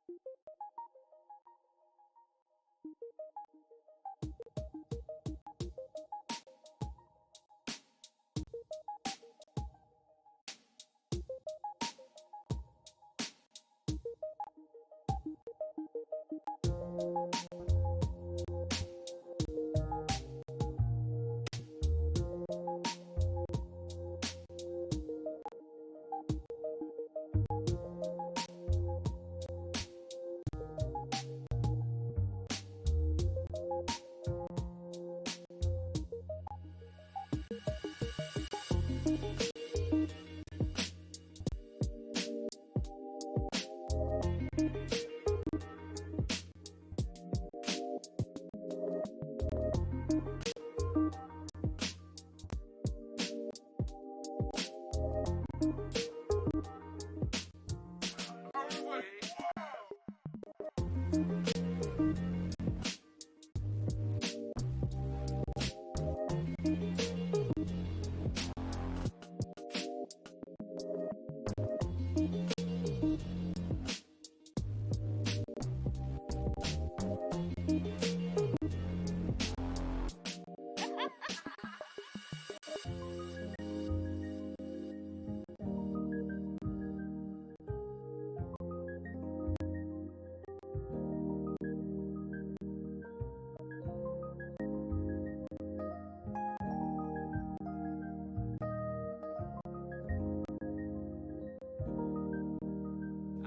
I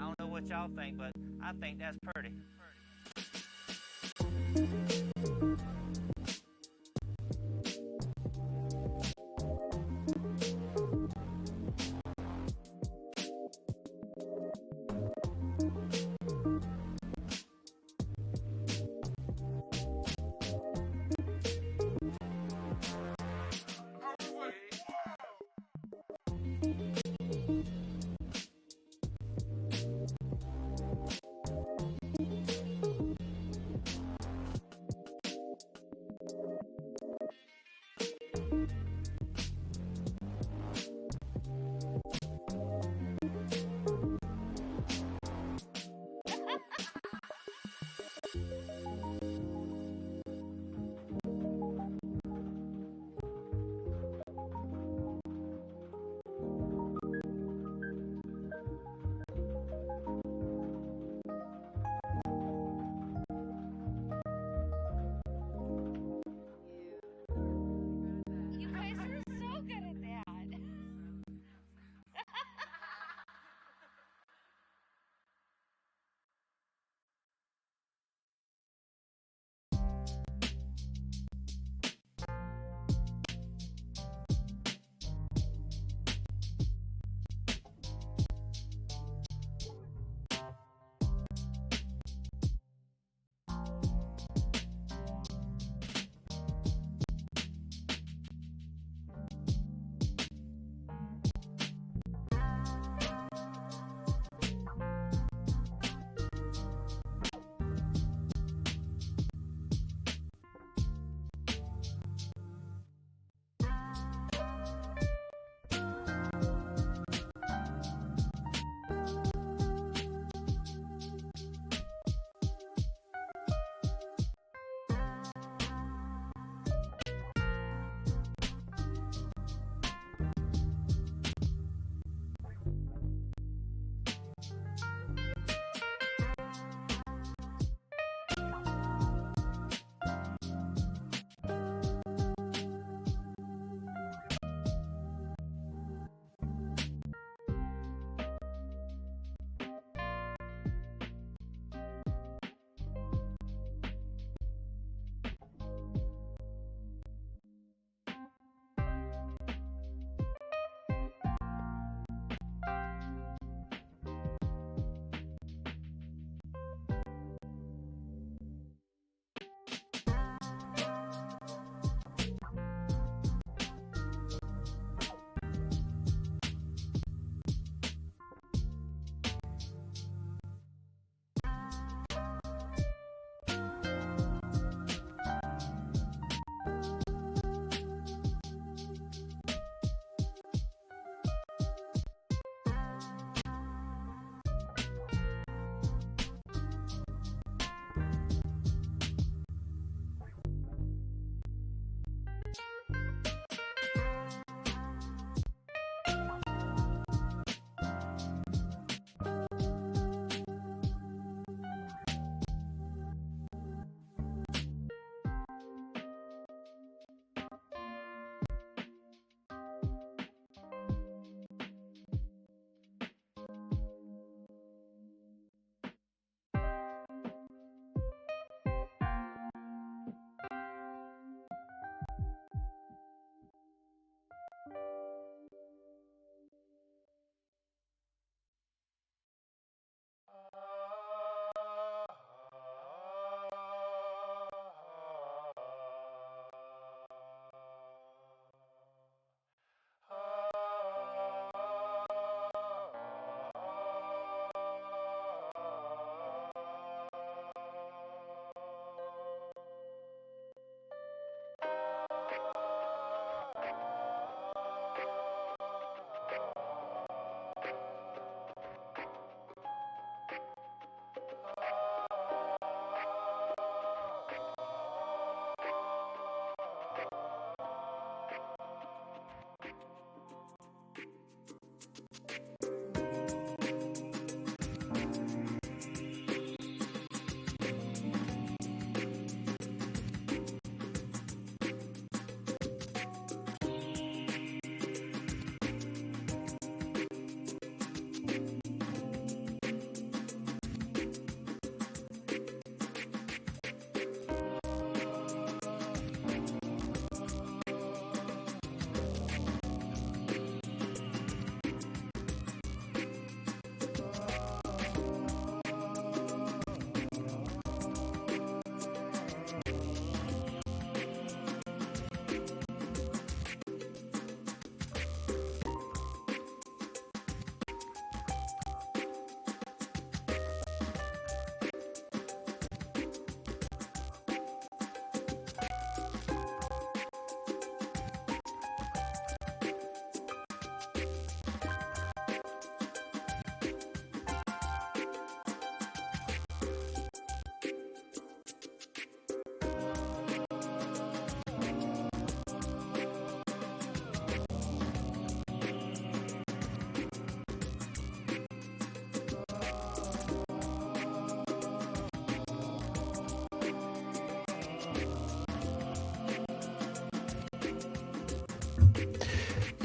don't know what y'all think, but I think that's pretty.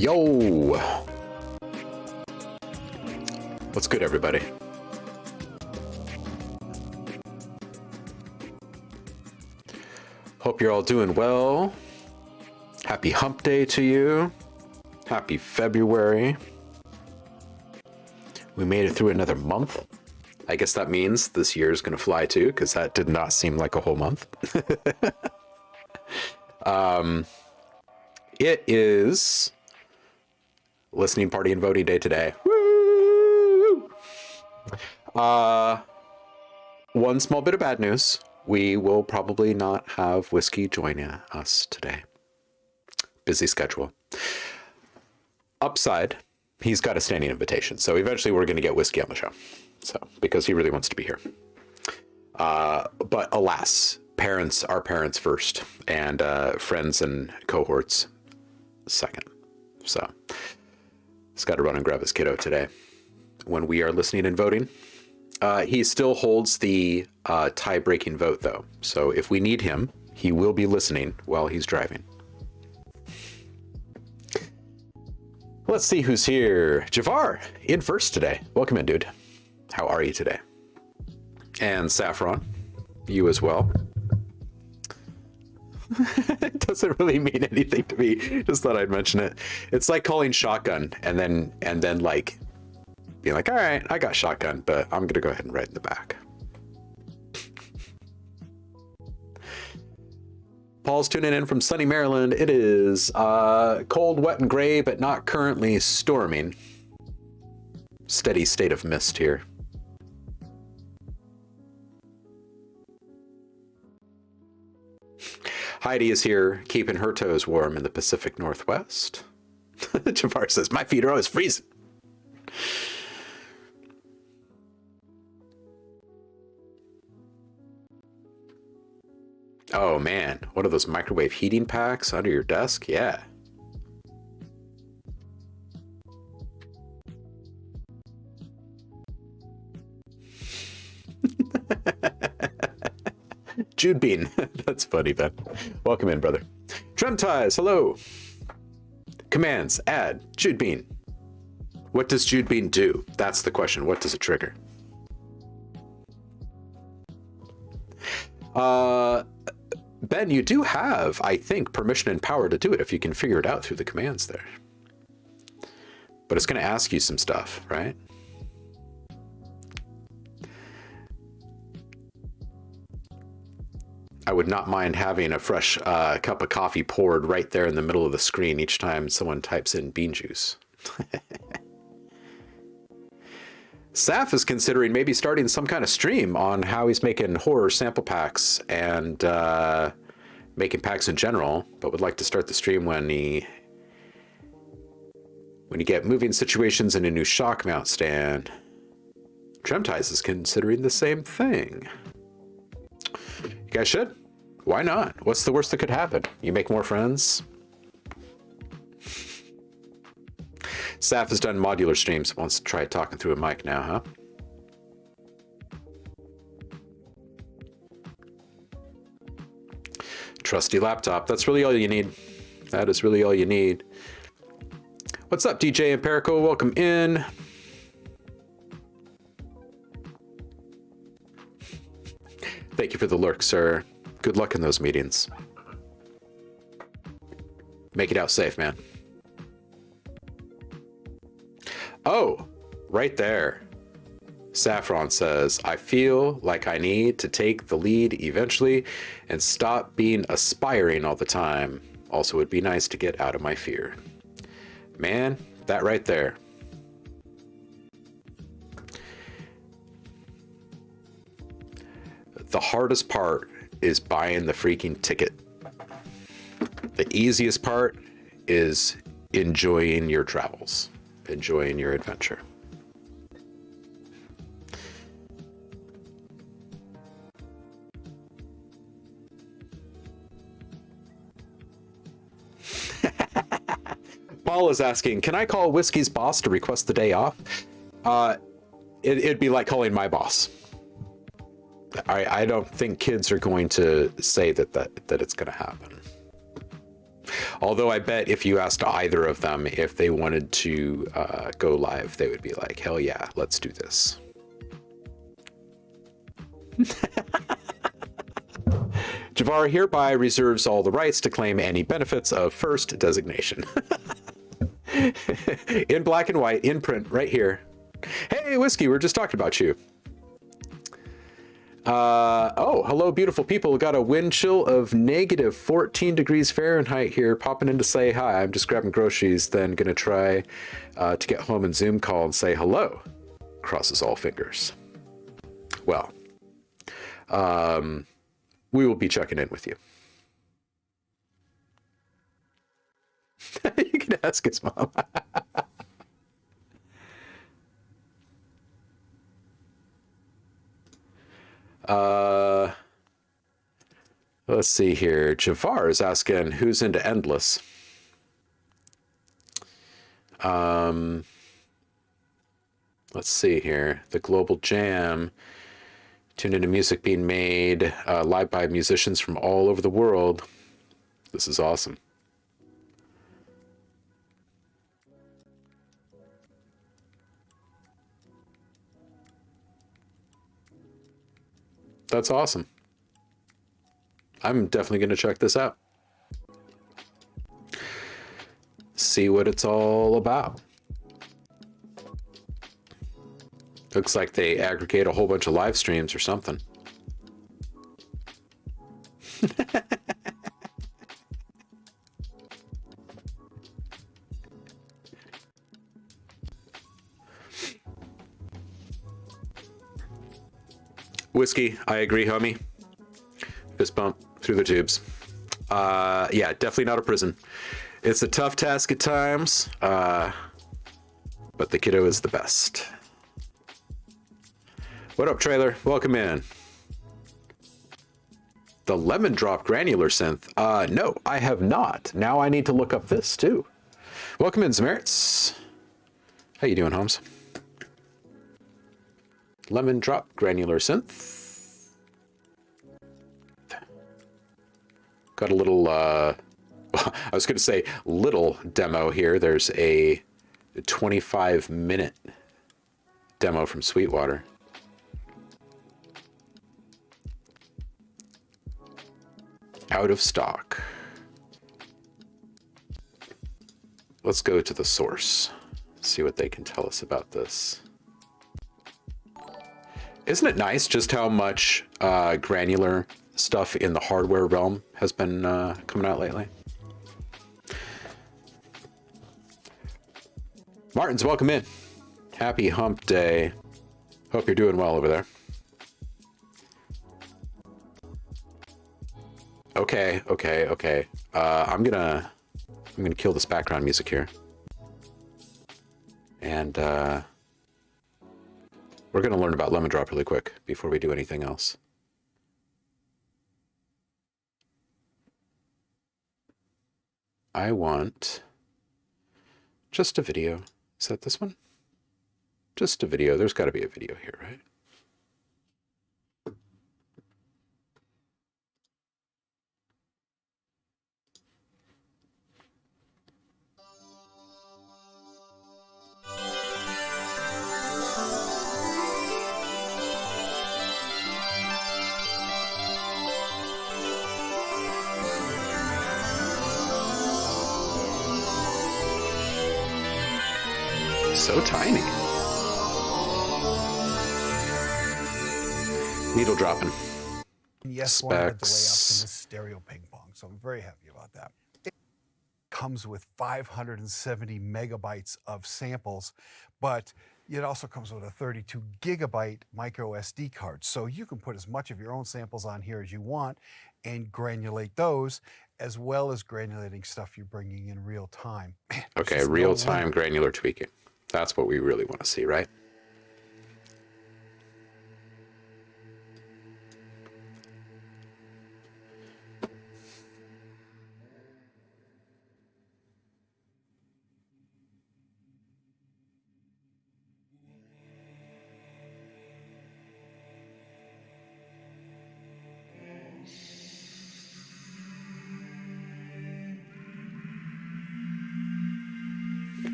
Yo! What's good, everybody? Hope you're all doing well. Happy hump day to you. Happy February. We made it through another month. I guess that means this year is going to fly too, because that did not seem like a whole month. It is listening party and voting day today. Woo! One small bit of bad news. We will probably not have Whiskey join us today. Busy schedule. Upside, he's got a standing invitation. So eventually we're going to get Whiskey on the show. So, because he really wants to be here. But alas, parents are parents first, and friends and cohorts second. So he's got to run and grab his kiddo today when we are listening and voting. He still holds the tie-breaking vote, though. So if we need him, he will be listening while he's driving. Let's see who's here. Javar, in first today. Welcome in, dude. How are you today? And Saffron, you as well. It doesn't really mean anything to me. Just thought I'd mention it. It's like calling shotgun and then like being like, all right, I got shotgun, but I'm gonna go ahead and ride in the back. Paul's tuning in from sunny Maryland. It is cold, wet, and gray, but not currently storming. Steady state of mist here. Heidi is here, keeping her toes warm in the Pacific Northwest. Javar says, my feet are always freezing. Oh man, one of those microwave heating packs under your desk? Yeah. Jude Bean. That's funny, Ben. Welcome in, brother. Tremties, hello. Commands, add, Jude Bean. What does Jude Bean do? That's the question. What does it trigger? Ben, you do have, I think, permission and power to do it if you can figure it out through the commands there. But it's going to ask you some stuff, right? I would not mind having a fresh cup of coffee poured right there in the middle of the screen each time someone types in bean juice. Saf is considering maybe starting some kind of stream on how he's making horror sample packs and making packs in general, but would like to start the stream when you get moving situations and a new shock mount stand. Tremties is considering the same thing. You guys should. Why not? What's the worst that could happen? You make more friends. Saf has done modular streams. Wants to try talking through a mic now, huh? Trusty laptop. That's really all you need. That is really all you need. What's up, DJ Empirical? Welcome in. Thank you for the lurk, sir. Good luck in those meetings. Make it out safe, man. Oh, right there. Saffron says, I feel like I need to take the lead eventually and stop being aspiring all the time. Also, it'd be nice to get out of my fear. Man, that right there. The hardest part is buying the freaking ticket. The easiest part is enjoying your travels, enjoying your adventure. Paul is asking, can I call Whiskey's boss to request the day off? It'd be like calling my boss. I don't think kids are going to say that it's going to happen. Although I bet if you asked either of them if they wanted to go live, they would be like, hell yeah, let's do this. Javar hereby reserves all the rights to claim any benefits of first designation. In black and white, in print, right here. Hey, Whiskey, we're just talking about you. Oh, hello, beautiful people. Got a wind chill of negative 14 degrees Fahrenheit here. Popping in to say hi. I'm just grabbing groceries, then gonna try to get home and Zoom call and say hello. Crosses all fingers. Well, we will be checking in with you. You can ask his mom. Let's see here. Javar is asking who's into Endless. Let's see here. The Global Jam. Tune into music being made live by musicians from all over the world. This is awesome. That's awesome. I'm definitely going to check this out. See what it's all about. Looks like they aggregate a whole bunch of live streams or something. Whiskey, I agree, homie. Fist bump through the tubes. Yeah, definitely not a prison. It's a tough task at times, but the kiddo is the best. What up, trailer? Welcome in. The lemon drop granular synth. No, I have not. Now I need to look up this too. Welcome in, Zamerits. How you doing, Holmes? Lemon drop granular synth. Got a little, I was going to say little demo here. There's a 25-minute demo from Sweetwater. Out of stock. Let's go to the source. See what they can tell us about this. Isn't it nice just how much granular stuff in the hardware realm has been coming out lately? Martins, welcome in. Happy hump day. Hope you're doing well over there. Okay. I'm gonna kill this background music here. And we're gonna learn about lemon drop really quick before we do anything else. I want just a video. Is that this one? Just a video. There's got to be a video here, right? So tiny. Needle dropping. Yes, one of the delay ups in the stereo ping pong, so I'm very happy about that. It comes with 570 megabytes of samples, but it also comes with a 32 gigabyte micro SD card, so you can put as much of your own samples on here as you want and granulate those, as well as granulating stuff you're bringing in real time. Okay, real time granular tweaking. That's what we really want to see, right?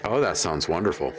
Oh, that sounds wonderful.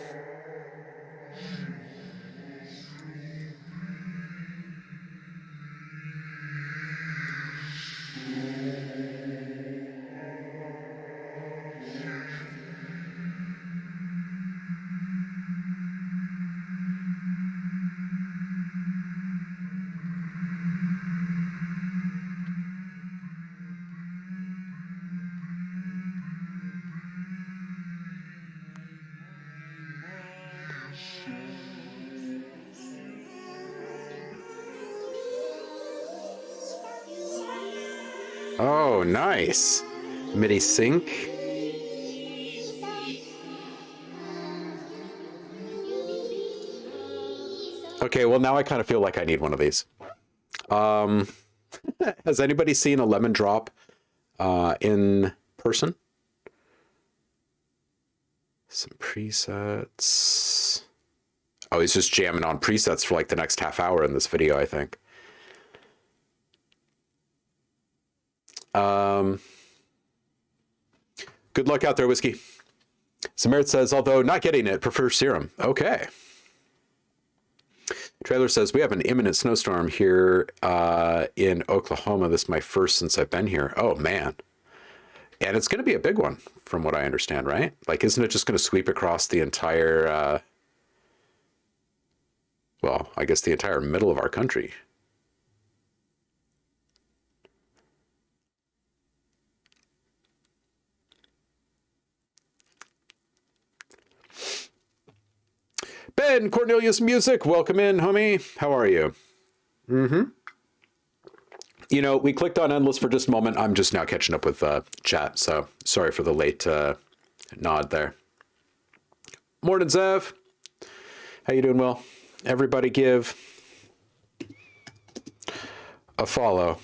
Oh, nice. MIDI sync. Okay, well, now I kind of feel like I need one of these. Has anybody seen a lemon drop in person? Some presets. Oh, he's just jamming on presets for like the next half hour in this video, I think. Good luck out there, Whiskey. Samarit says, although not getting it, prefer serum. Okay. Trailer says, we have an imminent snowstorm here in Oklahoma. This is my first since I've been here. Oh, man. And it's going to be a big one, from what I understand, right? Like, isn't it just going to sweep across the entire, well, I guess the entire middle of our country? Ben Cornelius Music, welcome in, homie. How are you? You know, we clicked on Endless for just a moment. I'm just now catching up with chat, so sorry for the late nod there. Morning, Zev. How you doing, Will? Everybody give a follow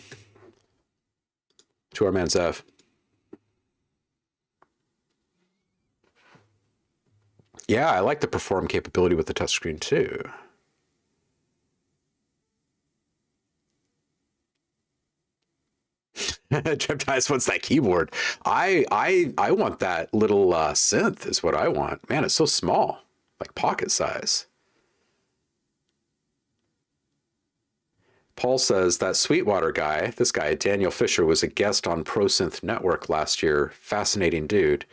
to our man, Zev. Yeah, I like the perform capability with the touchscreen too. Gemtize wants that keyboard. I want that little synth is what I want. Man, it's so small, like pocket size. Paul says that Sweetwater guy, this guy, Daniel Fisher, was a guest on ProSynth Network last year. Fascinating dude.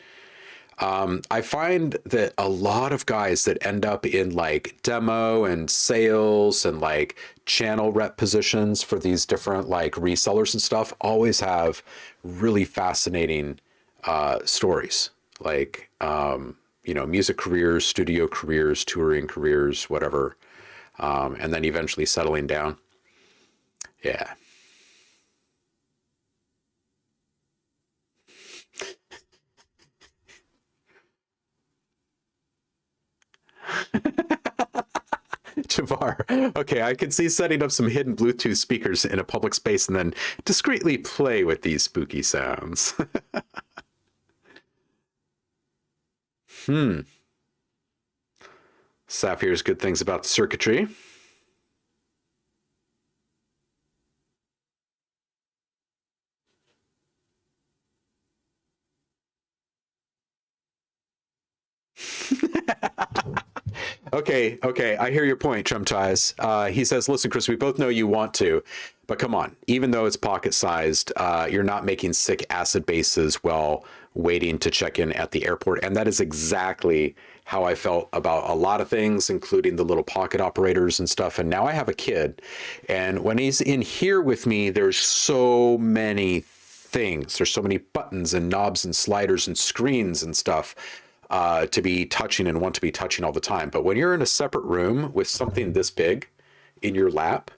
I find that a lot of guys that end up in like demo and sales and like channel rep positions for these different like resellers and stuff always have really fascinating stories, like, you know, music careers, studio careers, touring careers, whatever, and then eventually settling down. Yeah. Javar. Okay, I can see setting up some hidden Bluetooth speakers in a public space and then discreetly play with these spooky sounds. Saf hears good things about the circuitry. Okay, I hear your point, Chumchies. He says, listen, Chris, we both know you want to, but come on, even though it's pocket-sized, you're not making sick acid bases while waiting to check in at the airport. And that is exactly how I felt about a lot of things, including the little pocket operators and stuff. And now I have a kid, and when he's in here with me, there's so many things. There's so many buttons and knobs and sliders and screens and stuff to be touching and want to be touching all the time. But when you're in a separate room with something this big in your lap,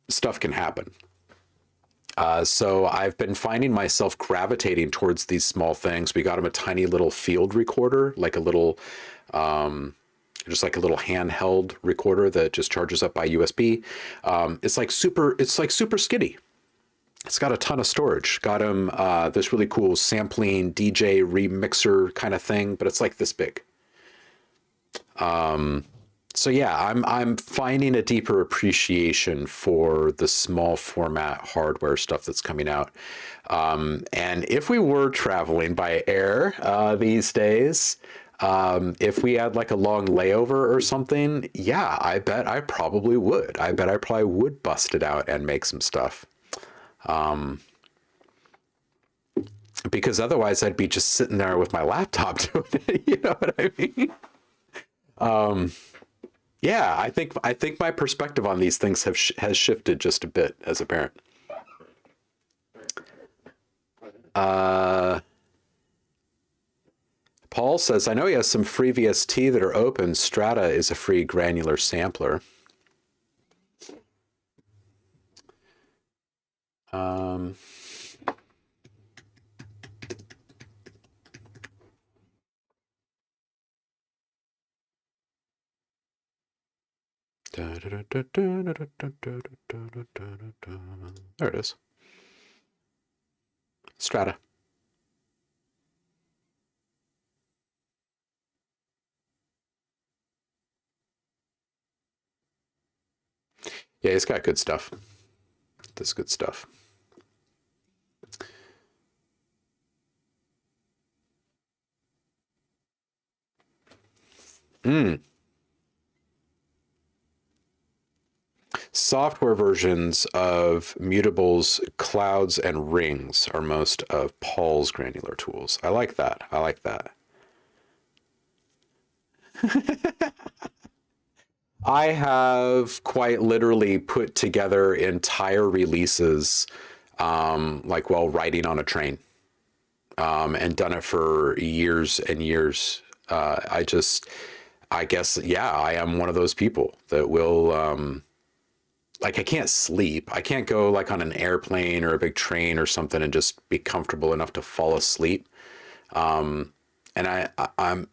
stuff can happen. So I've been finding myself gravitating towards these small things. We got him a tiny little field recorder, like a little, just like a little handheld recorder that just charges up by USB. It's like super skinny. It's got a ton of storage. Got him this really cool sampling DJ remixer kind of thing, but it's like this big. So yeah, I'm finding a deeper appreciation for the small format hardware stuff that's coming out. And if we were traveling by air these days, if we had like a long layover or something, yeah, I bet I probably would. I bet I probably would bust it out and make some stuff. Because otherwise I'd be just sitting there with my laptop doing it. You know what I mean? Yeah, I think my perspective on these things has shifted just a bit as a parent. Paul says, I know he has some free VST that are open. Strata is a free granular sampler. There it is. Strata. Yeah, it's got good stuff. That's good stuff. Software versions of mutables, clouds, and rings are most of Paul's granular tools. I like that. I like that. I have quite literally put together entire releases, like while riding on a train, and done it for years and years. I guess, yeah, I am one of those people that will, like, I can't sleep. I can't go like on an airplane or a big train or something and just be comfortable enough to fall asleep. And I'm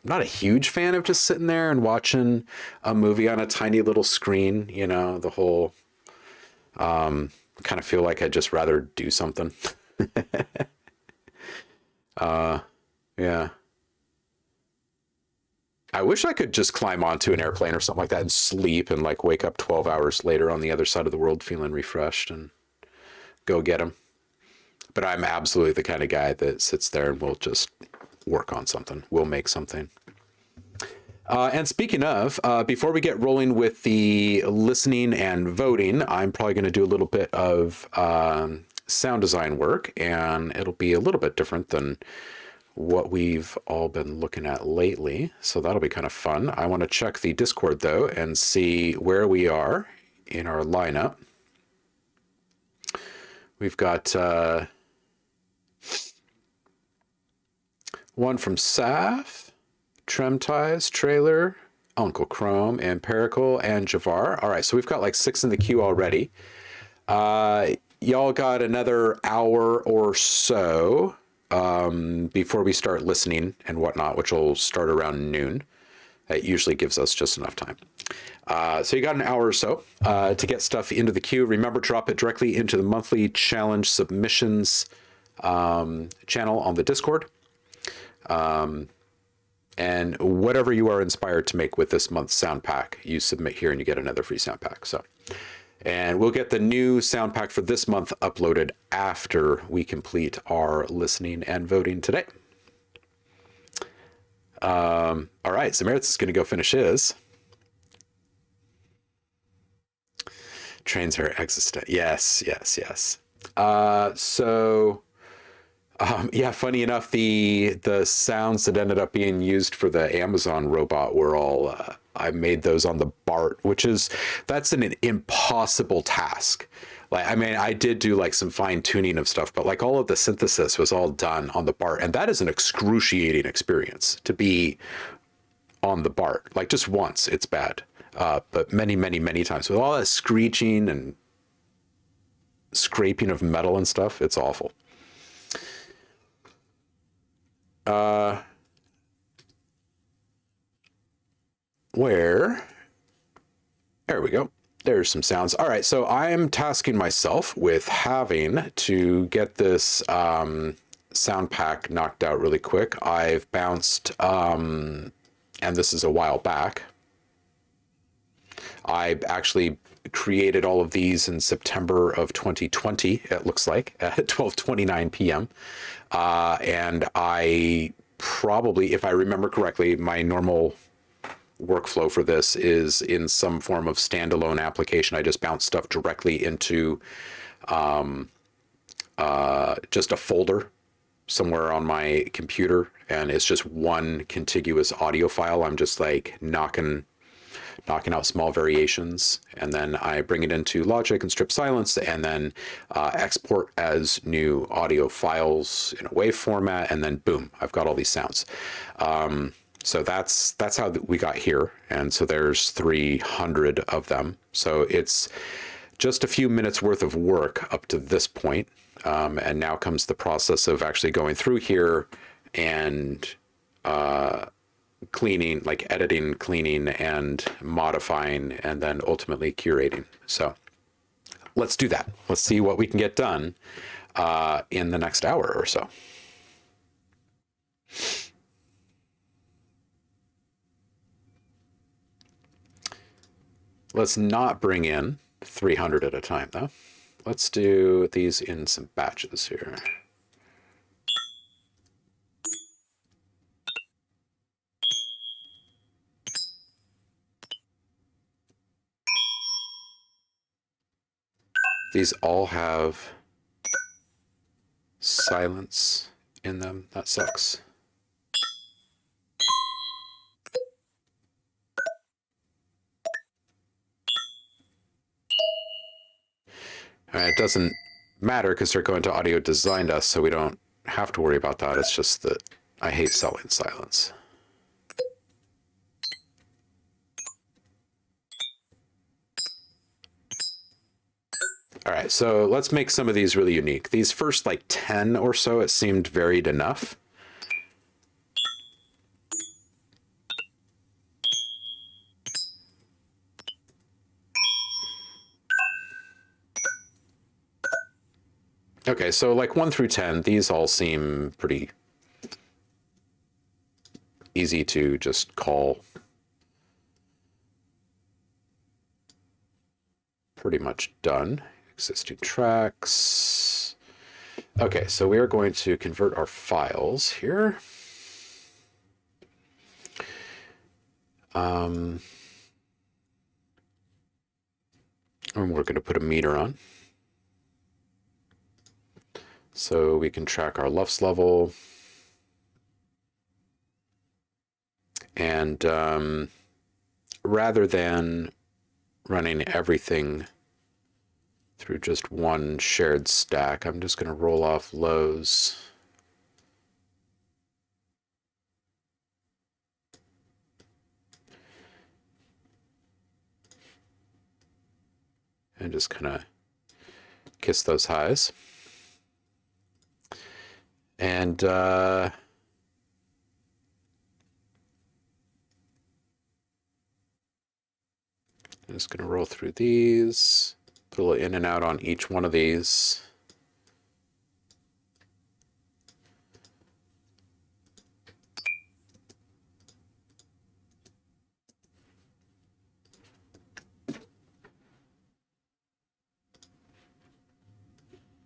not a huge fan of just sitting there and watching a movie on a tiny little screen, you know, the whole, kind of feel like I'd just rather do something. Yeah. I wish I could just climb onto an airplane or something like that and sleep and like wake up 12 hours later on the other side of the world feeling refreshed and go get them. But I'm absolutely the kind of guy that sits there and will just work on something. We'll make something. And speaking of, before we get rolling with the listening and voting, I'm probably going to do a little bit of sound design work, and it'll be a little bit different than what we've all been looking at lately. So that'll be kind of fun. I want to check the Discord though and see where we are in our lineup. We've got one from Saf, Tremties, Trailer, Uncle Chrome, Empirical, and Javar. All right, so we've got like 6 in the queue already. Y'all got another hour or so before we start listening and whatnot, which will start around noon. That usually gives us just enough time. So you got an hour or so to get stuff into the queue. Remember, drop it directly into the monthly challenge submissions channel on the Discord. And whatever you are inspired to make with this month's sound pack, you submit here and you get another free sound pack. So, and we'll get the new sound pack for this month uploaded after we complete our listening and voting today. All right, Zamaritz is going to go finish his. Trains are existent. Yes. Yeah, funny enough, the sounds that ended up being used for the Amazon robot were all, I made those on the BART, that's an impossible task. Like, I mean, I did do like some fine tuning of stuff, but like all of the synthesis was all done on the BART. And that is an excruciating experience to be on the BART. Like just once, it's bad. But many, many, many times with all that screeching and scraping of metal and stuff, it's awful. There we go. There's some sounds. All right, so I'm tasking myself with having to get this sound pack knocked out really quick. I've bounced, and this is a while back, I actually created all of these in September of 2020, it looks like, at 12:29 p.m. And I probably, if I remember correctly, my normal workflow for this is in some form of standalone application. I just bounce stuff directly into just a folder somewhere on my computer, and it's just one contiguous audio file. I'm just like knocking out small variations, and then I bring it into Logic and strip silence, and then export as new audio files in a WAV format, and then boom, I've got all these sounds. So that's how we got here, and so there's 300 of them. So it's just a few minutes worth of work up to this point, and now comes the process of actually going through here and cleaning, like editing, cleaning, and modifying, and then ultimately curating. So let's do that. Let's see what we can get done in the next hour or so. Let's not bring in 300 at a time, though. Let's do these in some batches here. These all have silence in them. That sucks. It doesn't matter because they're going to audio designed us, so we don't have to worry about that. It's just that I hate selling silence. All right, so let's make some of these really unique. These first like 10 or so, it seemed varied enough. Okay, so like 1 through 10, these all seem pretty easy to just call. Pretty much done. Existing tracks. Okay, so we are going to convert our files here. And we're going to put a meter on, so we can track our LUFS level. And rather than running everything through just one shared stack, I'm just going to roll off lows. And just kind of kiss those highs. And I'm just going to roll through these, put a little in and out on each one of these.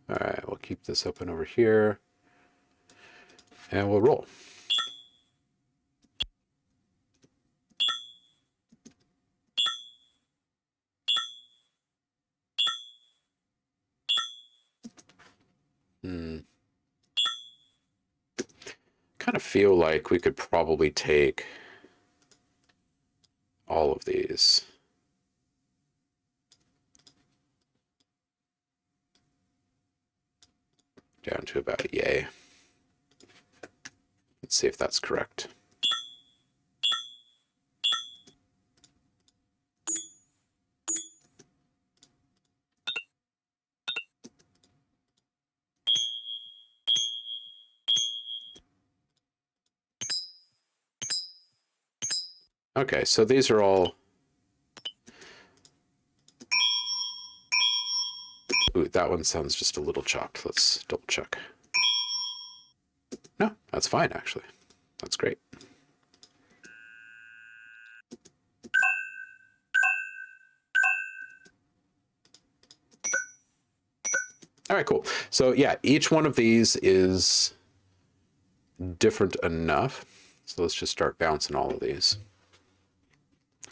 All right, we'll keep this open over here, and we'll roll. Kind of feel like we could probably take all of these. Down to about yay. Let's see if that's correct. Okay, so these are all... Ooh, that one sounds just a little chopped. Let's double check. No, that's fine, actually. That's great. All right, cool. So yeah, each one of these is different enough. So let's just start bouncing all of these.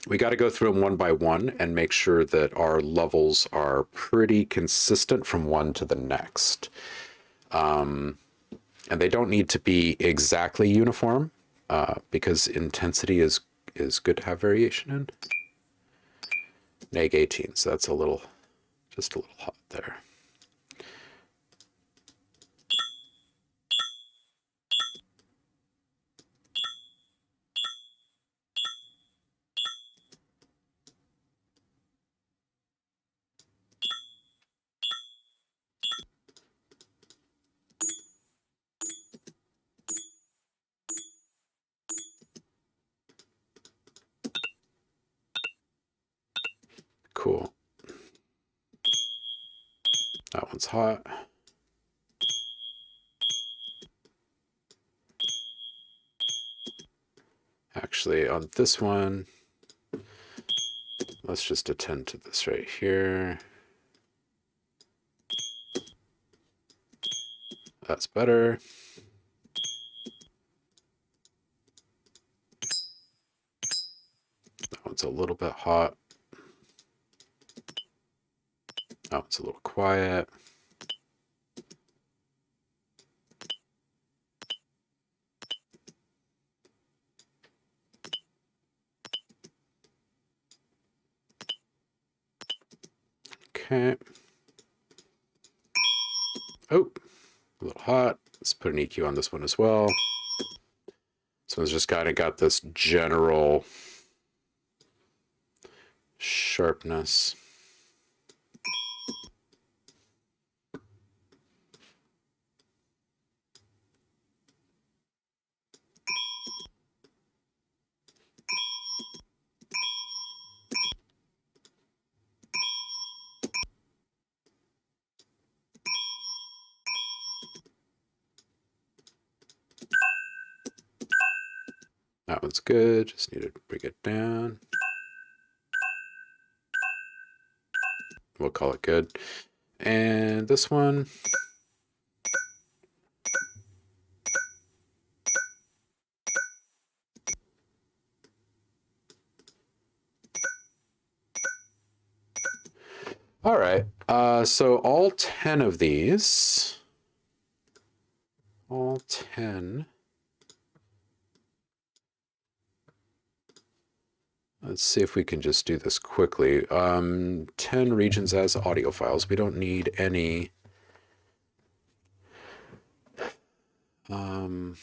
We got to go through them one by one and make sure that our levels are pretty consistent from one to the next. And they don't need to be exactly uniform because intensity is good to have variation in. Neg 18, so that's just a little hot there. Cool. That one's hot. Actually, on this one, let's just attend to this right here. That's better. That one's a little bit hot. That one's a little quiet. Okay. Oh, a little hot. Let's put an EQ on this one as well. This one's just kind of got this general sharpness. That one's good. Just need to bring it down. We'll call it good. And this one. All right. So all 10 of these, all 10. Let's see if we can just do this quickly. 10 regions as audio files. We don't need any. Yeah,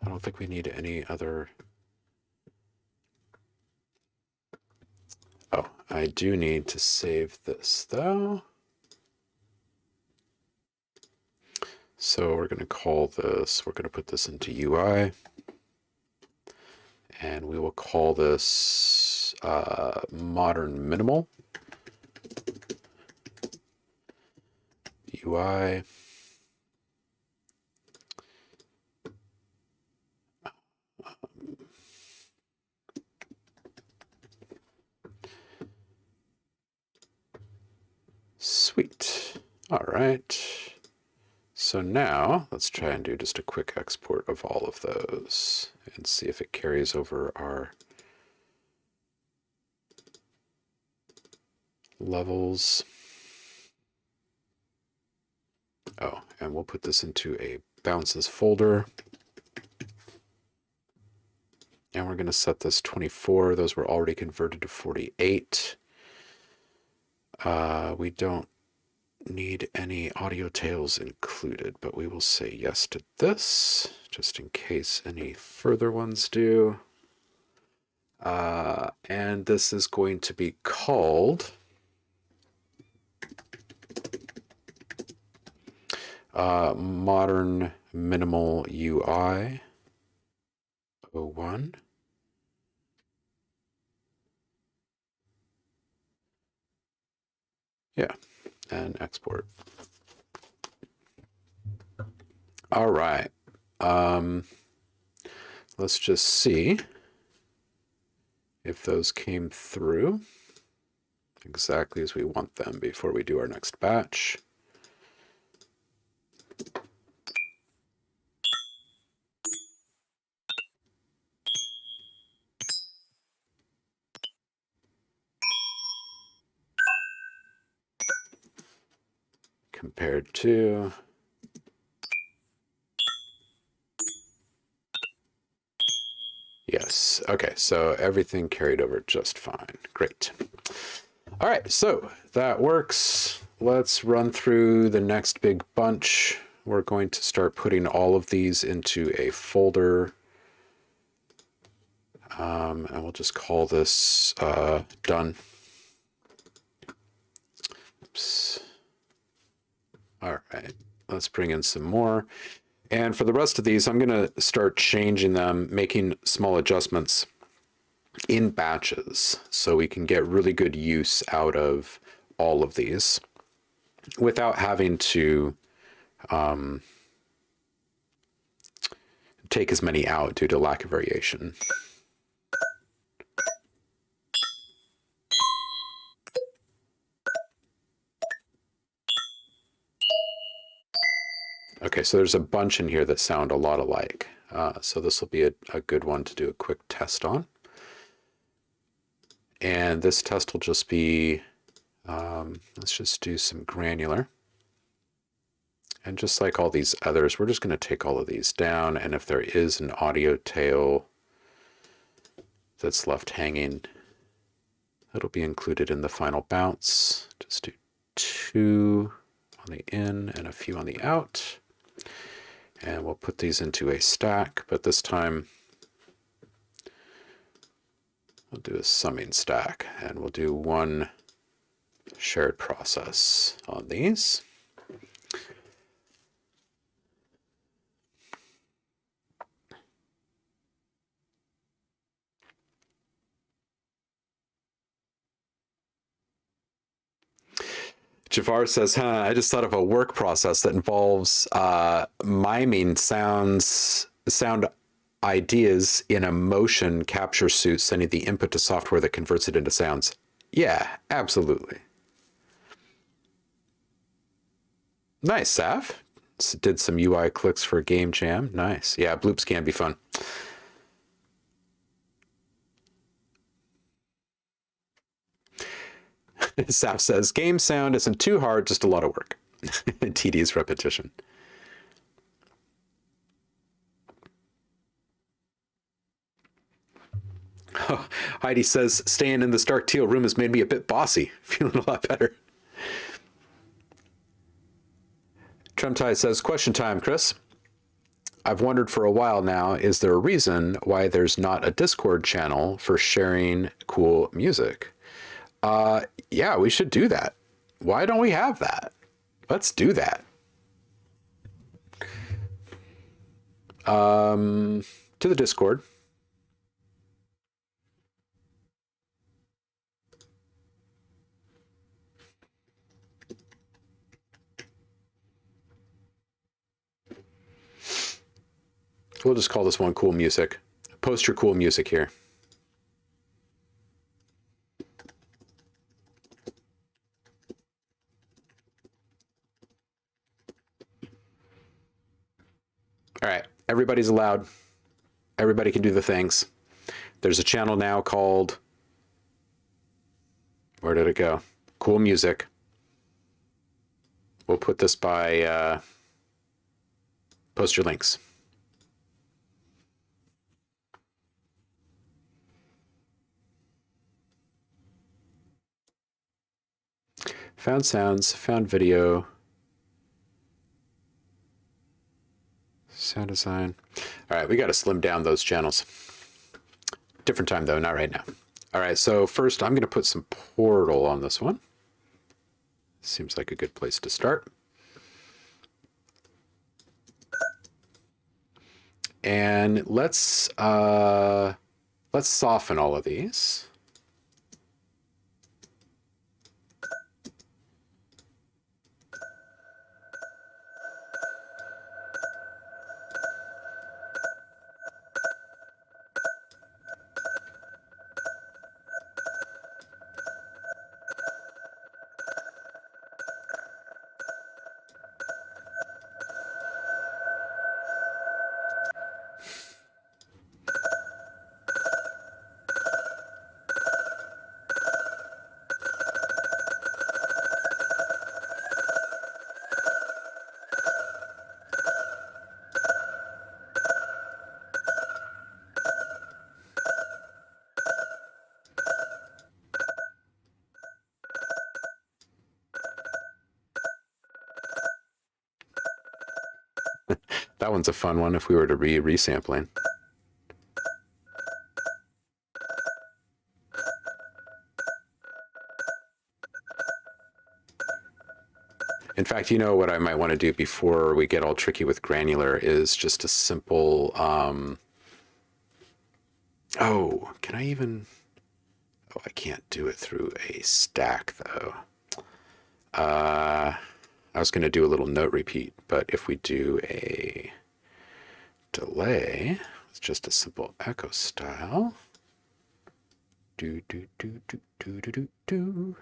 I don't think we need any other. Oh, I do need to save this though. So we're going to call this, we're going to put this into UI. And we will call this modern minimal. UI. Sweet. All right. So now let's try and do just a quick export of all of those and see if it carries over our levels. Oh, and we'll put this into a bounces folder. And we're going to set this 24. Those were already converted to 48. We don't need any audio tails included, but we will say yes to this, just in case any further ones do. And this is going to be called Modern Minimal UI 01. Yeah, and export. All right. Let's just see if those came through. exactly as we want them before we do our next batch. Compared to yes. Okay, so everything carried over just fine. Great. All right, so that works. Let's run through the next big bunch. We're going to start putting all of these into a folder. And we'll just call this done. Oops. All right, let's bring in some more. And for the rest of these, I'm going to start changing them, making small adjustments in batches so we can get really good use out of all of these without having to take as many out due to lack of variation. Okay, so there's a bunch in here that sound a lot alike. So this will be a good one to do a quick test on. And this test will just be, let's just do some granular. And just like all these others, we're just going to take all of these down. And if there is an audio tail that's left hanging, that'll be included in the final bounce. Just do 2 on the in and a few on the out. And we'll put these into a stack, but this time we'll do a summing stack, and we'll do 1 shared process on these. Jafar says, I just thought of a work process that involves miming sound ideas in a motion capture suit, sending the input to software that converts it into sounds. Yeah, absolutely. Nice, Saf. Did some UI clicks for Game Jam. Nice. Yeah, bloops can be fun. Saf says, game sound isn't too hard, just a lot of work. Tedious repetition. Oh, Heidi says, staying in this dark teal room has made me a bit bossy. Feeling a lot better. Trumtai says, question time, Chris. I've wondered for a while now, is there a reason why there's not a Discord channel for sharing cool music? Yeah, we should do that. Why don't we have that? Let's do that. To the Discord. We'll just call this one cool music. Post your cool music here. All right, everybody's allowed. Everybody can do the things. There's a channel now called, where did it go? Cool Music. We'll put this by, post your links. Found sounds, found video. Sound design. All right, we got to slim down those channels. Different time though, not right now. All right, so first I'm going to put some Portal on this one. Seems like a good place to start. And let's soften all of these. That one's a fun one if we were to resampling. In fact, you know what I might want to do before we get all tricky with granular is just a simple, oh, can I even, oh, I can't do it through a stack though. I was going to do a little note repeat, but if we do a delay with just a simple echo style, do, do, do, do, do, do, do, do.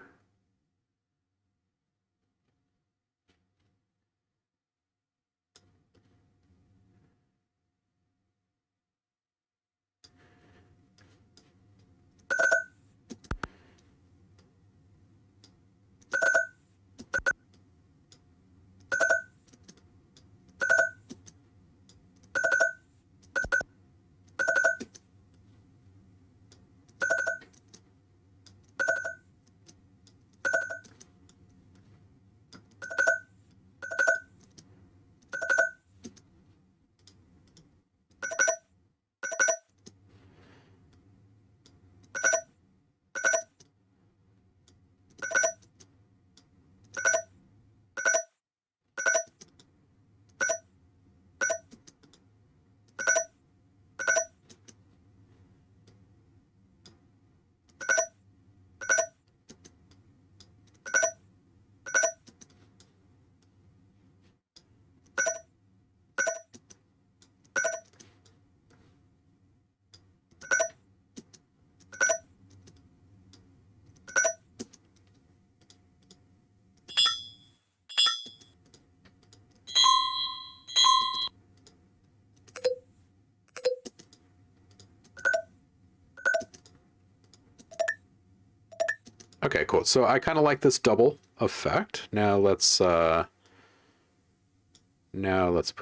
Okay, cool. So I kind of like this double effect. Now let's put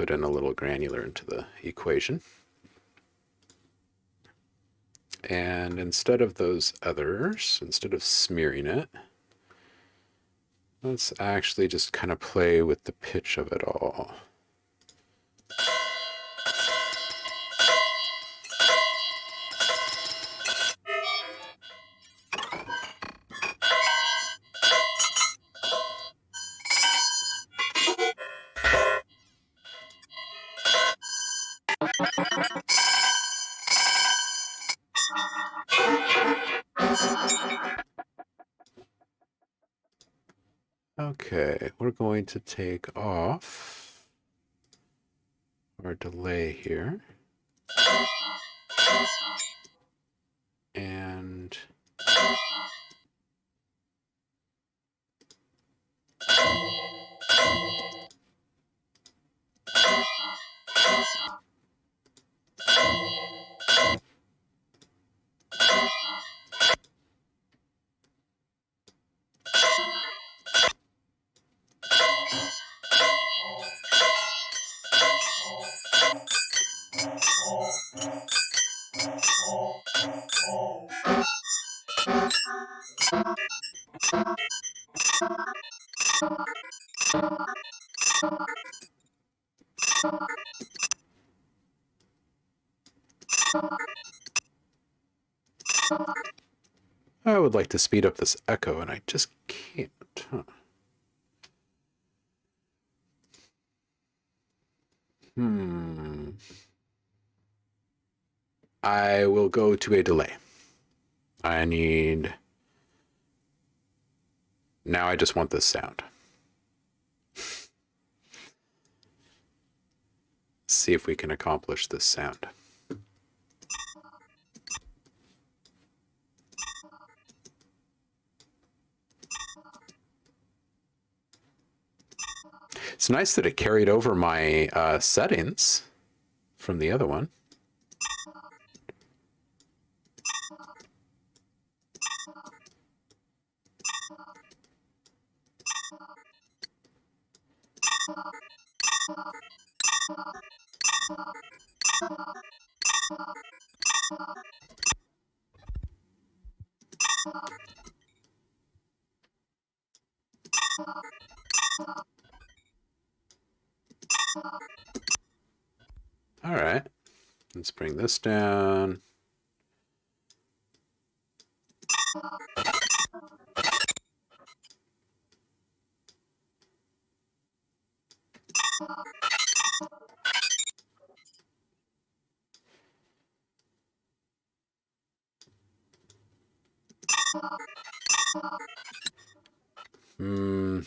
in a little granular into the equation. And instead of those others, instead of smearing it, let's actually just kind of play with the pitch of it all. Okay, we're going to take off our delay here. And I would like to speed up this echo, and I just can't. Huh. I will go to a delay. Now I just want this sound. See if we can accomplish this sound. It's nice that it carried over my settings from the other one. All right. Let's bring this down. Hmm.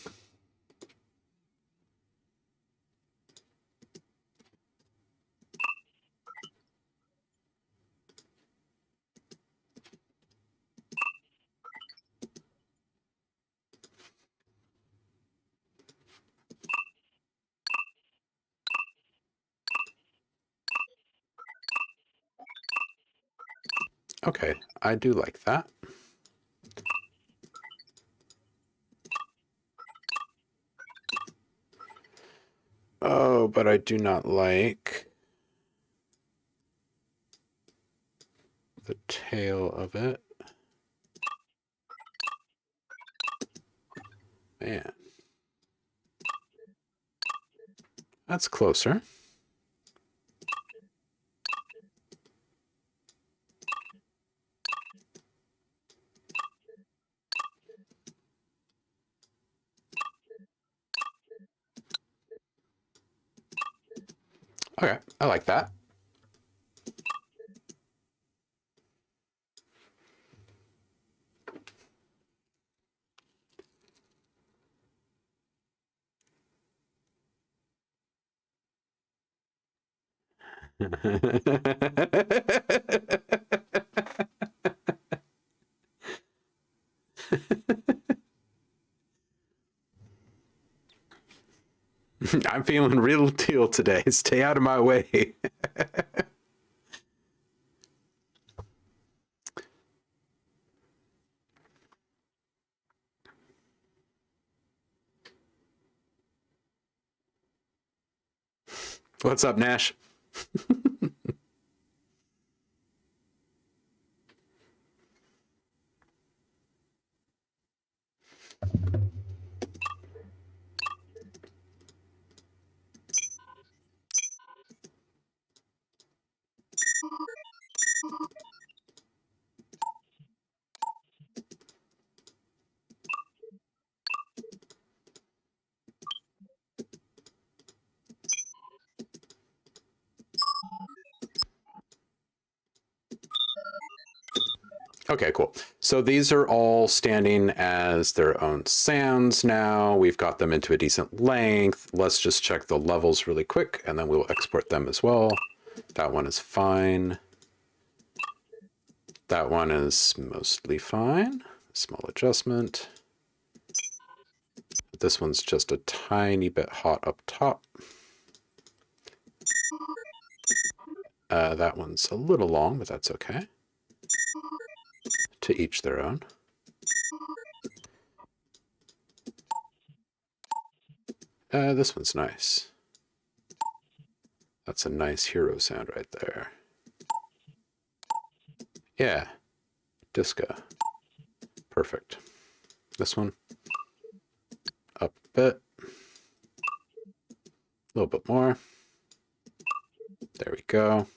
Okay, I do like that. Oh, but I do not like the tail of it. Man. That's closer. Okay, I like that. I'm feeling real teal today. Stay out of my way. What's up, Nash? Okay, cool. So these are all standing as their own sands now. We've got them into a decent length. Let's just check the levels really quick, and then we will export them as well. That one is fine. That one is mostly fine. Small adjustment. This one's just a tiny bit hot up top. That one's a little long, but that's okay. To each their own. This one's nice. That's a nice hero sound right there. Yeah, disco. Perfect. This one, up a bit. A little bit more. There we go.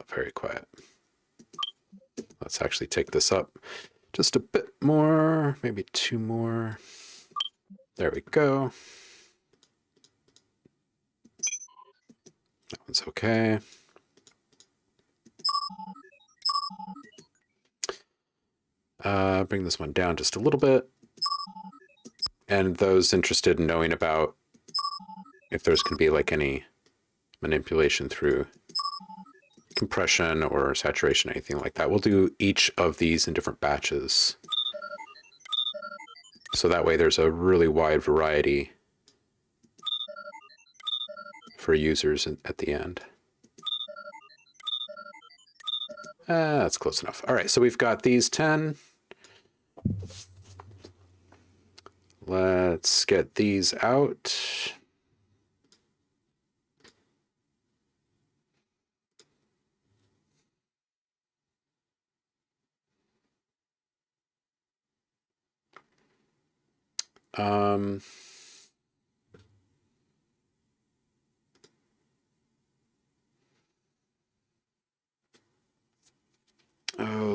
Very quiet. Let's actually take this up just a bit more, maybe 2 more. There we go. That one's okay. Bring this one down just a little bit. And those interested in knowing about if there's going to be like any manipulation through compression or saturation, anything like that, we'll do each of these in different batches. So that way there's a really wide variety for users at the end. That's close enough. All right, so we've got these 10. Let's get these out.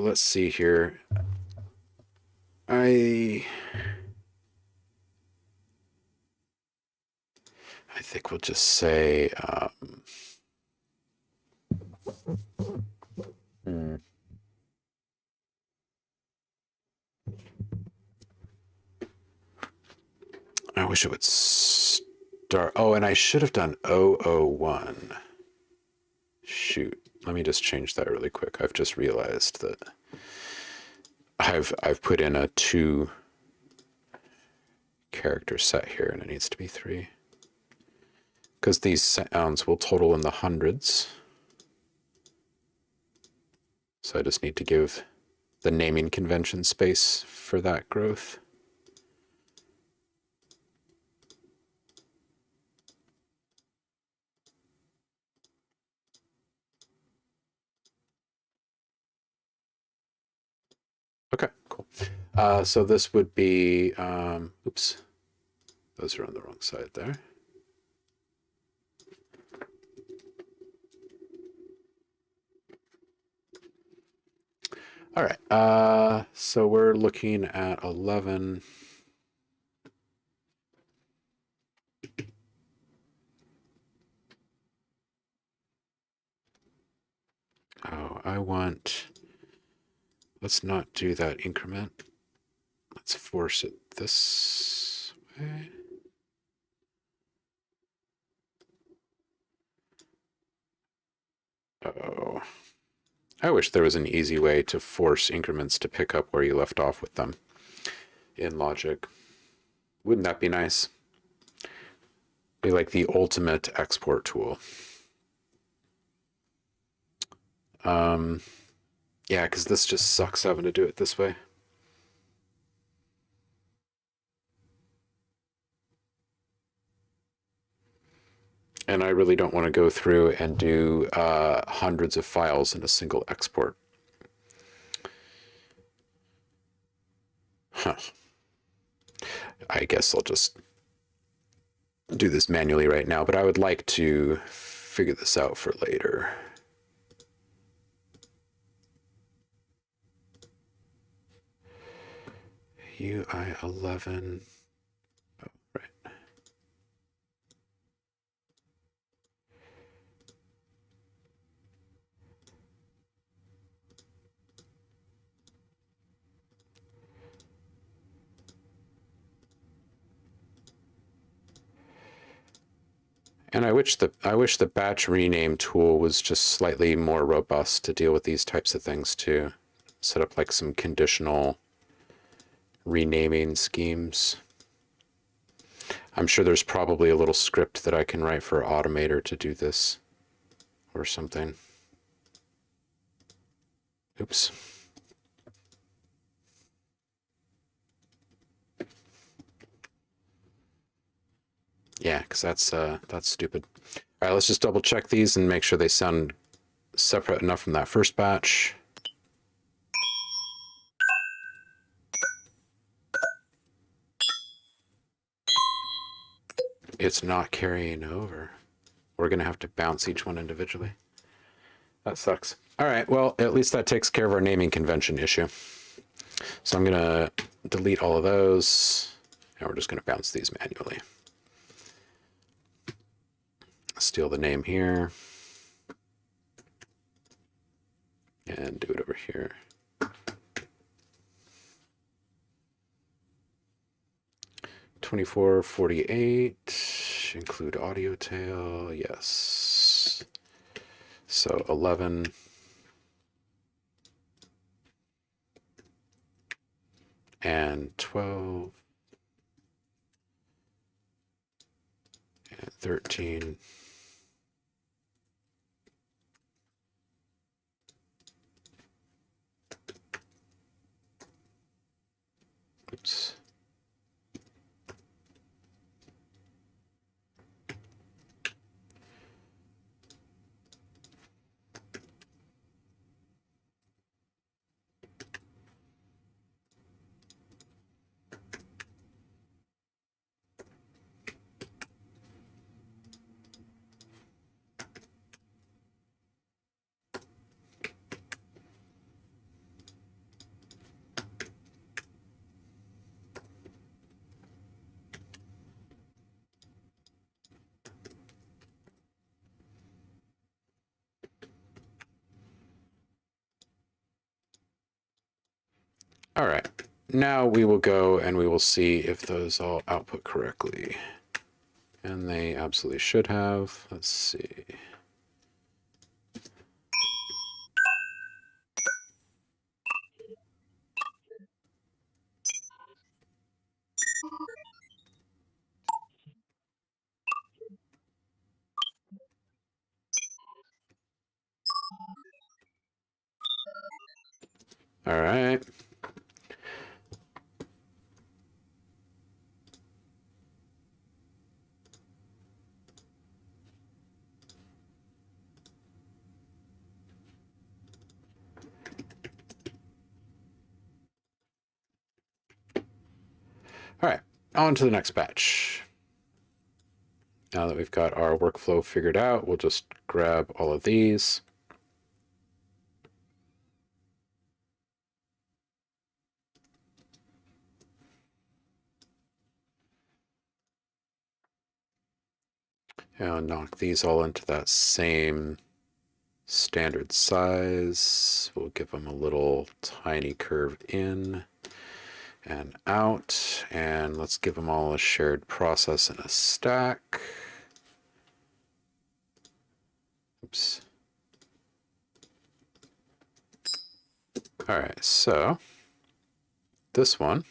let's see here. I think we'll just say I wish it would start. Oh, and I should have done 001. Shoot. Let me just change that really quick. I've just realized that I've put in a 2 character set here and it needs to be 3. Because these sounds will total in the hundreds. So I just need to give the naming convention space for that growth. Okay, cool. So this would be, oops, those are on the wrong side there. All right, so we're looking at 11. Oh, I want, let's not do that increment. Let's force it this way. Oh, I wish there was an easy way to force increments to pick up where you left off with them in Logic. Wouldn't that be nice? Be like the ultimate export tool. Yeah, because this just sucks having to do it this way. And I really don't want to go through and do hundreds of files in a single export. Huh. I guess I'll just do this manually right now, but I would like to figure this out for later. UI 11. Oh, right. And I wish the batch rename tool was just slightly more robust to deal with these types of things too. Set up like some conditional renaming schemes. I'm sure there's probably a little script that I can write for Automator to do this or something. Oops. Yeah, because that's stupid. All right, let's just double check these and make sure they sound separate enough from that first batch. It's not carrying over. We're going to have to bounce each one individually. That sucks. All right, well, at least that takes care of our naming convention issue. So I'm going to delete all of those, and we're just going to bounce these manually. Steal the name here, and do it over here. $24.48, include audio tail, yes. So 11. And 12. And 13. Oops. All right, now we will go and we will see if those all output correctly. And they absolutely should have. Let's see. All right. All right, on to the next batch. Now that we've got our workflow figured out, we'll just grab all of these. And knock these all into that same standard size. We'll give them a little tiny curve in and out. And let's give them all a shared process in a stack. Oops. All right, so this one,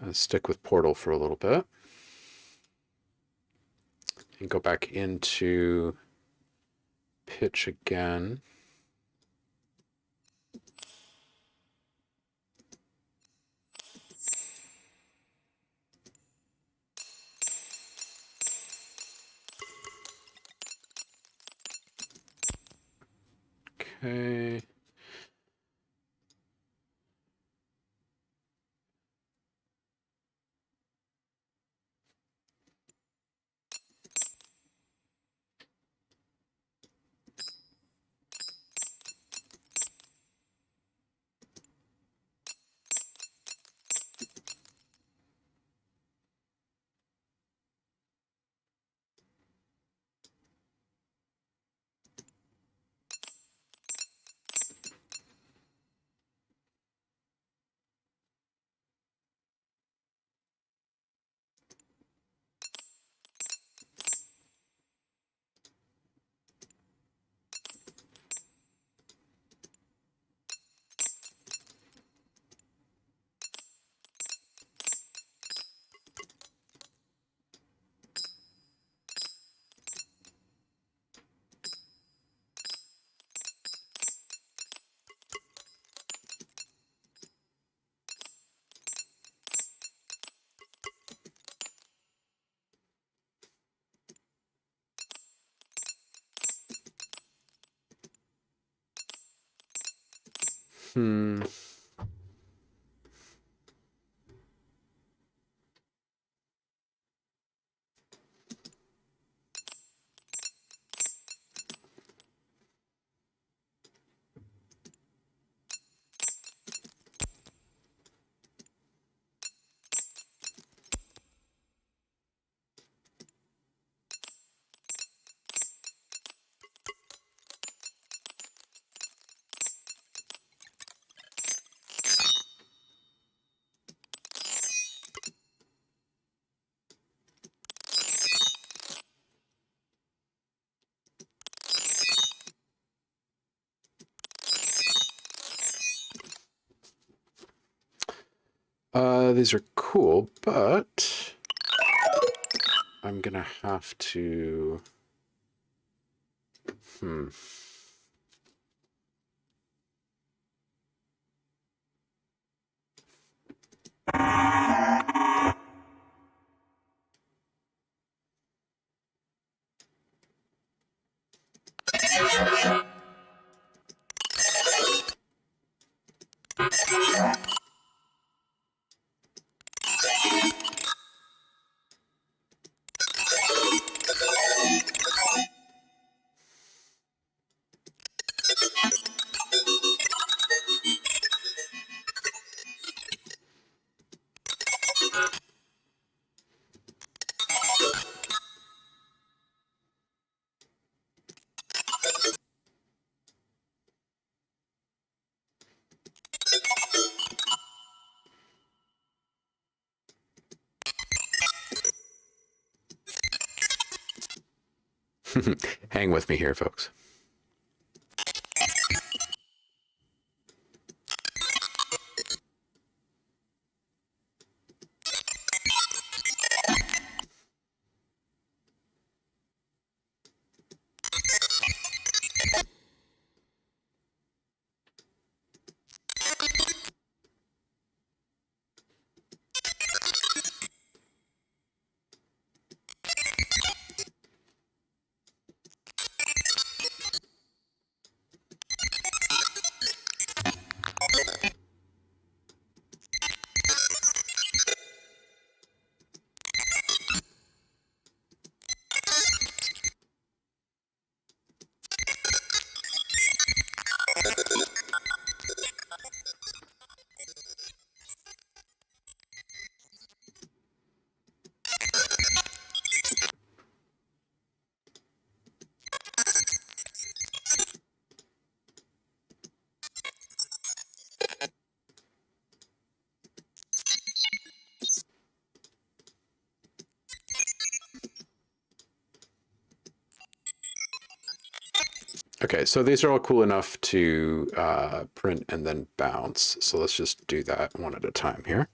I'll stick with Portal for a little bit and go back into Pitch again. Okay. Hmm. These are cool, but I'm gonna have to, Hang with me here, folks. Okay, so these are all cool enough to print and then bounce. So let's just do that one at a time here.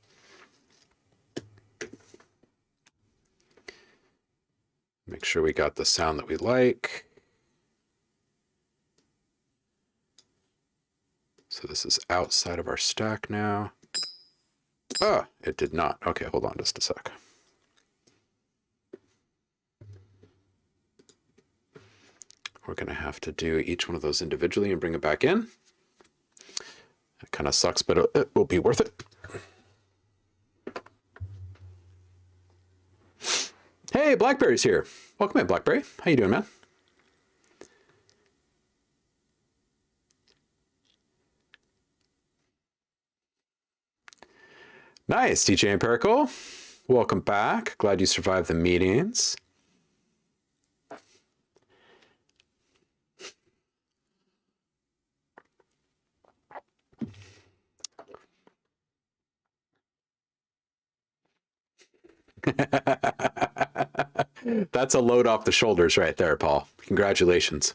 Make sure we got the sound that we like. So this is outside of our stack now. Oh, it did not. Okay, hold on just a sec. We're going to have to do each one of those individually and bring it back in. It kind of sucks, but it will be worth it. Hey, Blackberry's here. Welcome in, Blackberry. How you doing, man? Nice, DJ Empirical. Welcome back. Glad you survived the meetings. That's a load off the shoulders right there, Paul. Congratulations.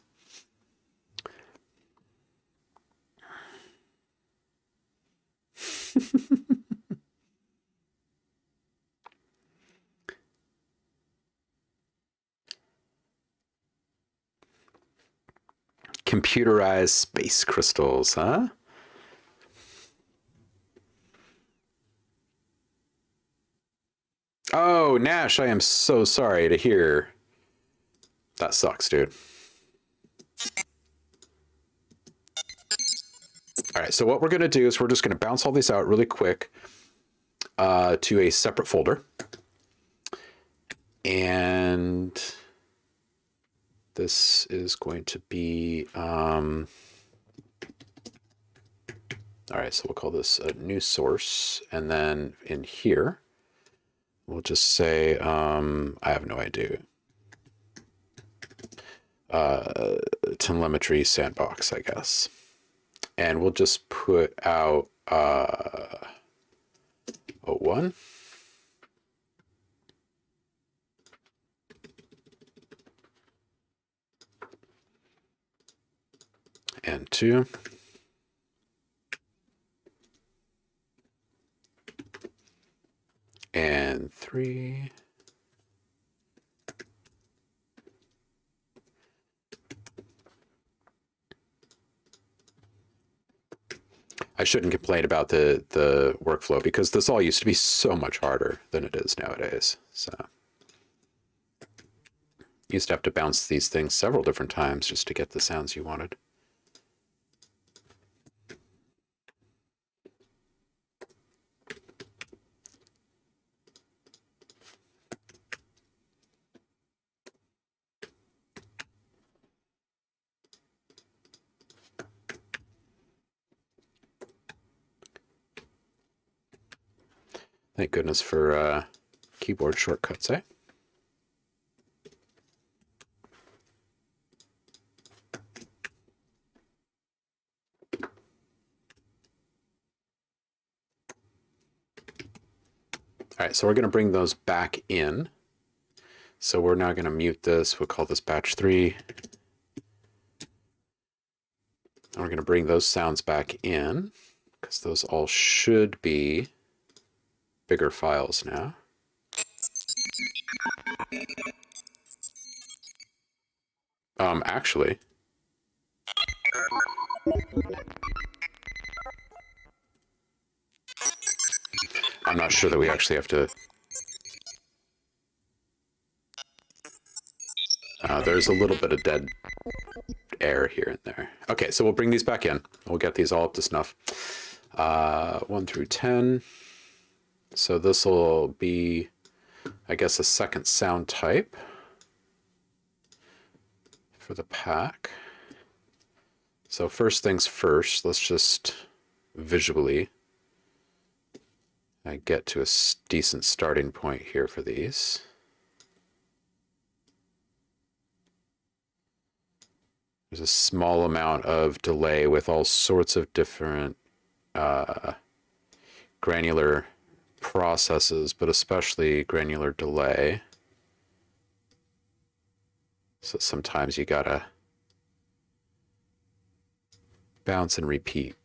Computerized space crystals, huh? Oh, Nash, I am so sorry to hear. That sucks, dude. All right, so what we're going to do is we're just going to bounce all these out really quick to a separate folder. And this is going to be, all right, so we'll call this a new source. And then in here, we'll just say, I have no idea. Telemetry sandbox, I guess. And we'll just put out 01. And 2. And 3. I shouldn't complain about the workflow because this all used to be so much harder than it is nowadays. So you used to have to bounce these things several different times just to get the sounds you wanted. Thank goodness for keyboard shortcuts, eh? All right, so we're going to bring those back in. So we're now going to mute this. We'll call this batch 3. And we're going to bring those sounds back in because those all should be bigger files now. Actually, I'm not sure that we actually have to. There's a little bit of dead air here and there. Okay, so we'll bring these back in. We'll get these all up to snuff. 1 through 10. So this will be, I guess, a second sound type for the pack. So first things first, let's just visually get to a decent starting point here for these. There's a small amount of delay with all sorts of different granular processes, but especially granular delay. So sometimes you gotta bounce and repeat.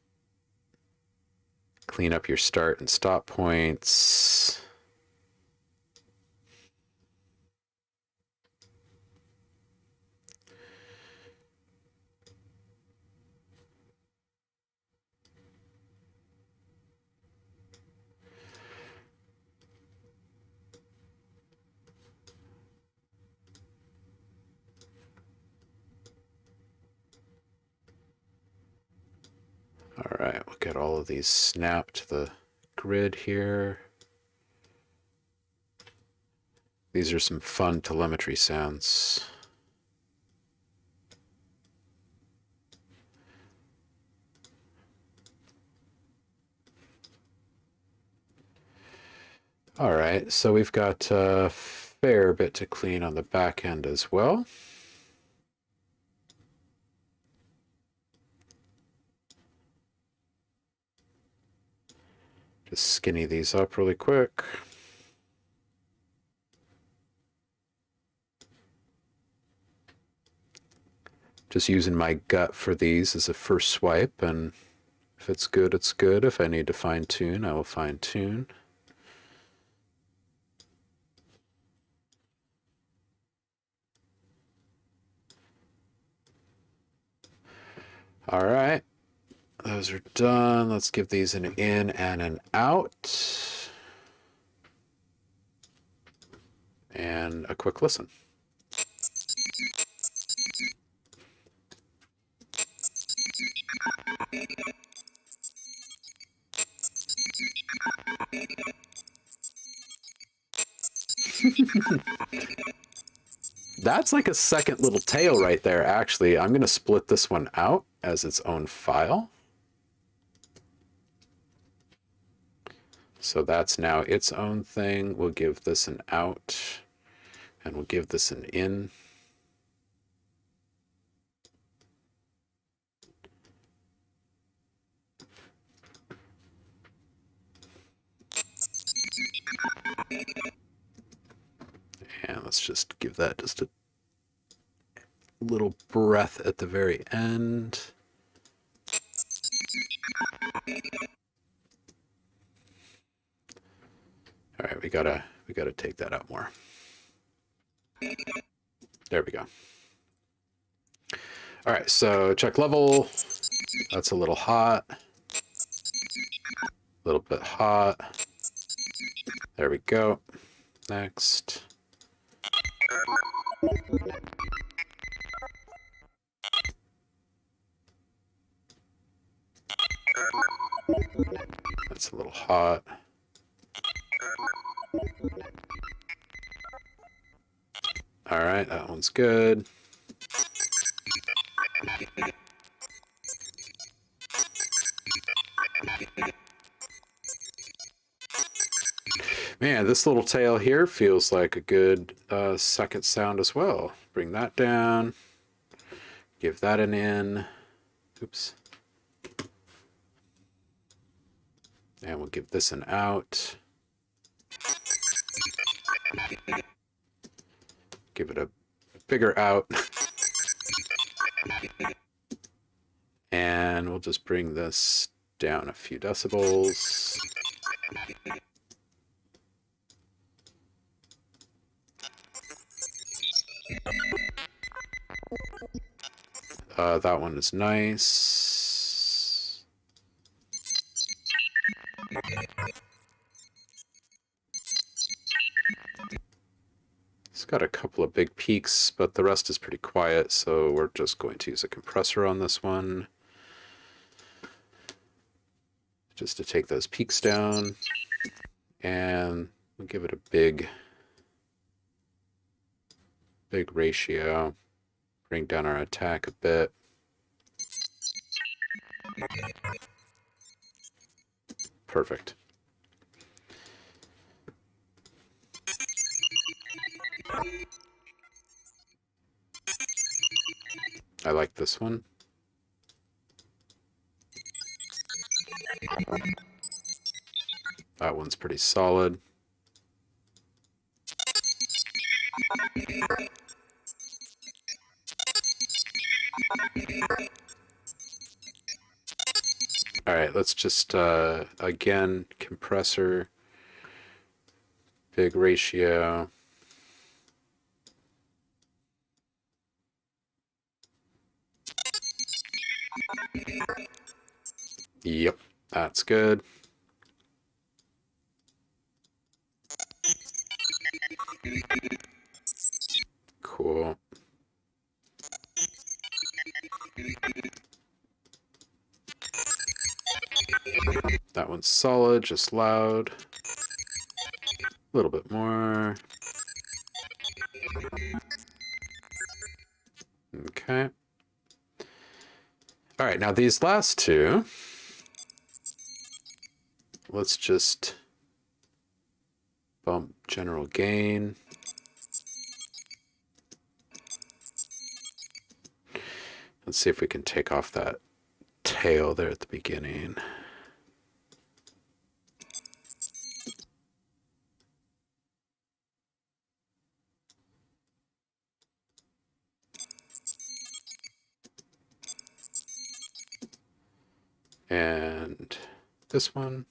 Clean up your start and stop points. All right, we'll get all of these snapped to the grid here. These are some fun telemetry sounds. All right, so we've got a fair bit to clean on the back end as well. Just skinny these up really quick. Just using my gut for these as a first swipe, and if it's good, it's good. If I need to fine tune, I will fine tune. All right. Those are done. Let's give these an in and an out. And a quick listen. That's like a second little tail right there, actually. I'm going to split this one out as its own file. So that's now its own thing. We'll give this an out, and we'll give this an in. And let's just give that just a little breath at the very end. All right, we gotta take that out more. There we go. All right, so check level. That's a little hot. A little bit hot. There we go. Next. That's a little hot. All right, that one's good. Man, this little tail here feels like a good second sound as well. Bring that down. Give that an in. Oops. And we'll give this an out. give it a bigger out. And we'll just bring this down a few decibels. That one is nice. It's got a couple of big peaks, but the rest is pretty quiet, so we're just going to use a compressor on this one, just to take those peaks down, and we'll give it a big ratio, bring down our attack a bit. Perfect. I like this one. That one's pretty solid. All right, let's just, again, compressor, big ratio. Yep, that's good. Cool. That one's solid, just loud. A little bit more. Okay. All right, now these last two, let's just bump general gain. Let's see if we can take off that tail there at the beginning. And this one.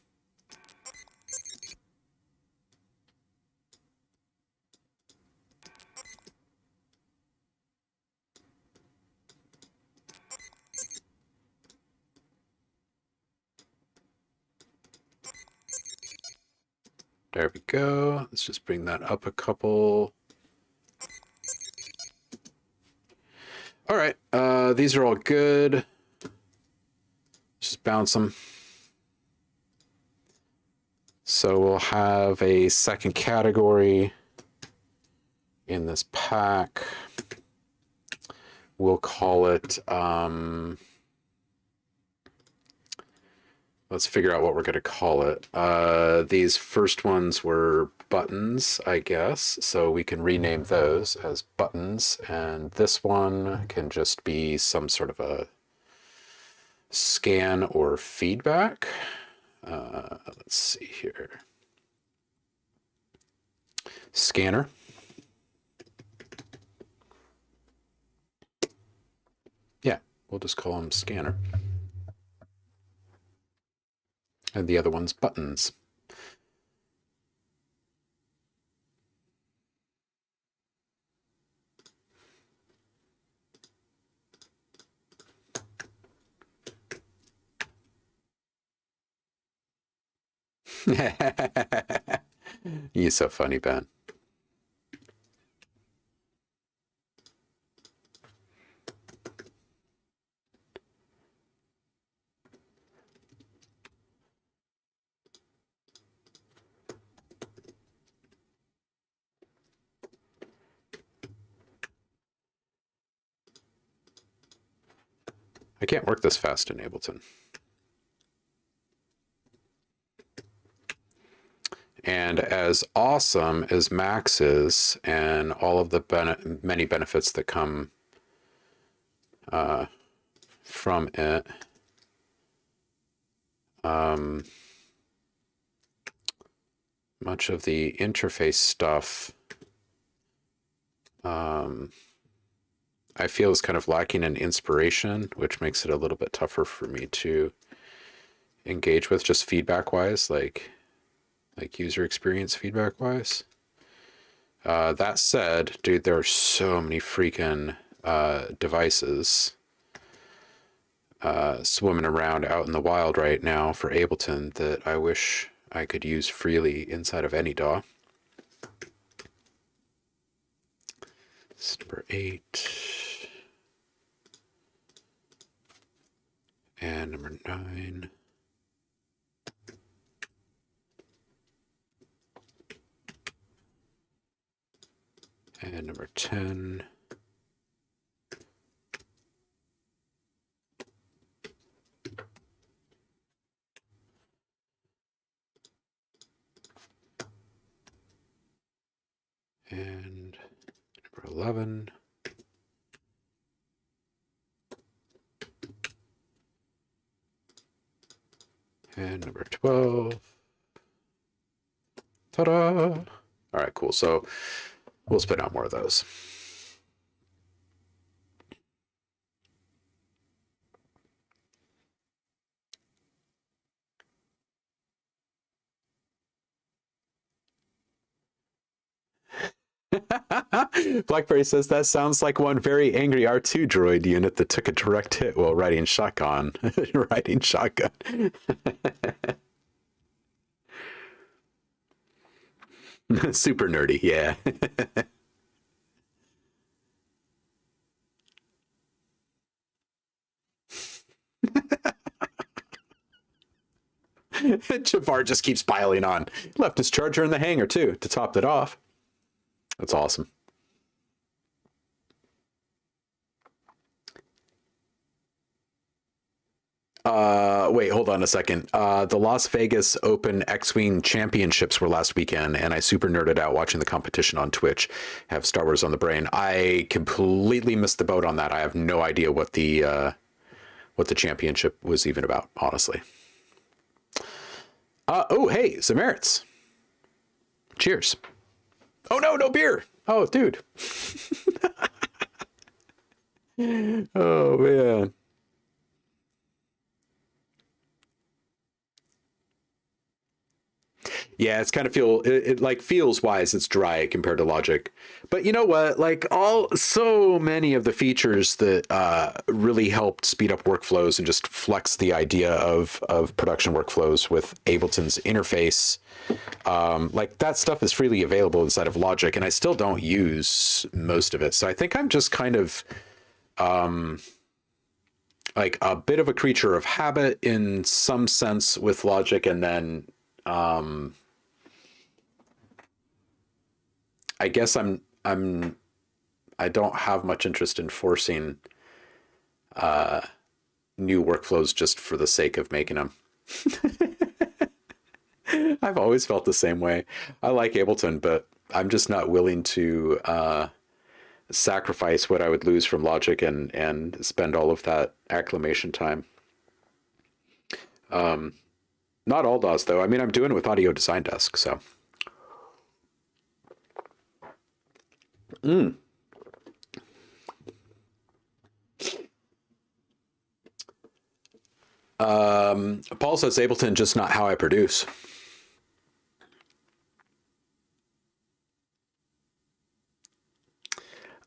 There we go. Let's just bring that up a couple. All right, these are all good. Just bounce them. So we'll have a second category in this pack. We'll call it, let's figure out what we're going to call it. These first ones were buttons, I guess. So we can rename those as buttons. And this one can just be some sort of a scan or feedback. Let's see here. Scanner. Yeah, we'll just call them scanner. And the other one's buttons. You're so funny, Ben. I can't work this fast in Ableton. And as awesome as Max is, and all of the many benefits that come from it, much of the interface stuff I feel is kind of lacking in inspiration, which makes it a little bit tougher for me to engage with, just feedback wise, like user experience feedback wise. That said, dude, there are so many freaking devices swimming around out in the wild right now for Ableton that I wish I could use freely inside of any DAW. This is number 8. And number 9. And number 10. And number 11. And number 12. Ta-da! All right, cool. So we'll spit out more of those. Blackberry says that sounds like one very angry R2 droid unit that took a direct hit while riding shotgun. Riding shotgun. Super nerdy, yeah. Javar just keeps piling on. Left his charger in the hangar too to top it off. That's awesome. Wait, hold on a second. The Las Vegas Open X-Wing Championships were last weekend, and I super nerded out watching the competition on Twitch. Have Star Wars on the brain. I completely missed the boat on that. I have no idea what the championship was even about, honestly. Oh, hey, some merits. Cheers. Oh, no, no beer. Oh, dude. Oh, man. Yeah, it's kind of it like feels wise. It's dry compared to Logic, but you know what? Like so many of the features that really helped speed up workflows and just flex the idea of production workflows with Ableton's interface, like that stuff is freely available inside of Logic, and I still don't use most of it. So I think I'm just kind of like a bit of a creature of habit in some sense with Logic, and then I guess I don't have much interest in forcing new workflows just for the sake of making them. I've always felt the same way. I like Ableton, but I'm just not willing to sacrifice what I would lose from Logic and spend all of that acclimation time. Not all DAWs though. I mean, I'm doing it with Audio Design Desk, so. Paul says Ableton, just not how I produce.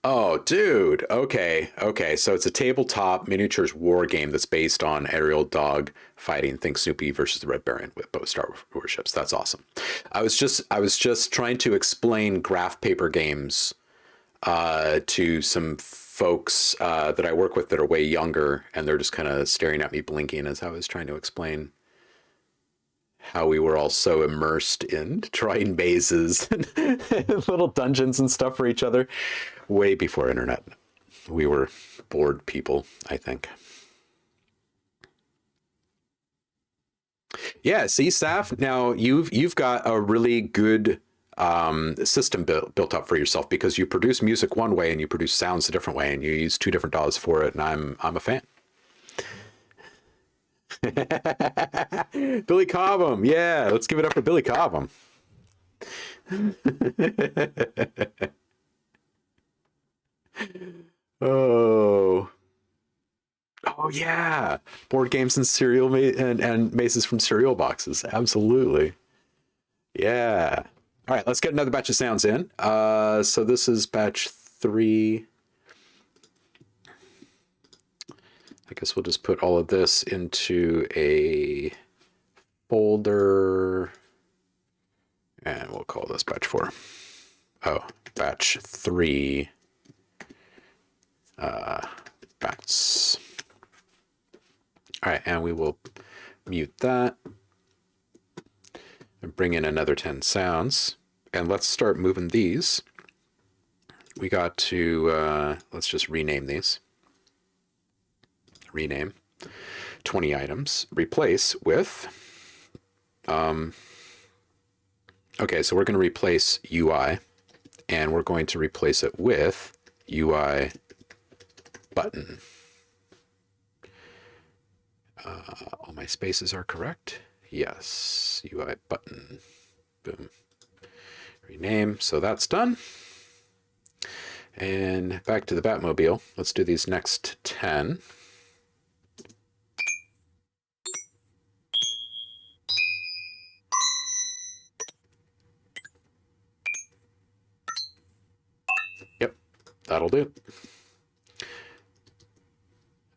Oh, dude. Okay. So it's a tabletop miniatures war game that's based on aerial dog fighting. Think Snoopy versus the Red Baron with both Star Wars ships. That's awesome. I was just trying to explain graph paper games to some folks that I work with that are way younger, and they're just kind of staring at me blinking as I was trying to explain how we were all so immersed in trying mazes and little dungeons and stuff for each other way before internet. We were bored people, I think. Yeah, see, Saf, now you've got a really good system built up for yourself, because you produce music one way and you produce sounds a different way, and you use two different DAWs for it, and I'm a fan. Billy Cobham, yeah, let's give it up for Billy Cobham. Oh. Oh yeah, board games and and mazes from cereal boxes. Absolutely. Yeah. All right, let's get another batch of sounds in. So this is batch 3. I guess we'll just put all of this into a folder, and we'll call this batch 4. Oh, batch 3. Bats. All right, and we will mute that and bring in another 10 sounds. And let's start moving these. We got to, let's just rename these. Rename 20 items, replace with, okay, so we're going to replace UI, and we're going to replace it with UI button. All my spaces are correct. Yes, UI button. Boom. Rename. So that's done. And back to the Batmobile. Let's do these next 10. Yep, that'll do.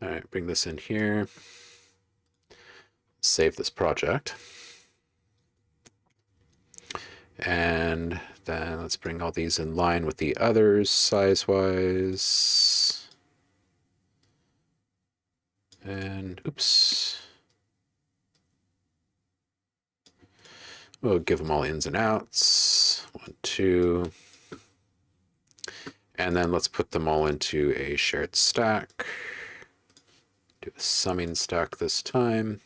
All right, bring this in here. Save this project. And then let's bring all these in line with the others size-wise. And oops. We'll give them all ins and outs. 1, 2. And then let's put them all into a shared stack. Do a summing stack this time.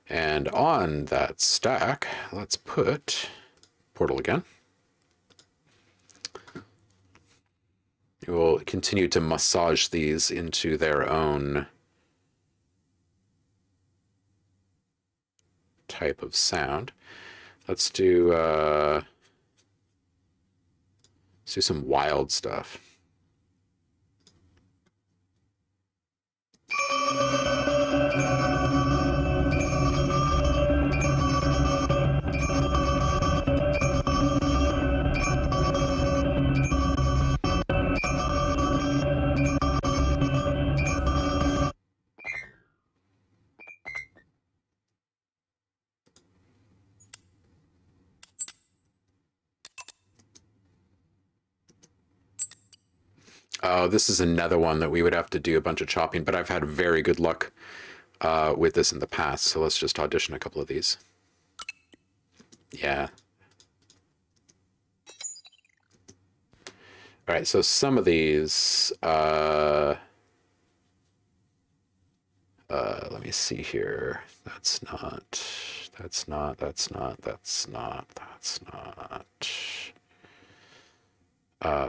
And on that stack, let's put portal again. We'll continue to massage these into their own type of sound. Let's do some wild stuff. Oh, this is another one that we would have to do a bunch of chopping, but I've had very good luck with this in the past. So let's just audition a couple of these. Yeah. All right, so some of these, let me see here. That's not.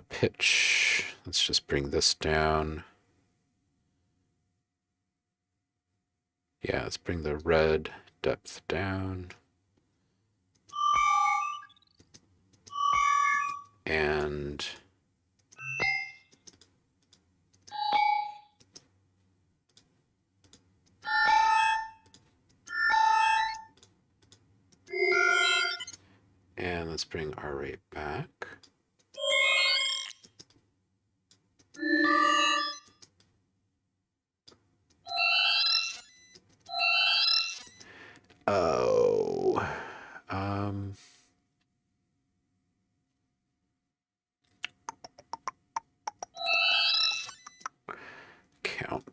Pitch. Let's just bring this down. Yeah, let's bring the red depth down. And let's bring our rate back. Oh, count.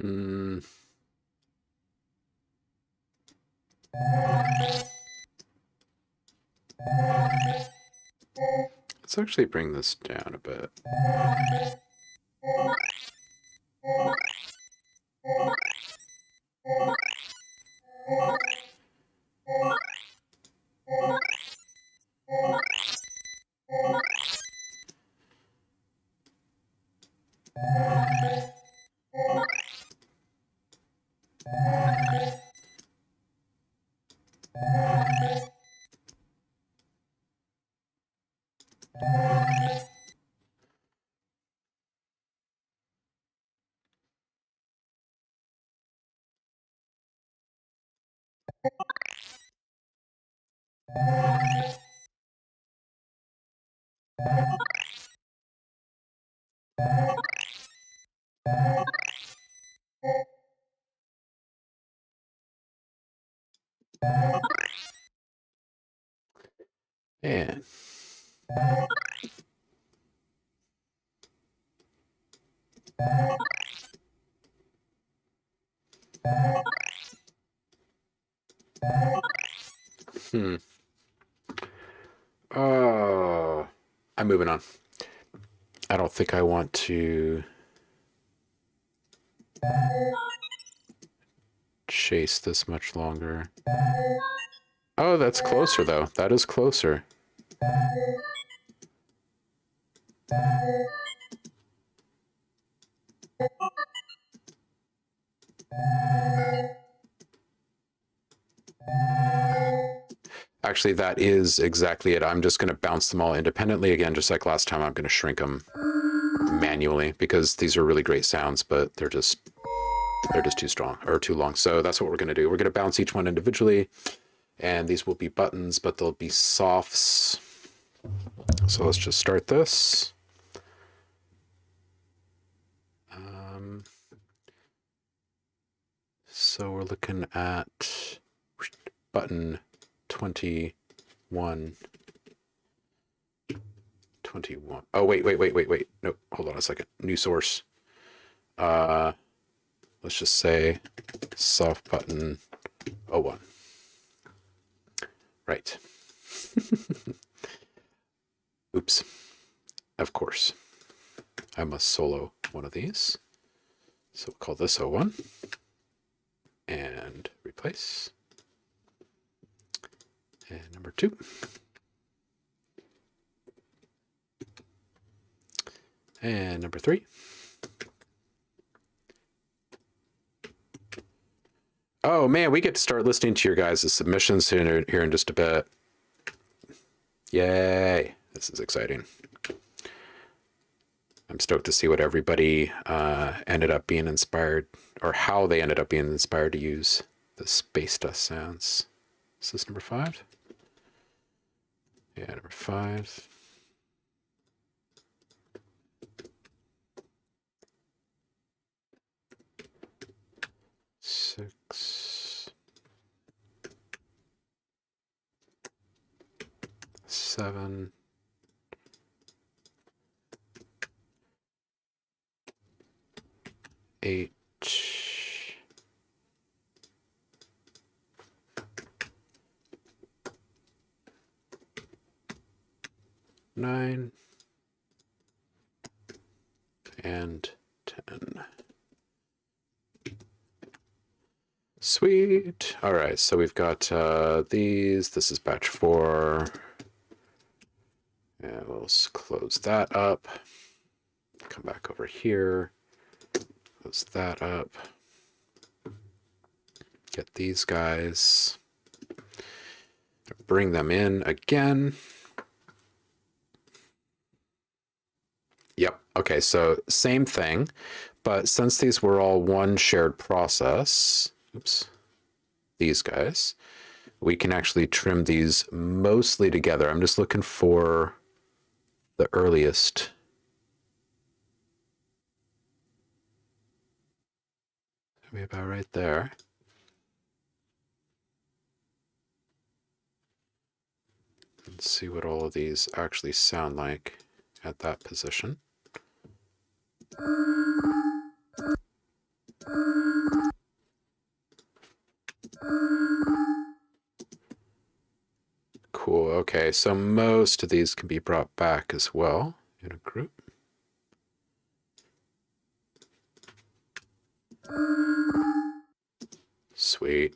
Let's actually bring this down a bit. And I'm moving on. I don't think I want to chase this much longer. Oh, that's closer though. That is closer. Actually, that is exactly it. I'm just going to bounce them all independently again, just like last time. I'm going to shrink them manually because these are really great sounds, but they're just too strong or too long. So that's what we're going to do. We're going to bounce each one individually, and these will be buttons, but they'll be softs. So let's just start this. So we're looking at button 21. 21. Oh, wait. Nope, hold on a second. New source. Let's just say soft button 01. Right. Oops. Of course. I must solo one of these. So we'll call this 01. And replace. And number 2. And number 3. Oh man, we get to start listening to your guys' submissions here in just a bit. Yay, this is exciting. I'm stoked to see what everybody ended up being inspired, or how they ended up being inspired to use the space dust sounds. Is this number 5? Yeah, number 5. Six, 7, 8, 9, and 10. Sweet. All right, so we've got these. This is batch 4. And we'll close that up. Come back over here. Close that up. Get these guys. Bring them in again. Yep. Okay, so same thing, but since these were all one shared process, oops, these guys, we can actually trim these mostly together. I'm just looking for the earliest. Maybe about right there. Let's see what all of these actually sound like at that position. Cool. Okay, so most of these can be brought back as well in a group. Sweet.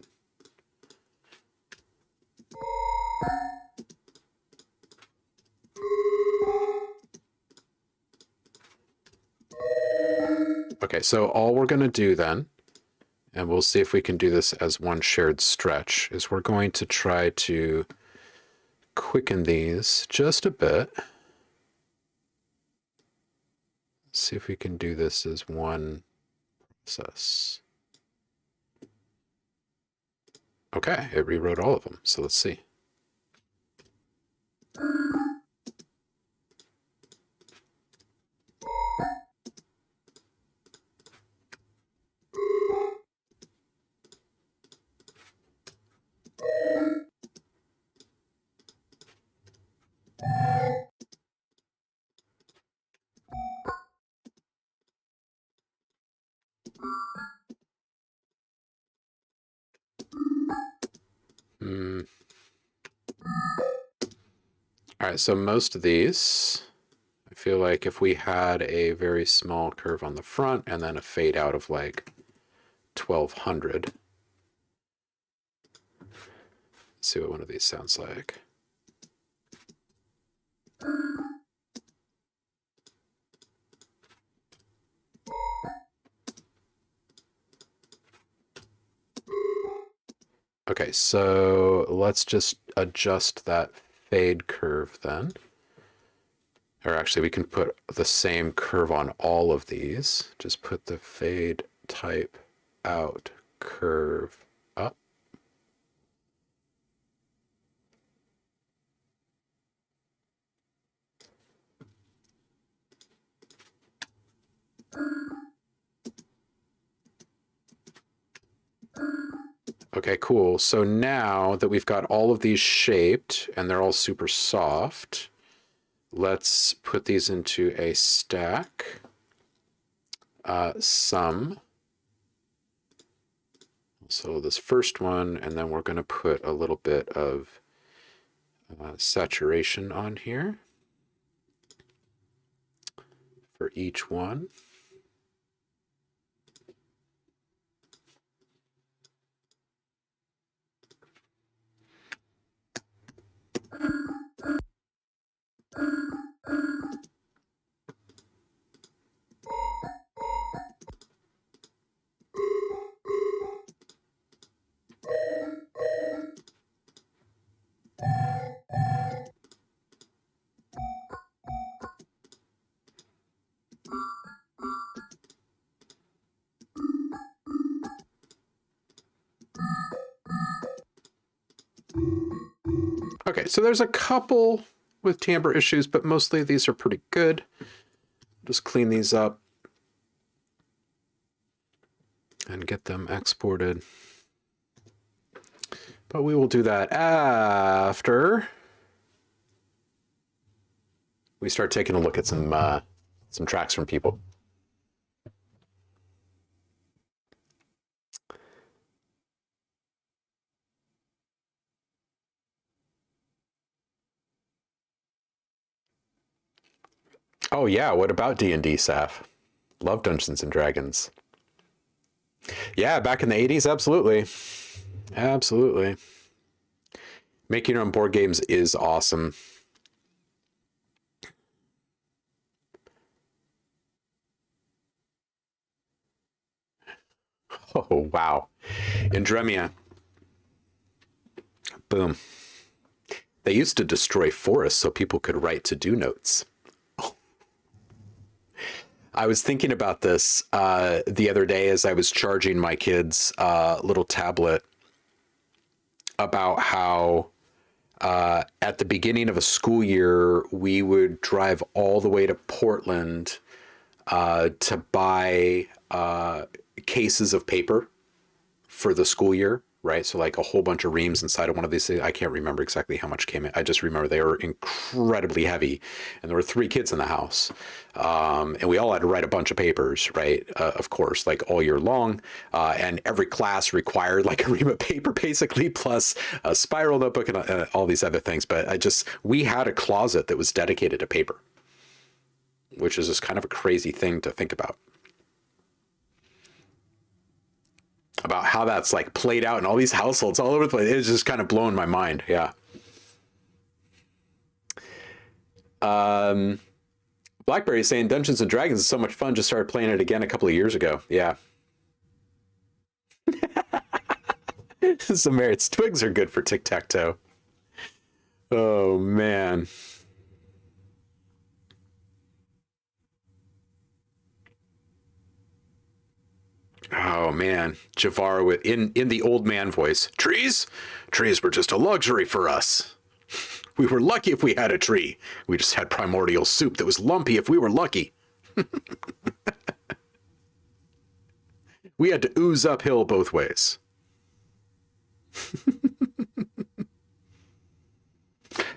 Okay, so all we're going to do then, and we'll see if we can do this as one shared stretch, is we're going to try to quicken these just a bit. See if we can do this as one process. Okay, it rewrote all of them, so let's see. All right, so most of these, I feel like if we had a very small curve on the front and then a fade out of like 1200, let's see what one of these sounds like. Okay, so let's just adjust that fade curve then. Or actually, we can put the same curve on all of these. Just put the fade type out curve up. Okay, cool. So now that we've got all of these shaped and they're all super soft, let's put these into a stack. Sum. So this first one, and then we're going to put a little bit of saturation on here for each one. Okay, so there's a couple with timbre issues, but mostly these are pretty good. Just clean these up and get them exported. But we will do that after we start taking a look at some tracks from people. Oh yeah, what about D&D, Saf? Love Dungeons and Dragons. Yeah, back in the 80s, absolutely. Absolutely. Making your own board games is awesome. Oh, wow. Indremia. Boom. They used to destroy forests so people could write to-do notes. I was thinking about this the other day as I was charging my kids' little tablet about how at the beginning of a school year, we would drive all the way to Portland to buy cases of paper for the school year, right? So like a whole bunch of reams inside of one of these things. I can't remember exactly how much came in. I just remember they were incredibly heavy, and there were 3 kids in the house, and we all had to write a bunch of papers, right? Of course, like all year long, and every class required like a ream of paper, basically, plus a spiral notebook and all these other things. But we had a closet that was dedicated to paper, which is just kind of a crazy thing to think about how that's like played out in all these households all over the place. It's just kind of blowing my mind. Yeah. Blackberry is saying Dungeons and Dragons is so much fun. Just started playing it again a couple of years ago. Yeah. Some merits. Twigs are good for tic-tac-toe. Oh, man. Oh man, Javar with in the old man voice. Trees were just a luxury for us. We were lucky if we had a tree. We just had primordial soup that was lumpy if we were lucky. We had to ooze uphill both ways.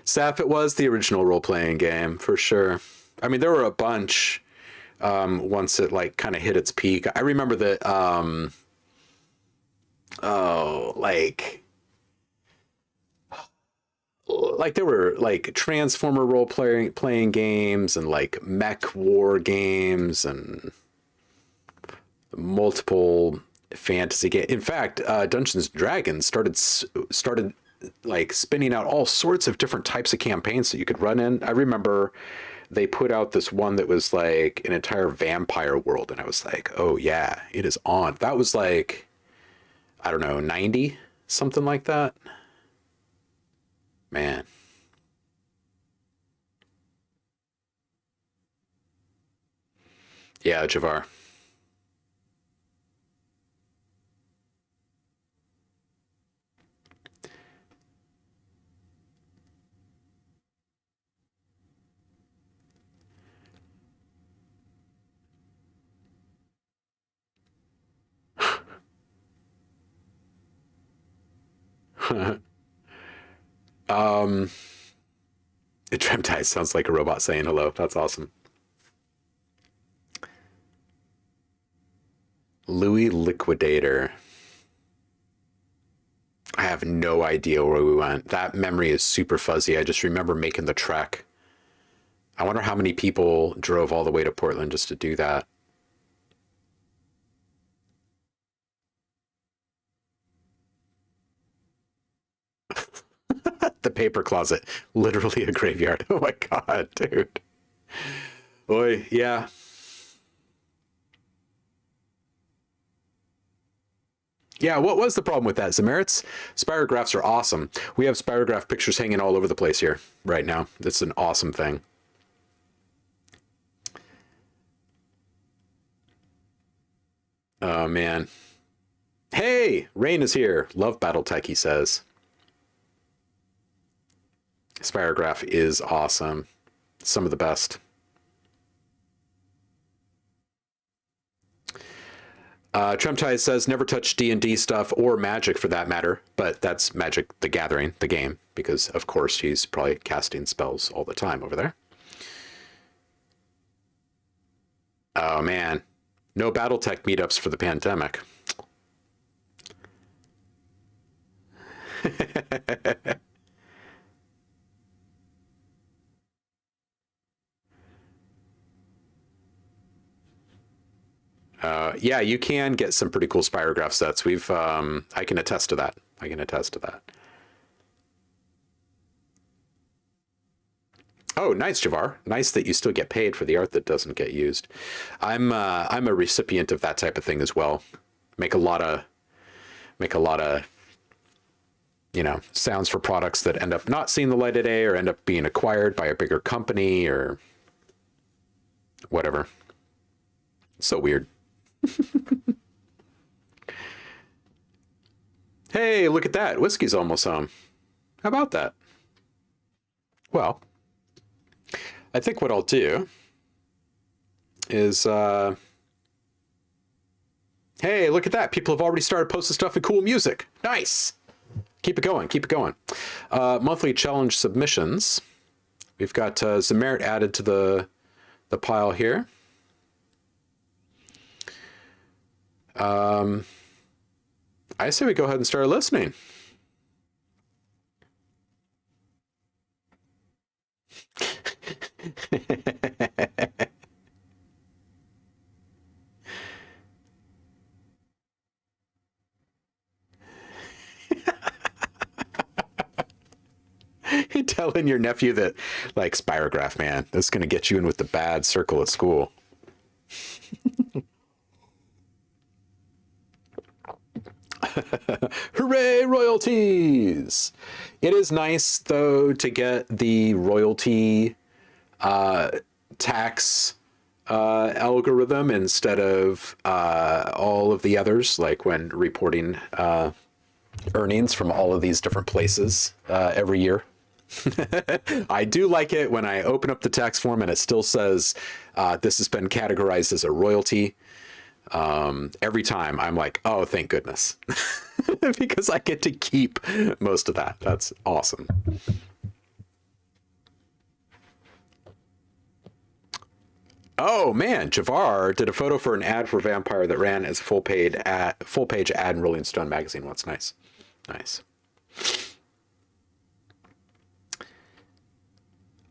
Saf, it was the original role-playing game for sure. I mean, there were a bunch. Once it like kind of hit its peak. I remember that like there were like Transformer playing games and like mech war games and multiple fantasy games. In fact, Dungeons and Dragons started like spinning out all sorts of different types of campaigns that you could run in. I remember they put out this one that was like an entire vampire world, and I was like, oh yeah, it is on. That was like, I don't know, 90, something like that. Man. Yeah, Javar. Tremtai sounds like a robot saying hello. That's awesome. Louis Liquidator. I have no idea where we went. That memory is super fuzzy. I just remember making the trek. I wonder how many people drove all the way to Portland just to do that. The paper closet, literally a graveyard. Oh my god, dude. Boy, yeah. Yeah, what was the problem with that? Zamerits? Spirographs are awesome. We have spirograph pictures hanging all over the place here right now. That's an awesome thing. Oh, man. Hey, Rain is here. Love Battletech, he says. Spirograph is awesome. Some of the best. Tremtai says never touch D&D stuff or Magic for that matter, but that's Magic the Gathering, the game, because of course he's probably casting spells all the time over there. Oh man, no Battletech meetups for the pandemic. Yeah, you can get some pretty cool spirograph sets. I can attest to that. I can attest to that. Oh, nice, Javar. Nice that you still get paid for the art that doesn't get used. I'm a recipient of that type of thing as well. Make a lot of, sounds for products that end up not seeing the light of day or end up being acquired by a bigger company or whatever. So weird. Hey, look at that. Whiskey's almost home. How about that? Well, I think what I'll do is Hey, look at that. People have already started posting stuff and cool music. Nice. Keep it going. Keep it going. Monthly challenge submissions. We've got Zamerit added to the pile here. I say we go ahead and start listening. Telling your nephew that, like, Spirograph, man, this is going to get you in with the bad circle at school. Hooray, royalties! It is nice, though, to get the royalty tax algorithm instead of all of the others, like when reporting earnings from all of these different places every year. I do like it when I open up the tax form and it still says this has been categorized as a royalty. Every time I'm like, oh, thank goodness, because I get to keep most of that. That's awesome. Oh man, Javar did a photo for an ad for Vampire that ran as a full page ad in Rolling Stone magazine once. Nice, nice.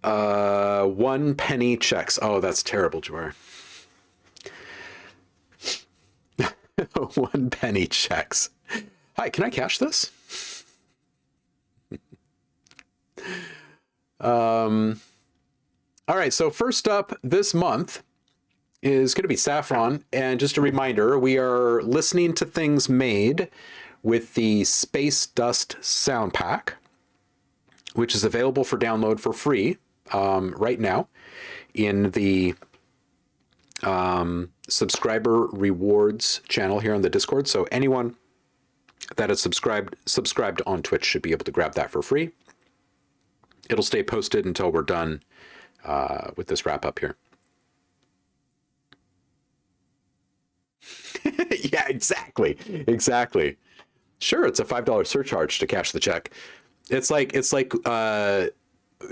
1 penny checks. Oh, that's terrible, Javar. 1 penny checks. Hi, can I cash this? All right, so first up this month is going to be Saffron. And just a reminder, we are listening to things made with the Space Dust sound pack, which is available for download for free right now in the subscriber rewards channel here on the Discord. So anyone that is subscribed on Twitch should be able to grab that for free. It'll stay posted until we're done with this wrap up here. Yeah, exactly. Sure, it's a $5 surcharge to cash the check. It's like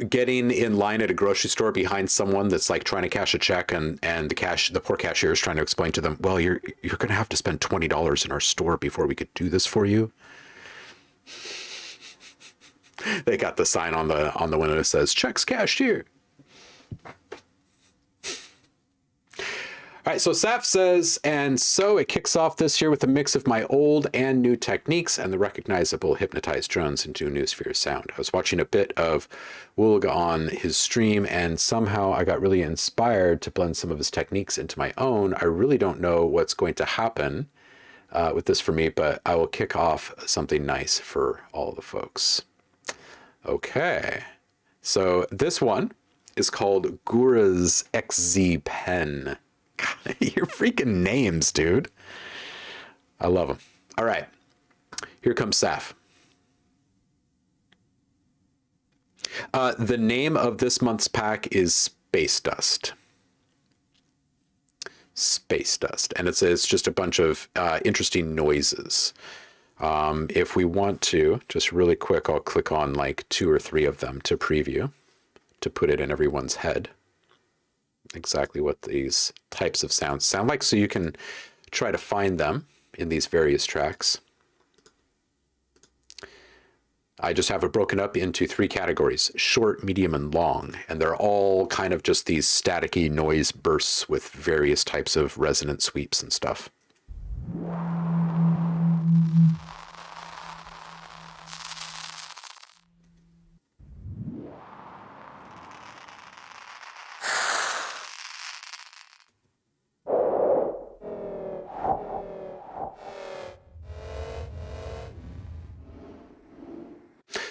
getting in line at a grocery store behind someone that's like trying to cash a check, and the poor cashier is trying to explain to them, well, you're going to have to spend $20 in our store before we could do this for you. They got the sign on the window that says checks cashed here. All right, so Saf says, and so it kicks off this year with a mix of my old and new techniques and the recognizable hypnotized drones into Noosphere sound. I was watching a bit of Woolga on his stream, and somehow I got really inspired to blend some of his techniques into my own. I really don't know what's going to happen with this for me, but I will kick off something nice for all the folks. Okay, so this one is called Gura's XZ Pen. God, your freaking names, dude. I love them. All right, here comes Saf. The name of this month's pack is Space Dust. Space Dust, and it's just a bunch of interesting noises. If we want to, just really quick, I'll click on like 2 or 3 of them to preview, to put it in everyone's head. Exactly what these types of sounds sound like, so you can try to find them in these various tracks. I just have it broken up into 3 categories: short, medium, and long, and they're all kind of just these staticky noise bursts with various types of resonant sweeps and stuff.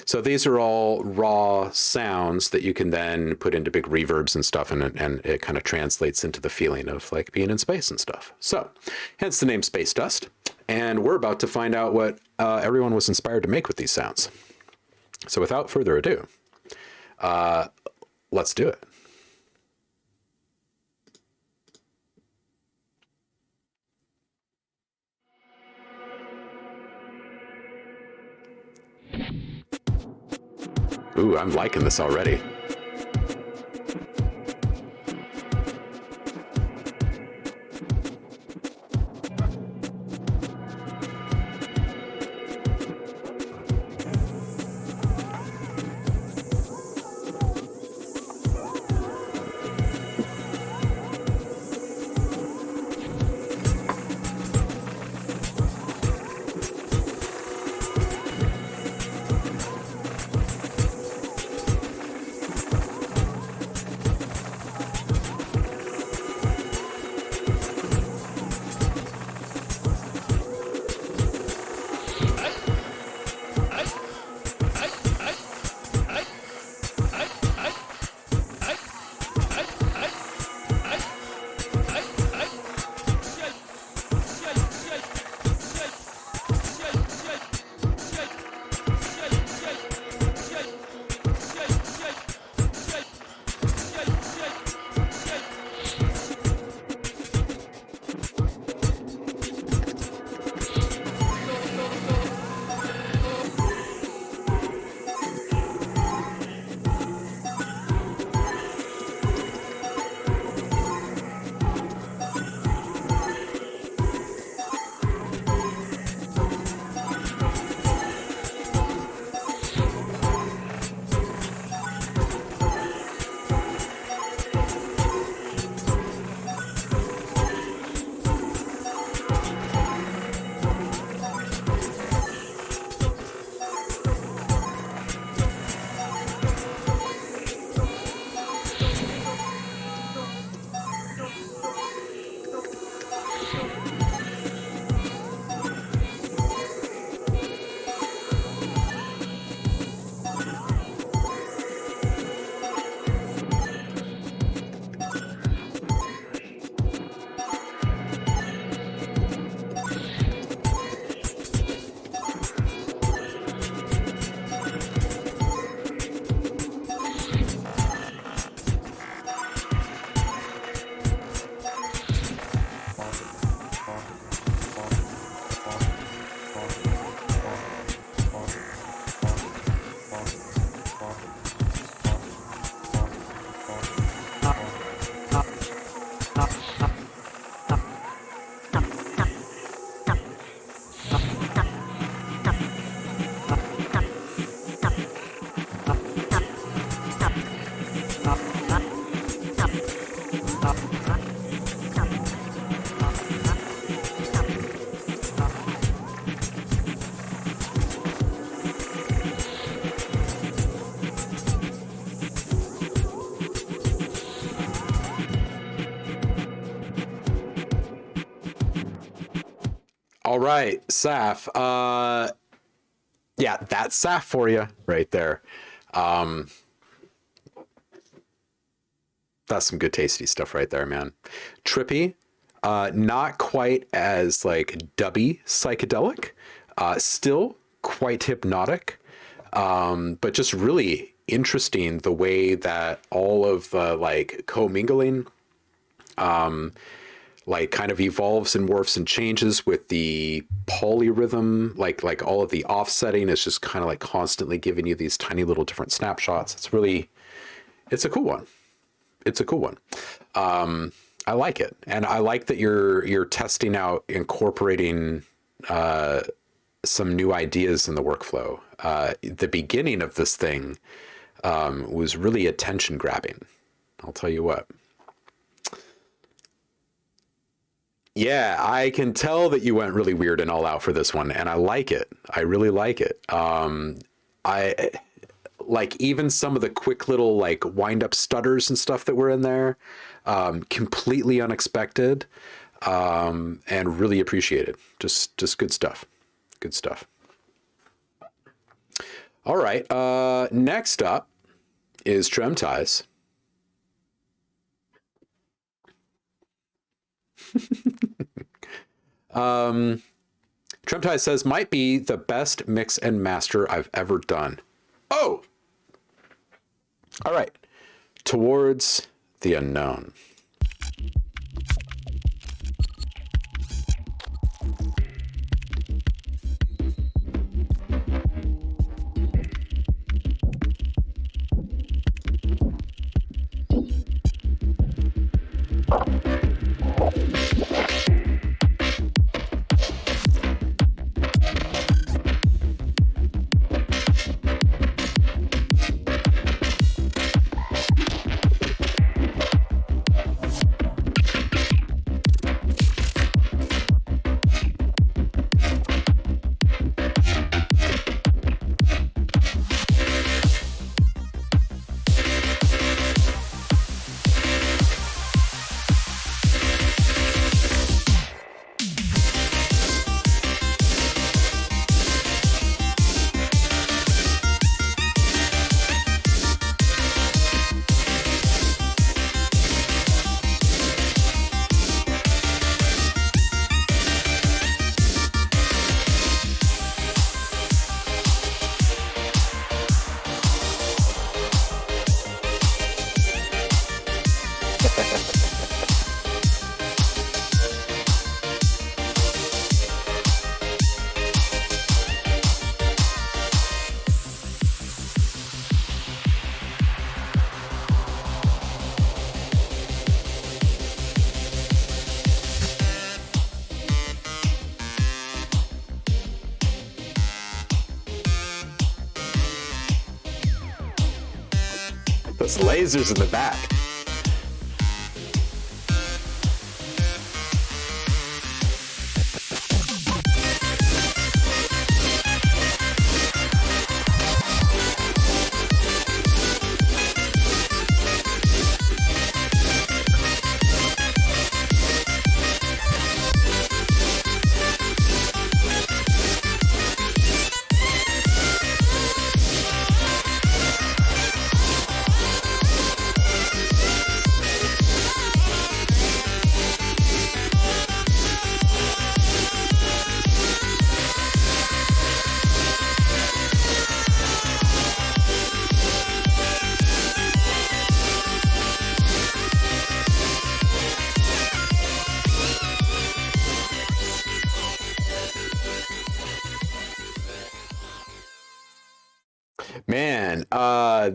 So these are all raw sounds that you can then put into big reverbs and stuff, and it kind of translates into the feeling of like being in space and stuff. So hence the name Space Dust. And we're about to find out what everyone was inspired to make with these sounds. So without further ado, let's do it. Ooh, I'm liking this already. All right, Saf. Yeah, that's Saf for you right there. That's some good tasty stuff right there, man. Trippy, not quite as like dubby psychedelic, still quite hypnotic, but just really interesting the way that all of the like commingling like kind of evolves and morphs and changes with the polyrhythm, like all of the offsetting is just kind of like constantly giving you these tiny little different snapshots. It's a cool one. It's a cool one. I like it. And I like that you're testing out incorporating some new ideas in the workflow. The beginning of this thing was really attention grabbing. I'll tell you what. Yeah, I can tell that you went really weird and all out for this one, and I like it. I really like it. I like even some of the quick little like wind up stutters and stuff that were in there, completely unexpected, and really appreciated. Just good stuff. Good stuff. All right. Next up is Tremties. Tremtai says, might be the best mix and master I've ever done. Oh! All right. Towards the Unknown. Those lasers in the back. Man,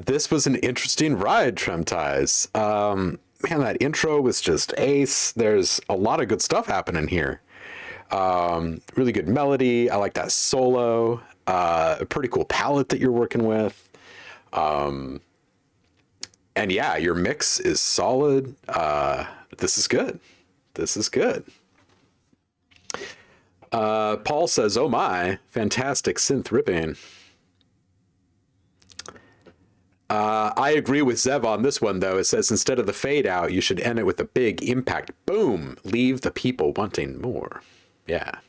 this was an interesting ride, Tremties. Man, that intro was just ace. There's a lot of good stuff happening here. Really good melody. I like that solo. A pretty cool palette that you're working with. And yeah, your mix is solid. This is good. This is good. Paul says, oh my, fantastic synth ripping. I agree with Zev on this one, though. It says instead of the fade out, you should end it with a big impact. Boom! Leave the people wanting more. Yeah.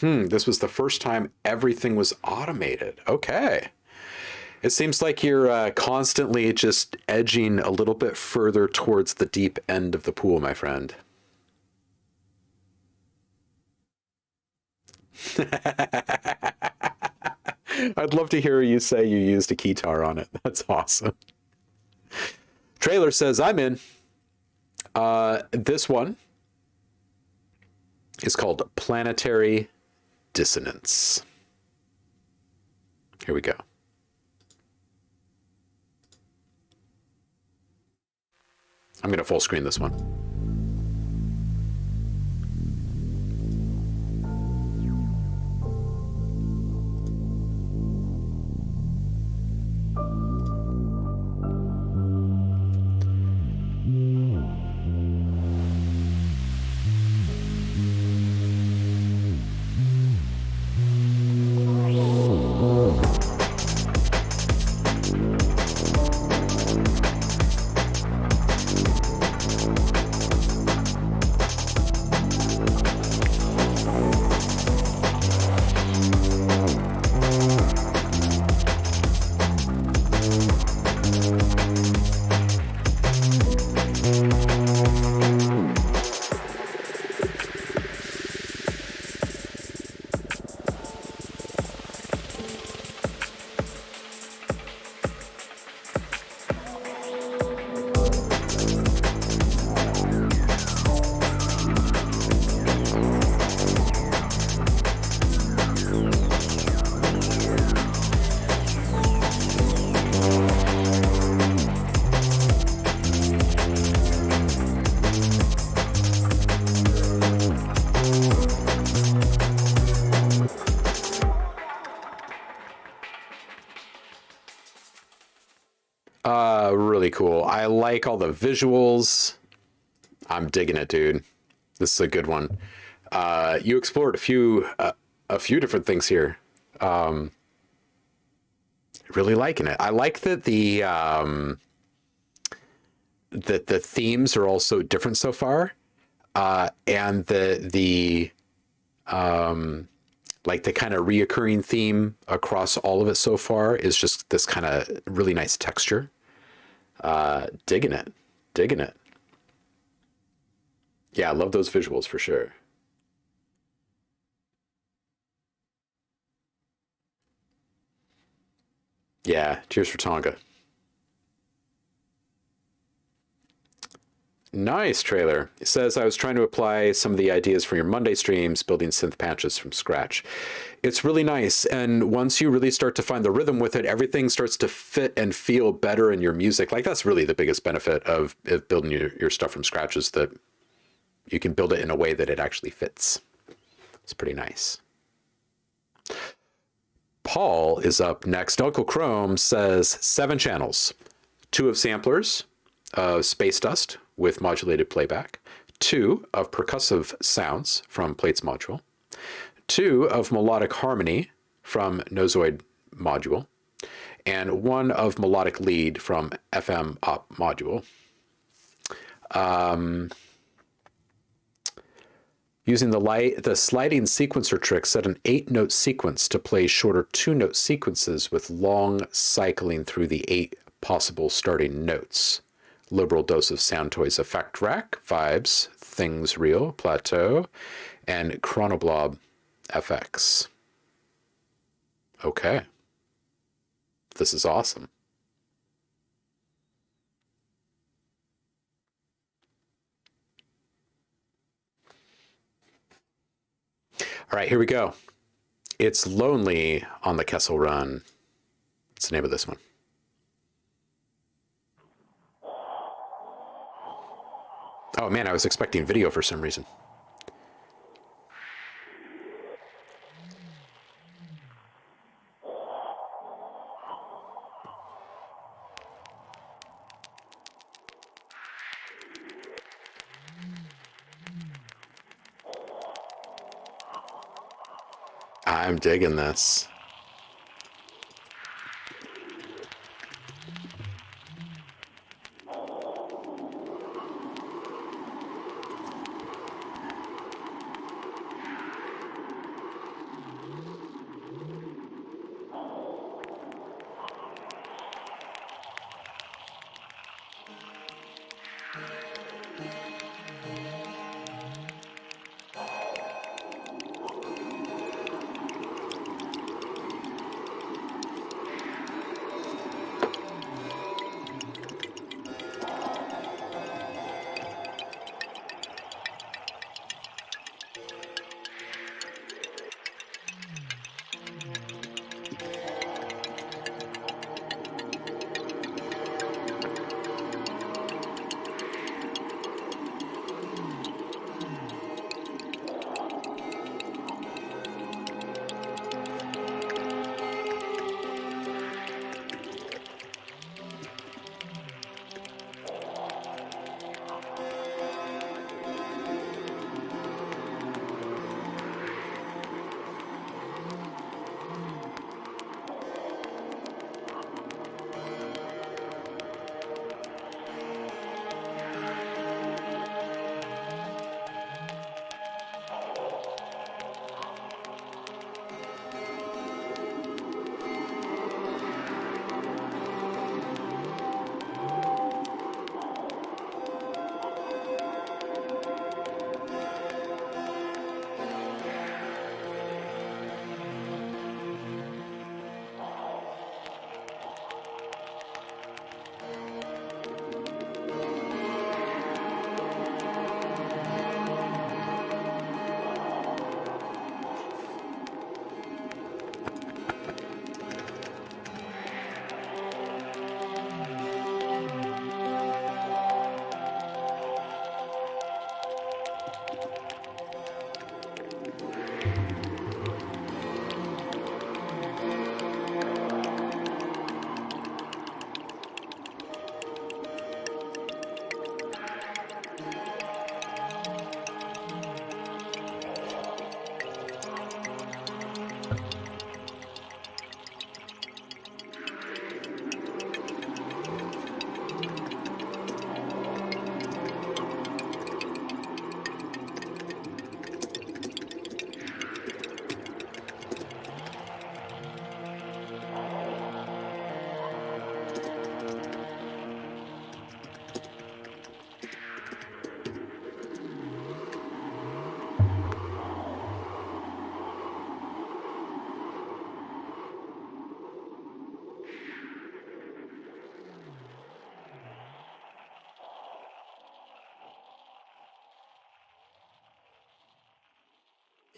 This was the first time everything was automated. Okay. It seems like you're constantly just edging a little bit further towards the deep end of the pool, my friend. I'd love to hear you say you used a keytar on it. That's awesome. Trailer says, I'm in. This one is called Planetary Dissonance. Here we go. I'm going to full screen this one. Really cool. I like all the visuals. I'm digging it, dude. This is a good one. You explored a few different things here. Really liking it. I like that the themes are also different so far, and the like the kind of reoccurring theme across all of it so far is just this kind of really nice texture. Digging it. Yeah, I love those visuals for sure. Yeah, cheers for Tonga. Nice trailer. It says, I was trying to apply some of the ideas from your Monday streams, building synth patches from scratch. It's really nice. And once you really start to find the rhythm with it, everything starts to fit and feel better in your music. Like, that's really the biggest benefit of building your stuff from scratch, is that you can build it in a way that it actually fits. It's pretty nice. Paul is up next. Uncle Chrome says 7 channels, 2 of samplers of space dust with modulated playback, 2 of percussive sounds from Plates module, 2 of melodic harmony from Nozoid module, and 1 of melodic lead from FM op module. Using the sliding sequencer trick, set an 8-note sequence to play shorter 2-note sequences with long cycling through the 8 possible starting notes. Liberal dose of Sound Toys Effect Rack, Vibes, Things Real, Plateau, and Chronoblob FX. Okay. This is awesome. All right, here we go. It's Lonely on the Kessel Run. What's the name of this one? Oh man, I was expecting video for some reason. I'm digging this.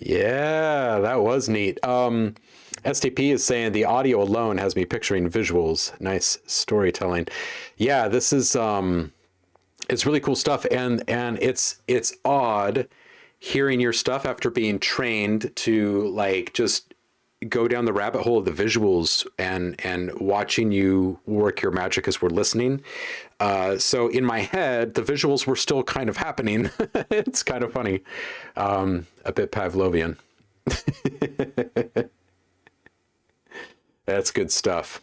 Yeah, that was neat. STP is saying the audio alone has me picturing visuals. Nice storytelling. Yeah, this is It's really cool stuff, and it's odd hearing your stuff after being trained to like just go down the rabbit hole of the visuals and watching you work your magic as we're listening. So in my head, the visuals were still kind of happening. It's kind of funny, a bit Pavlovian. That's good stuff.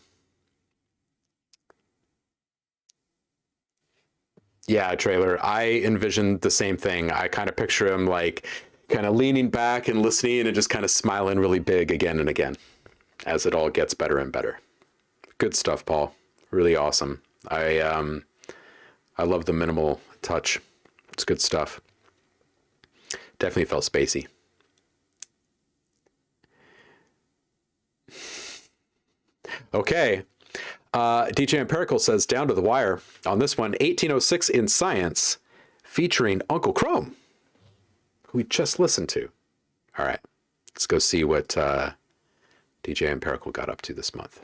Yeah, trailer. I envisioned the same thing. I kind of picture him like kind of leaning back and listening and just kind of smiling really big again and again as it all gets better and better. Good stuff, Paul. Really awesome. I love the minimal touch. It's good stuff. Definitely felt spacey. Okay. DJ Empirical says, down to the wire on this one, 1806 in Science, featuring Uncle Chrome, who we just listened to. All right, let's go see what DJ Empirical got up to this month.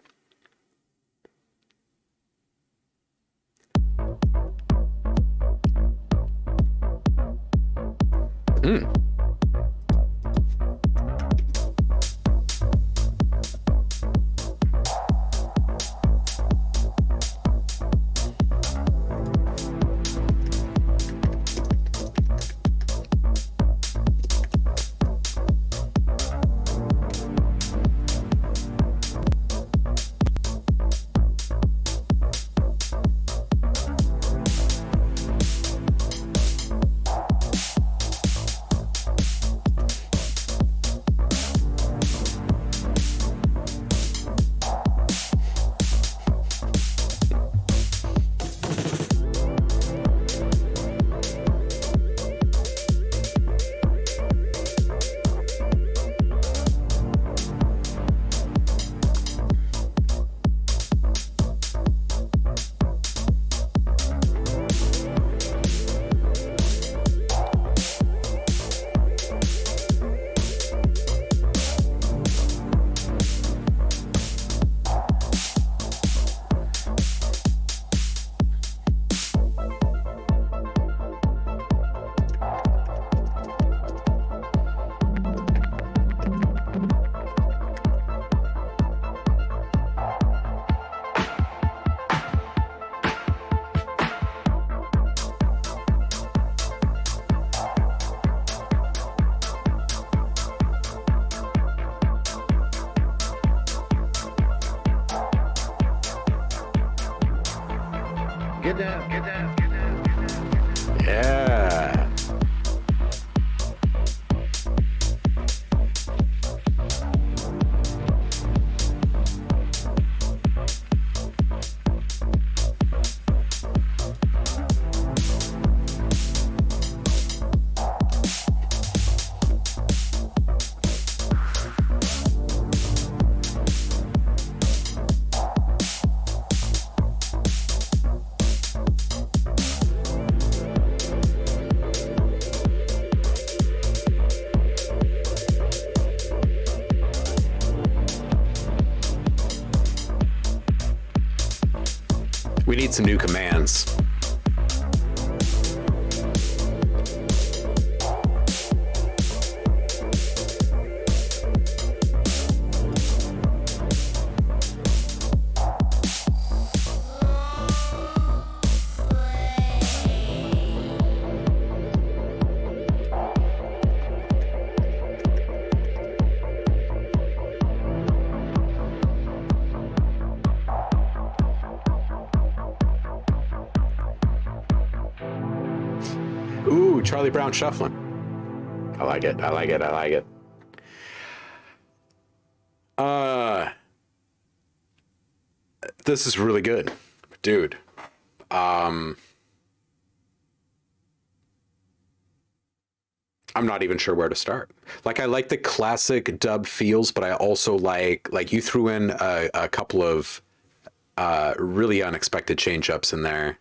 Get down, get down, get down, get down. Yeah. We need some new commands. Ooh, Charlie Brown shuffling. I like it. I like it. I like it. This is really good, dude. I'm not even sure where to start. Like, I like the classic dub feels, but I also like you threw in a couple of really unexpected change-ups in there.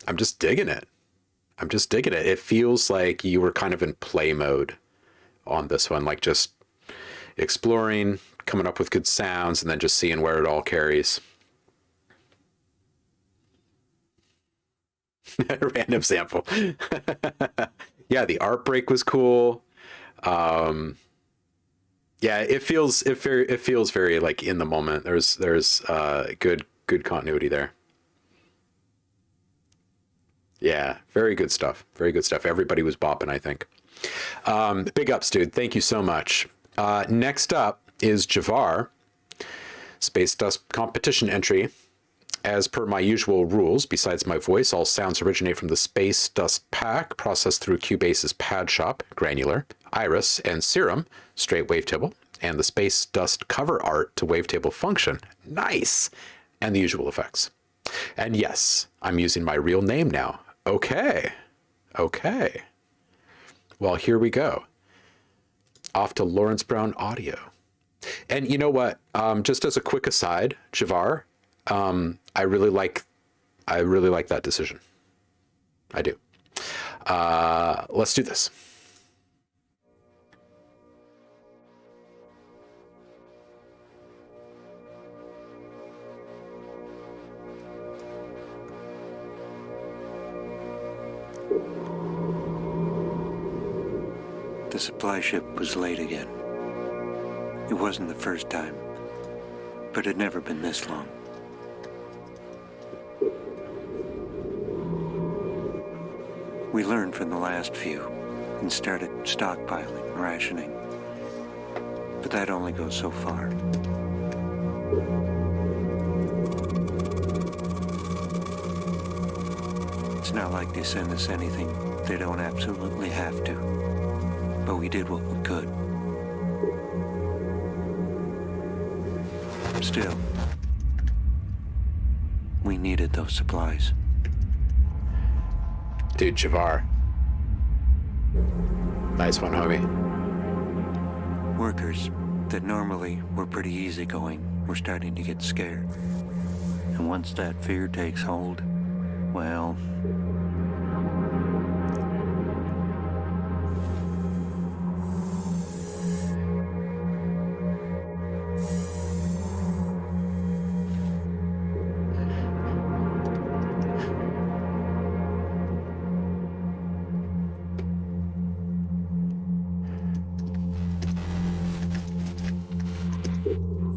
I'm just digging it. I'm just digging it. It feels like you were kind of in play mode on this one, like just exploring, coming up with good sounds, and then just seeing where it all carries. Random sample. Yeah, the art break was cool. Yeah, it feels very like in the moment. There's good continuity there. Yeah, very good stuff. Very good stuff. Everybody was bopping, I think. Big ups, dude. Thank you so much. Next up is Javar, Space Dust competition entry. As per my usual rules, besides my voice, all sounds originate from the Space Dust pack, processed through Cubase's Pad Shop, Granular, Iris, and Serum, straight wavetable, and the Space Dust cover art to wavetable function, nice, and the usual effects. And yes, I'm using my real name now. Okay. Well, here we go. Off to Lawrence Brown Audio. And you know what? Just as a quick aside, Javar, I really like that decision. I do. Let's do this. The supply ship was late again. It wasn't the first time, but it had never been this long. We learned from the last few and started stockpiling and rationing. But that only goes so far. It's not like they send us anything they don't absolutely have to. But we did what we could. Still, we needed those supplies. Dude, Javar. Nice one, homie. Workers that normally were pretty easygoing were starting to get scared. And once that fear takes hold, well...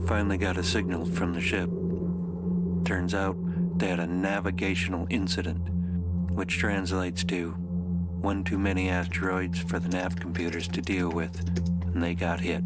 Finally got a signal from the ship. Turns out they had a navigational incident, which translates to one too many asteroids for the nav computers to deal with, and they got hit.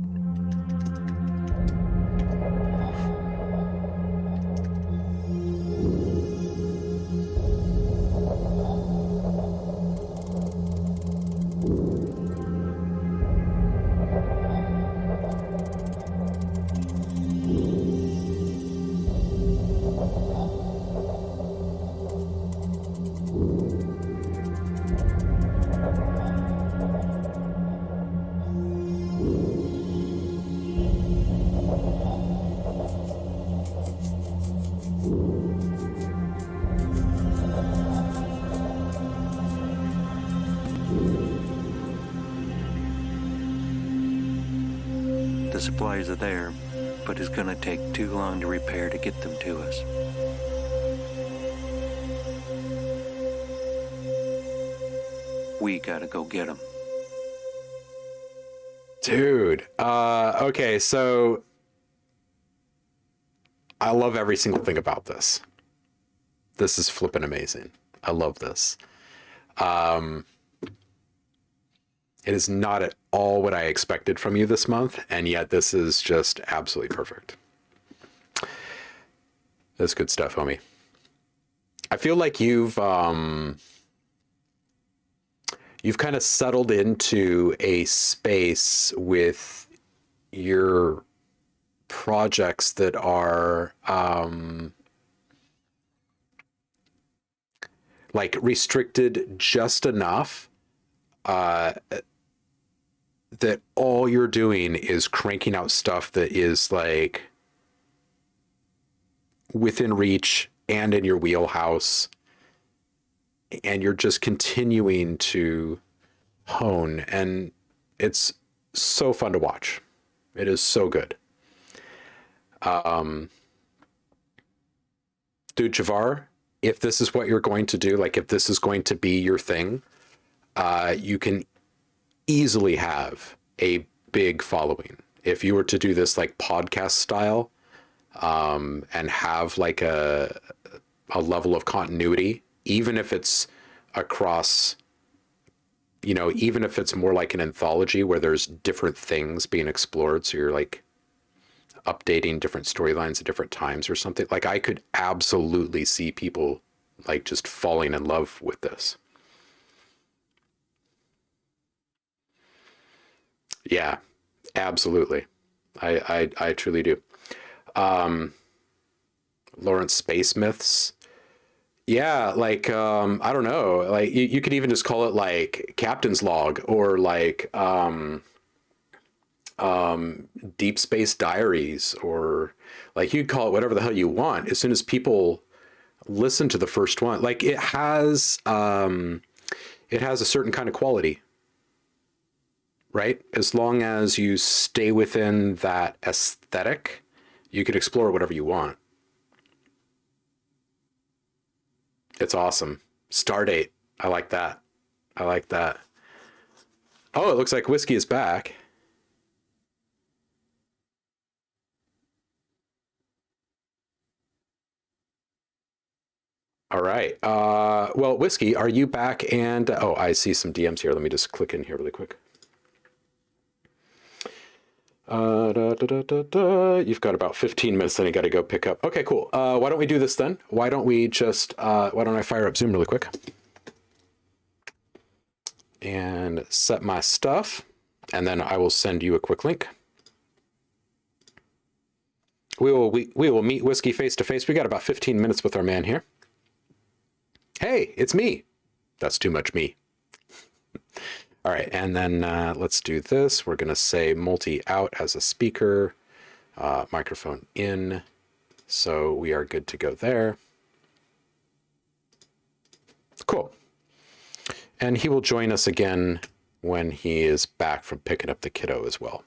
The supplies are there, but it's gonna take too long to repair to get them to us. We gotta go get them. Dude, okay, so I love every single thing about this. This is flippin' amazing. I love this. It is not at all what I expected from you this month, and yet this is just absolutely perfect. That's good stuff, homie. I feel like you've kind of settled into a space with your projects that are like restricted just enough that all you're doing is cranking out stuff that is like within reach and in your wheelhouse, and you're just continuing to hone, and it's so fun to watch. It is so good. Dude, Javar, if this is what you're going to do, like if this is going to be your thing, you can easily have a big following. If you were to do this like podcast style, and have like a level of continuity, even if it's across, you know, even if it's more like an anthology where there's different things being explored, so you're like updating different storylines at different times or something, like I could absolutely see people like just falling in love with this. Yeah, absolutely. I truly do. Lawrence Space Myths. Yeah, like I don't know, like you could even just call it like Captain's Log, or like Deep Space Diaries, or like you'd call it whatever the hell you want. As soon as people listen to the first one, like it has a certain kind of quality, right? As long as you stay within that aesthetic, you could explore whatever you want. It's awesome. Stardate. I like that. I like that. Oh, it looks like Whiskey is back. All right. Well, Whiskey, are you back? And oh, I see some DMs here. Let me just click in here really quick. You've got about 15 minutes, then you got to go pick up. Okay, cool. Why don't we do this then? Why don't I fire up Zoom really quick and set my stuff, and then I will send you a quick link. We will meet Whiskey face to face. We got about 15 minutes with our man here. Hey, it's me. That's too much me. All right, and then let's do this. We're going to say multi out as a speaker, microphone in. So we are good to go there. Cool. And he will join us again when he is back from picking up the kiddo as well.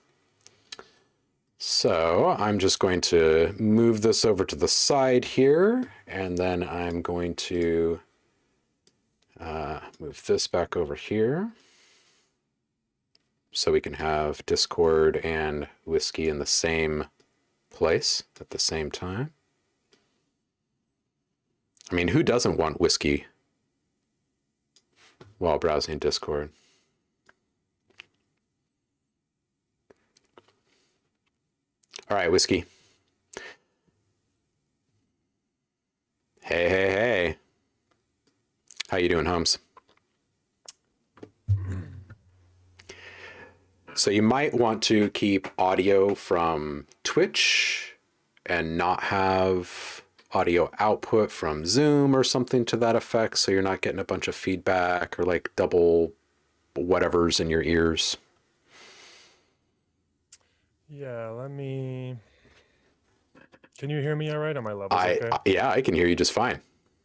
So I'm just going to move this over to the side here, and then I'm going to move this back over here, so we can have Discord and Whiskey in the same place at the same time. I mean, who doesn't want Whiskey while browsing Discord? All right, Whiskey. Hey, hey, hey. How you doing, Holmes? So you might want to keep audio from Twitch and not have audio output from Zoom or something to that effect, so you're not getting a bunch of feedback or like double whatever's in your ears. Yeah, can you hear me all right? Am I level okay? Yeah, I can hear you just fine.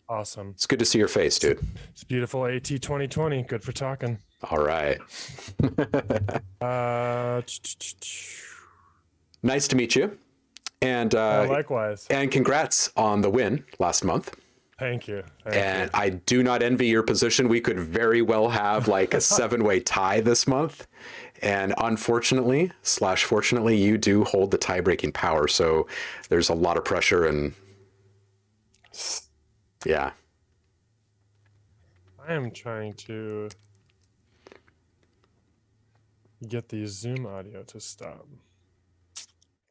Awesome. It's good to see your face, dude. It's beautiful. AT 2020. Good for talking. All right. Nice to meet you. And likewise. And congrats on the win last month. Thank you. And I do not envy your position. We could very well have like a 7-way tie this month. And unfortunately / fortunately, you do hold the tie-breaking power. So there's a lot of pressure, and yeah. I am trying to get the Zoom audio to stop.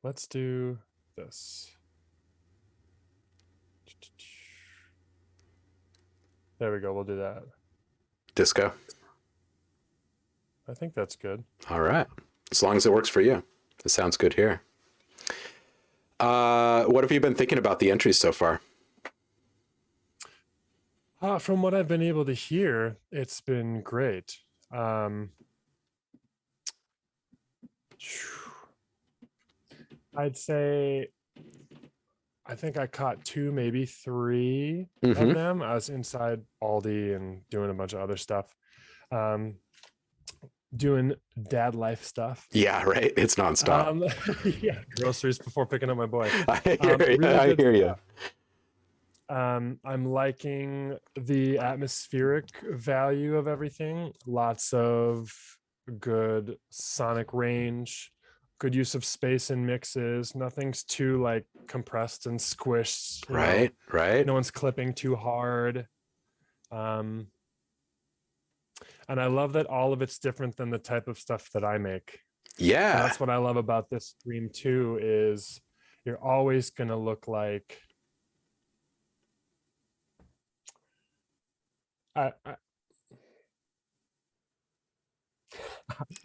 Let's do this. There we go. We'll do that. Disco. I think that's good. All right. As long as it works for you. It sounds good here. What have you been thinking about the entries so far? From what I've been able to hear, it's been great. I'd say I think I caught 2, maybe 3 of them. I was inside Aldi and doing a bunch of other stuff. Doing dad life stuff. Yeah, right. It's nonstop. Yeah, groceries before picking up my boy. I hear you. I'm liking the atmospheric value of everything. Lots of good sonic range, good use of space in mixes. Nothing's too like compressed and squished. Right. No one's clipping too hard. And I love that all of it's different than the type of stuff that I make. And Yeah. that's what I love about this stream too, is you're always going to look like I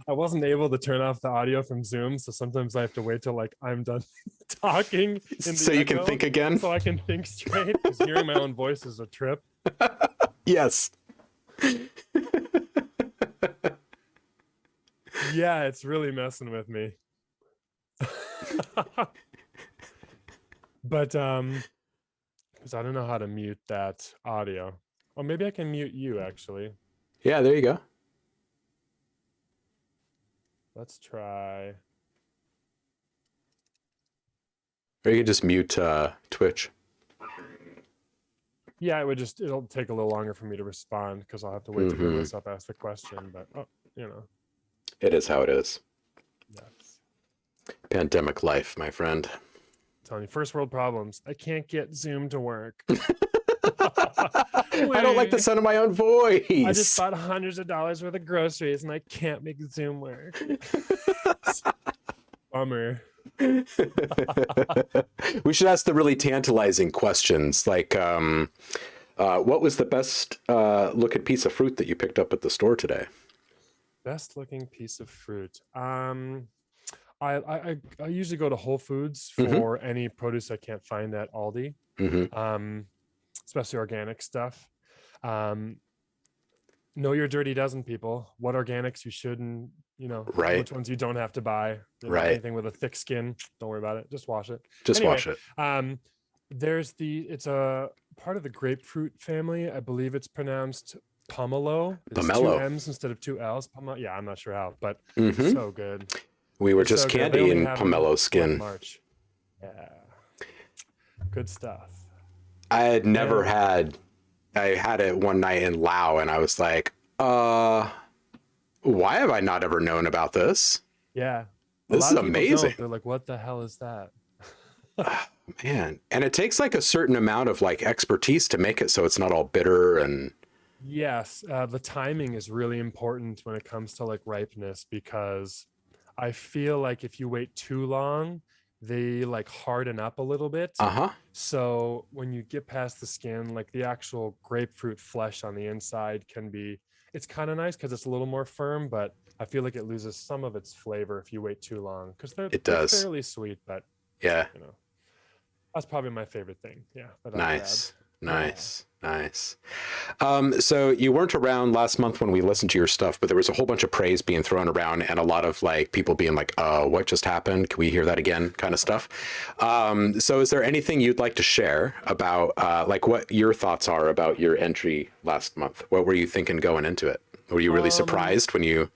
wasn't able to turn off the audio from Zoom, so sometimes I have to wait till like I'm done talking So you can think again. so I can think straight, because hearing my own voice is a trip. Yes. Yeah, it's really messing with me. But because I don't know how to mute that audio. Or maybe I can mute you actually. Yeah, there you go. Let's try. Or you can just mute Twitch. Yeah, it'll take a little longer for me to respond because I'll have to wait to hear myself ask the question. But It is how it is. yes. Pandemic life, my friend. I'm telling you, first world problems. I can't get Zoom to work. I don't like the sound of my own voice. I just bought hundreds of dollars worth of groceries and I can't make Zoom work. Bummer. We should ask the really tantalizing questions, like what was the best looking piece of fruit that you picked up at the store today? Best looking piece of fruit. I usually go to Whole Foods for any produce I can't find at Aldi, especially organic stuff. Know your dirty dozen, people. What organics you shouldn't, Right. which ones you don't have to buy. Right. Anything with a thick skin, don't worry about it. Just wash it. Just Anyway, wash it. It's a part of the grapefruit family. I believe it's pronounced pomelo. It's Pomelo. 2 M's instead of 2 L's. Yeah, I'm not sure how, but Mhm. so good. We were It's just so good. They only candying have them pomelo like skin. March. Yeah. Good stuff. I had never had. I had it one night in Lao, and I was like, why have I not ever known about this? Yeah. This is A lot of people amazing. don't. They're like, what the hell is that? Man, and it takes like a certain amount of like expertise to make it so it's not all bitter and. Yes, the timing is really important when it comes to like ripeness, because I feel like if you wait too long, they like harden up a little bit. So when you get past the skin, like the actual grapefruit flesh on the inside it's kind of nice because it's a little more firm, but I feel like it loses some of its flavor if you wait too long, because they're fairly sweet, but Yeah. That's probably my favorite thing. Yeah. Nice. So you weren't around last month when we listened to your stuff, but there was a whole bunch of praise being thrown around and a lot of like people being like, oh, what just happened? Can we hear that again? Kind of stuff. So is there anything you'd like to share about like what your thoughts are about your entry last month? What were you thinking going into it? Were you really surprised when you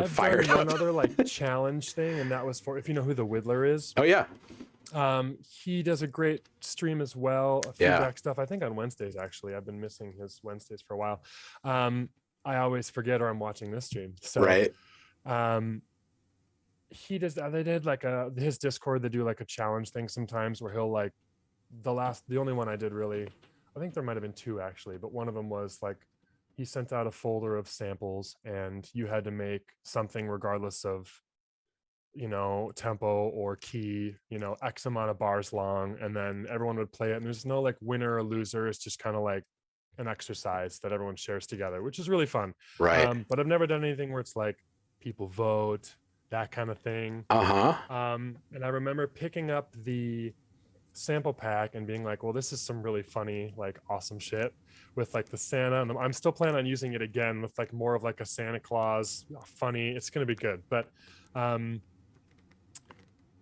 fired done up? one other like challenge thing, and that was for, if you know who the Whittler is. Oh yeah. He does a great stream as well, feedback stuff. I think on Wednesdays, actually. I've been missing his Wednesdays for a while. I always forget, or I'm watching this stream. So Right. He does they did like his Discord, they do like a challenge thing sometimes where he'll like the only one I did really, I think there might have been 2 actually, but one of them was like he sent out a folder of samples and you had to make something regardless of tempo or key, X amount of bars long, and then everyone would play it, and there's no like winner or loser. It's just kind of like an exercise that everyone shares together, which is really fun. Right. But I've never done anything where it's like people vote, that kind of thing. And I remember picking up the sample pack and being like, well, this is some really funny, like awesome shit with like the Santa, and I'm still planning on using it again with like more of like a Santa Claus funny. It's going to be good. But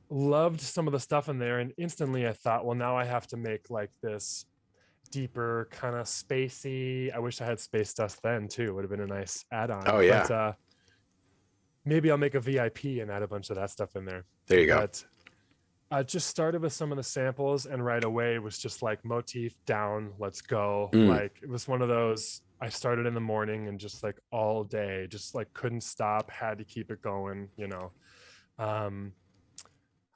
loved some of the stuff in there, and instantly I thought, well, now I have to make like this deeper kind of spacey. I wish I had space dust then too. Would have been a nice add-on. Oh yeah. But maybe I'll make a VIP and add a bunch of that stuff in there. There you go. But I just started with some of the samples, and right away was just like motif down, let's go. Mm. Like it was one of those, I started in the morning and just like all day, just like couldn't stop, had to keep it going, you know. Um,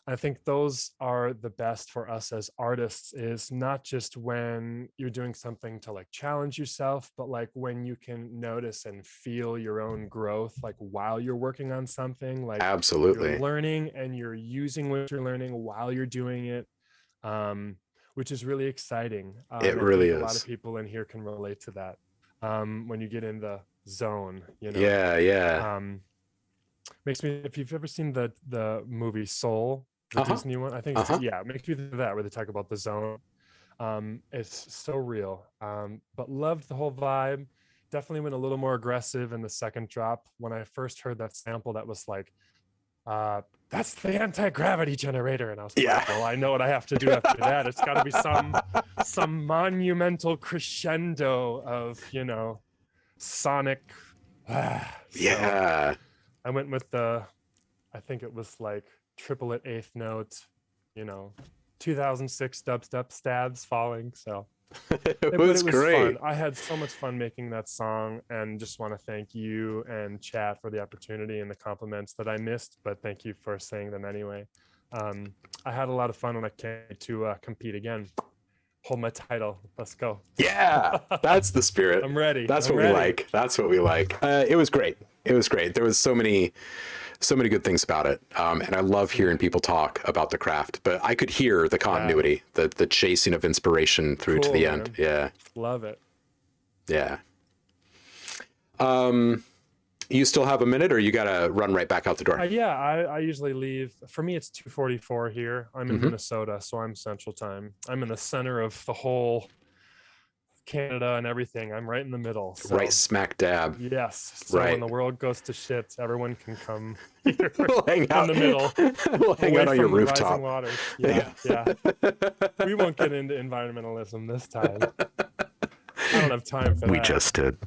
I think those are the best for us as artists, is not just when you're doing something to like challenge yourself, but like when you can notice and feel your own growth, like while you're working on something, like Absolutely. you're learning and you're using what you're learning while you're doing it, which is really exciting. It And I really think a lot of is. people in here can relate to that. When you get in the zone, you know. Yeah. Makes me, if you've ever seen the movie Soul, the Uh-huh. Disney one, I think Uh-huh. it makes me think of that, where they talk about the zone. It's so real. But loved the whole vibe. Definitely went a little more aggressive in the second drop. When I first heard that sample, that was like, that's the anti-gravity generator, and I was Yeah. like, well, I know what I have to do after that. It's got to be some monumental crescendo of, you know, sonic. Yeah. I went with I think it was like triplet eighth note, you know, 2006 dubstep stabs falling. So, It but was it was great. fun. I had so much fun making that song, and just want to thank you and Chat for the opportunity and the compliments that I missed, but thank you for saying them anyway. I had a lot of fun when I came to compete again. Hold my title. Let's go. Yeah, that's the spirit. I'm ready. That's I'm what ready. we like. That's what we like. It was great. It was great. There was so many good things about it. And I love hearing people talk about the craft, but I could hear the continuity, the chasing of inspiration through to Cool, the man. end. Yeah. Love it. Yeah. You still have a minute, or you got to run right back out the door? Yeah, I usually leave. For me, it's 2:44 here. I'm in Mhm. Minnesota, so I'm Central Time. I'm in the center of the whole Canada and everything. I'm right in the middle. So, Right smack dab. yes. So Right. when the world goes to shit, everyone can come here We'll hang in out the middle, We'll hang away out on your from the rooftop. rising waters. Yeah. We won't get into environmentalism this time. I don't have time for that. We just did.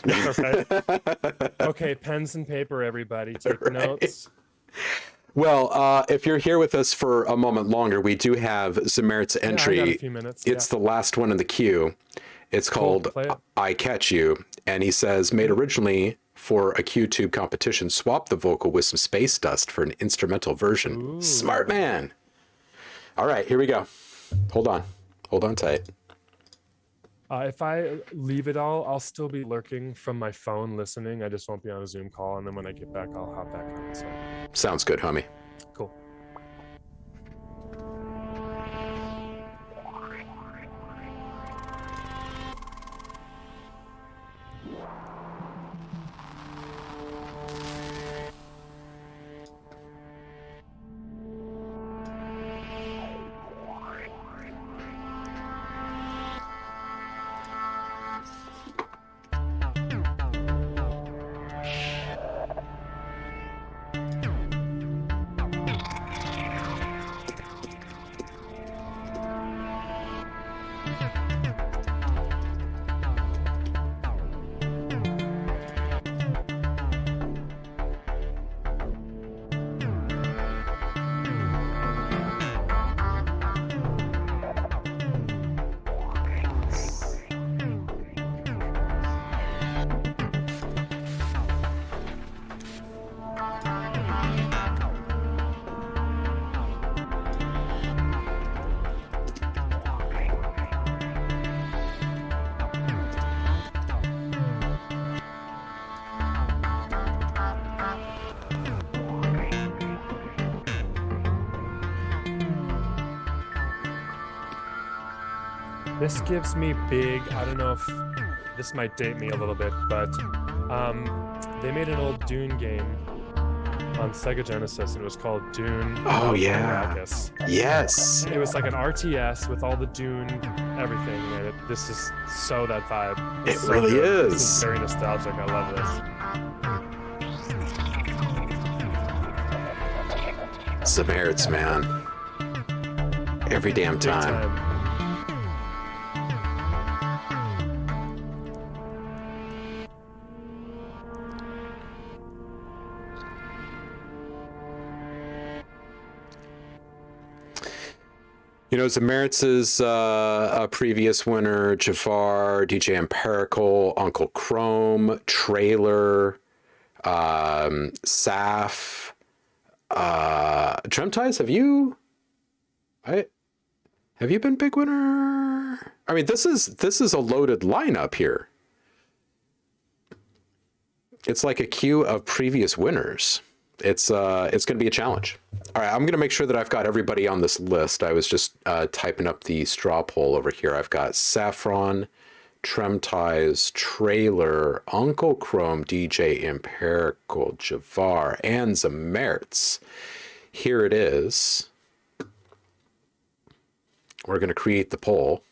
Yeah, right. Okay, pens and paper, everybody. Take notes. Well, if you're here with us for a moment longer, we do have Zamerit's entry. I got a few minutes. It's the last one in the queue. It's called Play it. I Catch You. And he says, made originally for a Q-tube competition, swap the vocal with some space dust for an instrumental version. Ooh. Smart man. All right, here we go. Hold on. Hold on tight. If I leave it all, I'll still be lurking from my phone listening. I just won't be on a Zoom call. And then when I get back, I'll hop back on. So Sounds good, homie. cool. This gives me big, I don't know if this might date me a little bit, but they made an old Dune game on Sega Genesis, and it was called Dune. Oh, yeah. Arrakis. Yes. It was like an RTS with all the Dune everything, and this is so that vibe. It's It so really good. is. This is very nostalgic. I love this. Zamerit's, man. Every damn Big time. You know, Zameritz is a previous winner, Jafar, DJ Empirical, Uncle Chrome, Trailer, Saf, Tremties, have you been big winner? I mean, this is a loaded lineup here. It's like a queue of previous winners. It's going to be a challenge. All right, I'm going to make sure that I've got everybody on this list. I was just typing up the straw poll over here. I've got Saffron, Tremties, Trailer, Uncle Chrome, DJ Empirical, Javar, and Zameritz. Here it is. We're going to create the poll.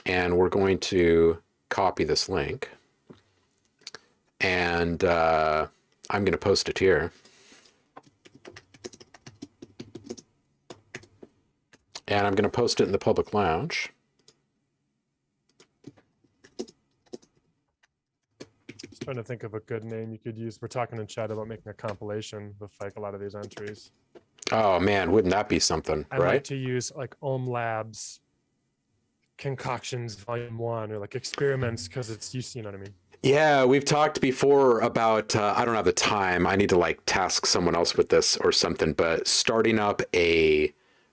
And we're going to copy this link. And I'm going to post it here. And I'm going to post it in the public lounge. Just trying to think of a good name you could use. We're talking in chat about making a compilation with like a lot of these entries. Oh man, wouldn't that be something, I right? like to use like OhmLab's concoctions volume 1 or like experiments because it's, you know what I mean? Yeah, we've talked before about, I don't have the time. I need to like task someone else with this or something, but starting up a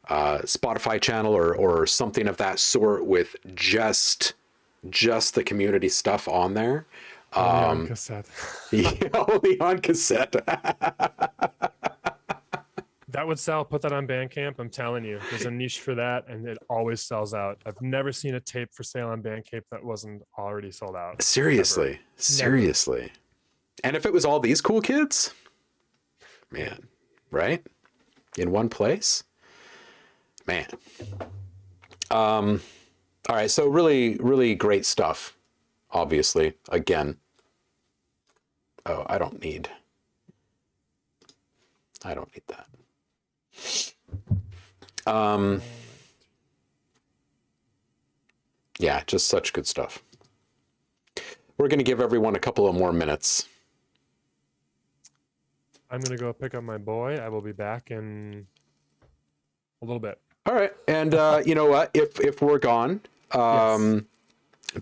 Spotify channel or something of that sort with just the community stuff on there. Only on cassette. Yeah, only on cassette. That would sell. Put that on Bandcamp. I'm telling you, there's a niche for that, and it always sells out. I've never seen a tape for sale on Bandcamp that wasn't already sold out. Seriously, Never. seriously. And if it was all these cool kids, man, right? In one place, man. All right, so really, really great stuff. Obviously, again. Oh, I don't need that. Yeah, just such good stuff. We're going to give everyone a couple of more minutes. I'm going to go pick up my boy. I will be back in a little bit. All right. And you know what? If we're gone, Yes.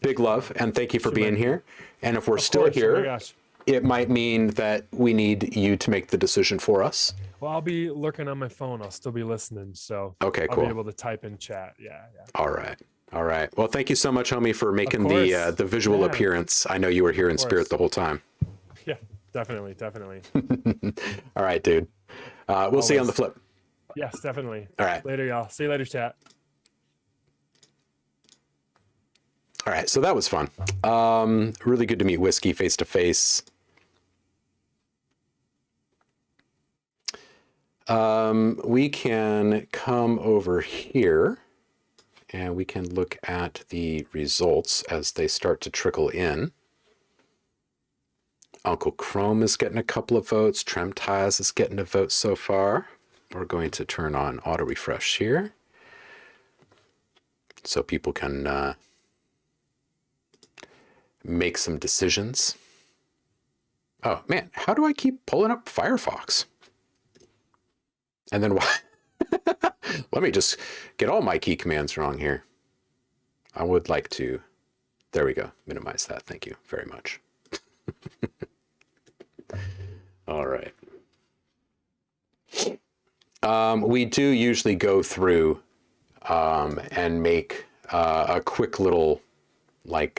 big love and thank you for being here. And if we're Of still course. Oh my here, gosh. it might mean that we need you to make the decision for us. Well, I'll be lurking on my phone. I'll still be listening. So Okay, I'll cool. be able to type in chat. Yeah. All right. All right. Well, thank you so much, homie, for making course. the visual Yeah. appearance. I know you were here in spirit course. the whole time. Yeah, definitely. Definitely. All right, dude. We'll see you on the Always. flip. Yes, definitely. All right. Later, y'all. See you later, chat. All right. So that was fun. Really good to meet Whiskey face to face. We can come over here and we can look at the results as they start to trickle in. Uncle Chrome is getting a couple of votes. Tremties is getting a vote so far. We're going to turn on auto refresh here so people can make some decisions. Oh man, how do I keep pulling up Firefox? And then why? Let me just get all my key commands wrong here. I would like to, there we go, minimize that. Thank you very much. All right. We do usually go through and make a quick little like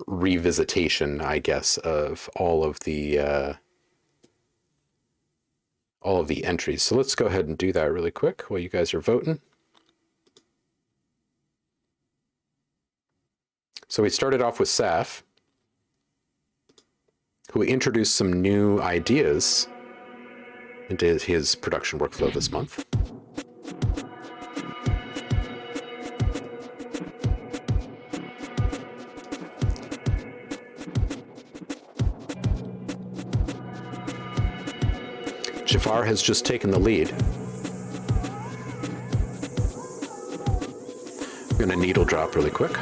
revisitation, I guess, of all of the entries. So let's go ahead and do that really quick while you guys are voting. So we started off with Saf, who introduced some new ideas into his production workflow this month. Jafar has just taken the lead. I'm going to needle drop really quick.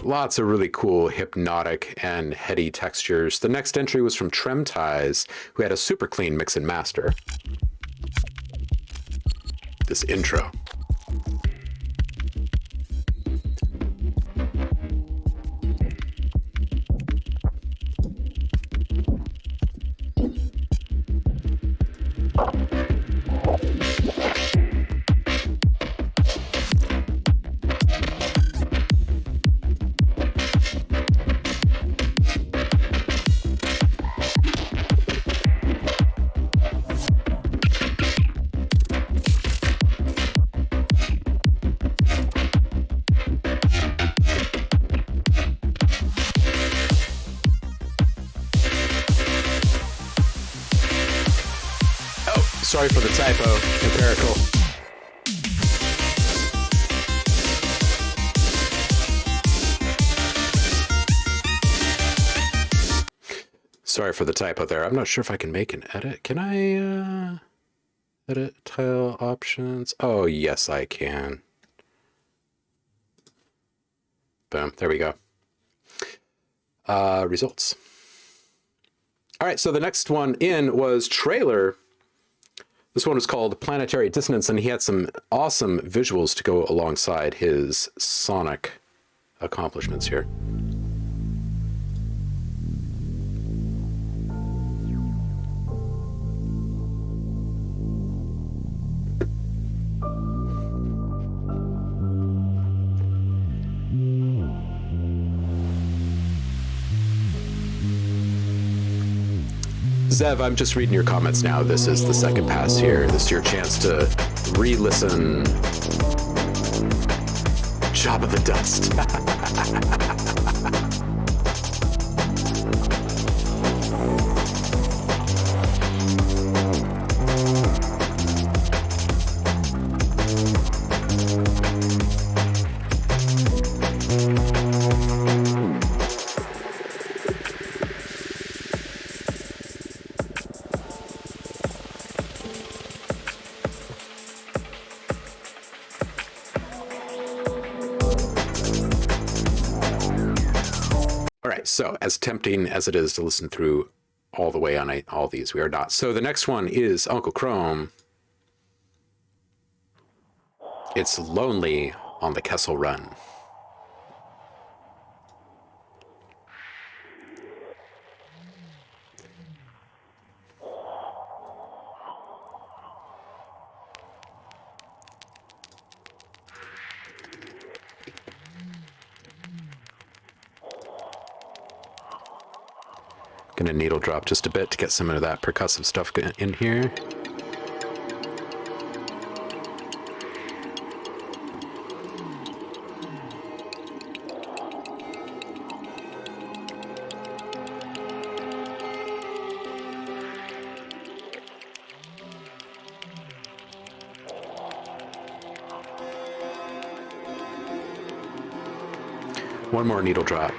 Lots of really cool hypnotic and heady textures. The next entry was from Tremties, who had a super clean mix and master. This intro. Sorry for the typo, empirical. Sorry for the typo there. I'm not sure if I can make an edit. Can I edit tile options? Oh, yes, I can. Boom, there we go. Results. All right, so the next one in was Trailer. This one was called Planetary Dissonance, and he had some awesome visuals to go alongside his sonic accomplishments here. Zev, I'm just reading your comments now. This is the second pass here. This is your chance to re-listen. Job of the Dust. So as tempting as it is to listen through all the way on all these, we are not. So the next one is Uncle Chrome. It's Lonely on the Kessel Run. Gonna needle drop just a bit to get some of that percussive stuff in here. One more needle drop.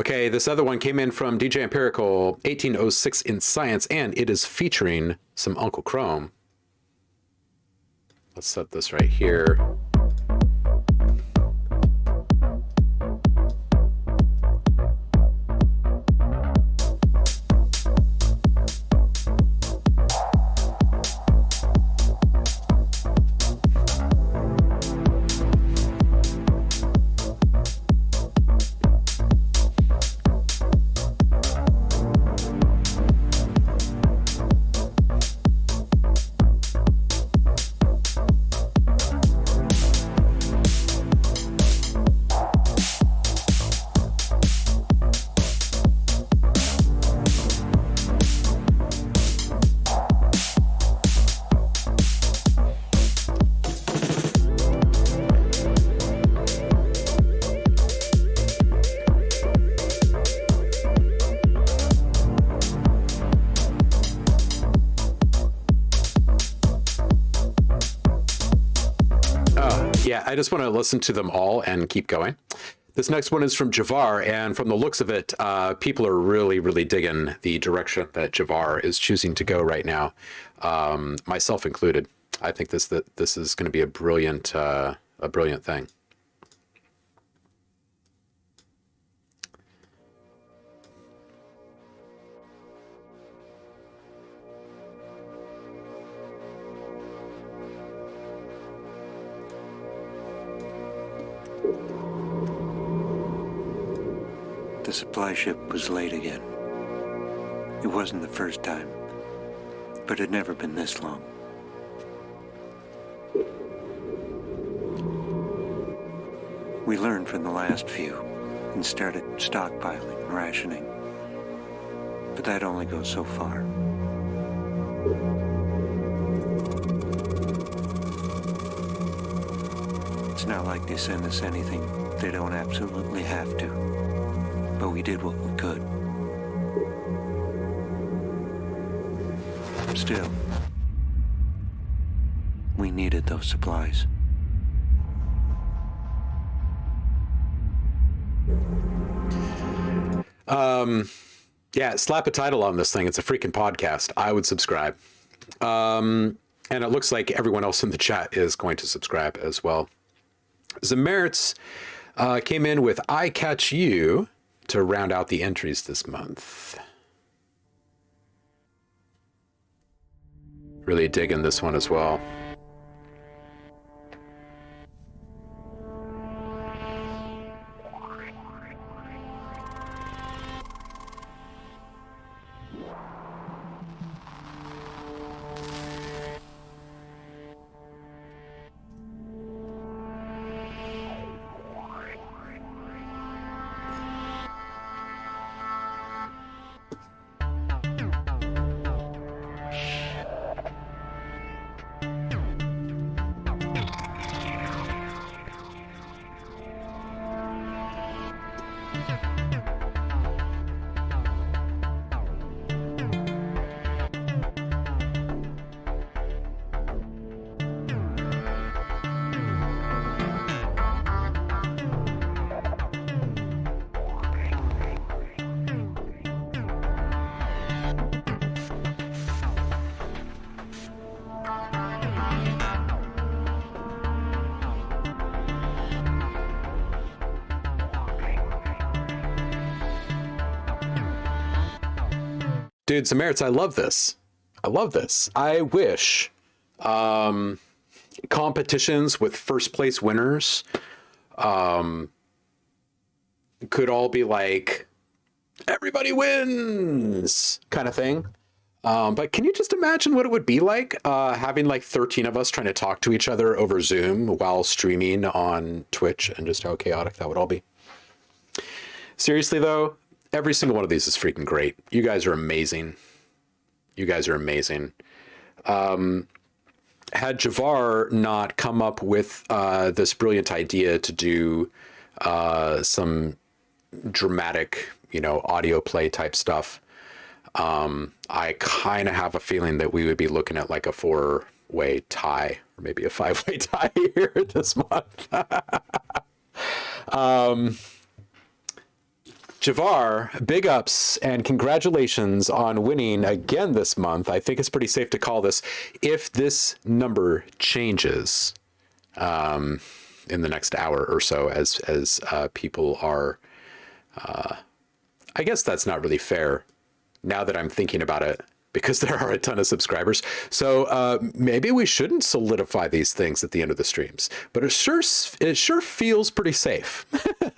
Okay, this other one came in from DJ Empirical, 1806 in Science, and it is featuring some Uncle Chrome. Let's set this right here. Yeah, I just want to listen to them all and keep going. This next one is from Javar, and from the looks of it, people are really, really digging the direction that Javar is choosing to go right now, myself included. I think this is going to be a brilliant thing. The supply ship was late again. It wasn't the first time, but it had never been this long. We learned from the last few and started stockpiling and rationing. But that only goes so far. It's not like they send us anything they don't absolutely have to. But we did what we could. Still, we needed those supplies. Yeah, slap a title on this thing. It's a freaking podcast. I would subscribe. And it looks like everyone else in the chat is going to subscribe as well. Zamertz came in with I Catch You to round out the entries this month. Really digging this one as well. Dude, Zamertz, I love this. I love this. I wish competitions with first place winners could all be like, everybody wins kind of thing. But can you just imagine what it would be like having like 13 of us trying to talk to each other over Zoom while streaming on Twitch, and just how chaotic that would all be. Seriously, though, every single one of these is freaking great. You guys are amazing. You guys are amazing. Had Javar not come up with this brilliant idea to do some dramatic, audio play type stuff, I kind of have a feeling that we would be looking at like a 4-way tie, or maybe a 5-way tie here this month. Javar, big ups and congratulations on winning again this month. I think it's pretty safe to call this, if this number changes in the next hour or so, as people are, I guess that's not really fair now that I'm thinking about it, because there are a ton of subscribers. So maybe we shouldn't solidify these things at the end of the streams, but it sure feels pretty safe.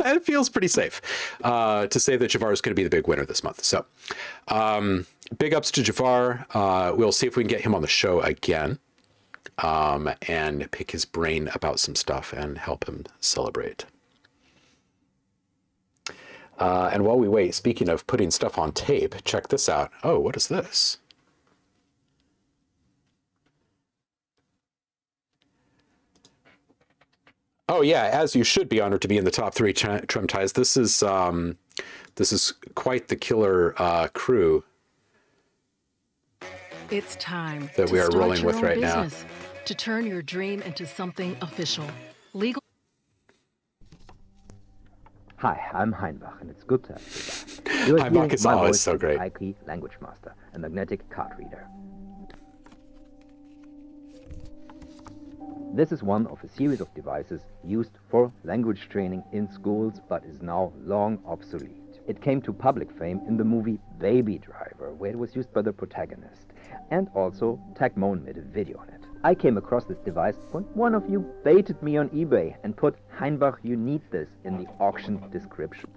It feels pretty safe to say that Javar is going to be the big winner this month. So big ups to Javar. We'll see if we can get him on the show again and pick his brain about some stuff and help him celebrate. And while we wait, speaking of putting stuff on tape, check this out. Oh, what is this? Oh yeah, as you should be honored to be in the top 3 Trim Ties. This is quite the killer crew. It's time that we are rolling with right now. To turn your dream into something official. Legal. Hi, I'm Heinbach, and it's good to have you back. You are Heinbach hearing is my always voice so on the great. IKEA Language Master, a magnetic card reader. This is one of a series of devices used for language training in schools, but is now long obsolete. It came to public fame in the movie Baby Driver, where it was used by the protagonist. And also, Tagmone made a video on it. I came across this device when one of you baited me on eBay and put Heinbach, you need this in the auction description.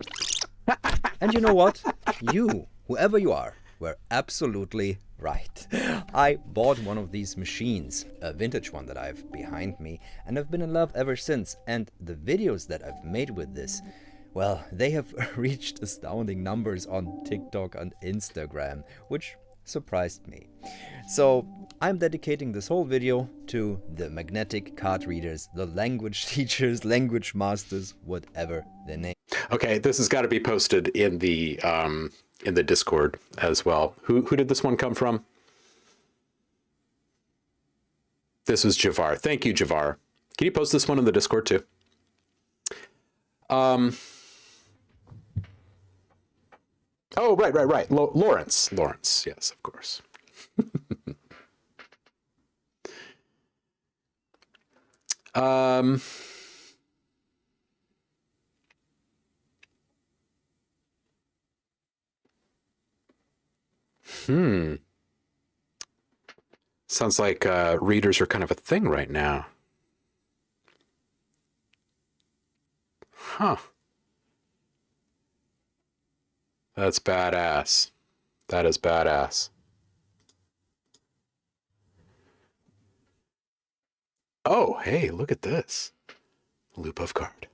And you know what? You, whoever you are, were absolutely right. I bought one of these machines, a vintage one that I have behind me, and I've been in love ever since. And the videos that I've made with this, well, they have reached astounding numbers on TikTok and Instagram, which surprised me. So I'm dedicating this whole video to the magnetic card readers, the language teachers, language masters, whatever their name. Okay, this has got to be posted in the Discord as well. Who did this one come from? This was Javar. Thank you, Javar. Can you post this one in the Discord too? Oh, right. Lawrence, yes, of course. Sounds like readers are kind of a thing right now. Huh. That's badass. That is badass. Oh, hey, look at this. Loop of card.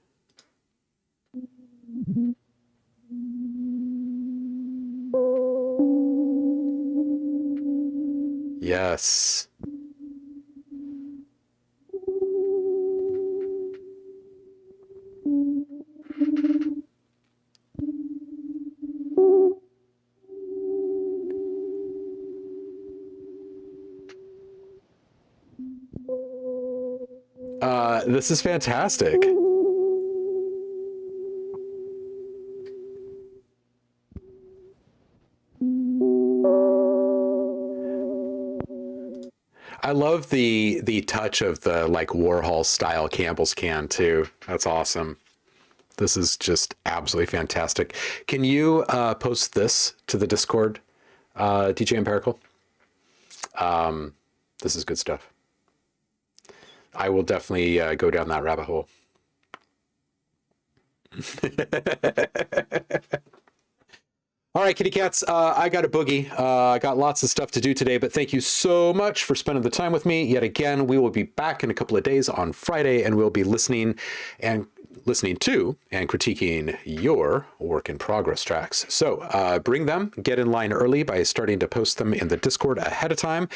Yes. This is fantastic. I love the touch of the like Warhol style Campbell's can too. That's awesome. This is just absolutely fantastic. Can you post this to the Discord, DJ Empirical? This is good stuff. I will definitely go down that rabbit hole. All right, kitty cats, I got a boogie. I got lots of stuff to do today, but thank you so much for spending the time with me. Yet again, we will be back in a couple of days on Friday, and we'll be listening to and critiquing your work in progress tracks. So bring them, get in line early by starting to post them in the Discord ahead of time.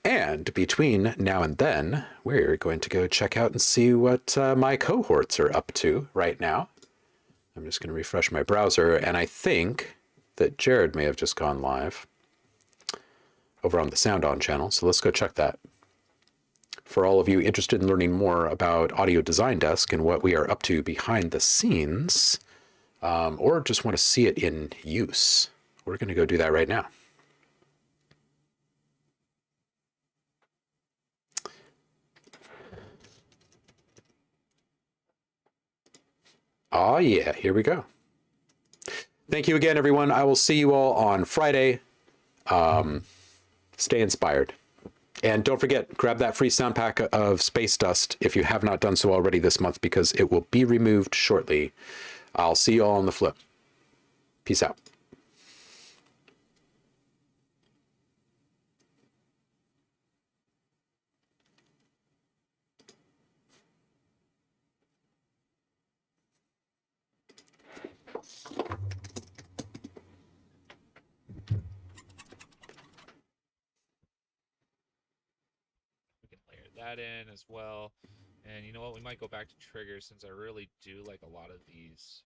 And between now and then, we're going to go check out and see what my cohorts are up to right now. I'm just going to refresh my browser, and I think that Jared may have just gone live over on the Sound On channel. So let's go check that. For all of you interested in learning more about Audio Design Desk and what we are up to behind the scenes, or just want to see it in use, we're going to go do that right now. Oh yeah, here we go. Thank you again, everyone. I will see you all on Friday. Stay inspired. And don't forget, grab that free sound pack of Space Dust if you have not done so already this month, because it will be removed shortly. I'll see you all on the flip. Peace out. That in as well. And you know what, we might go back to triggers, since I really do like a lot of these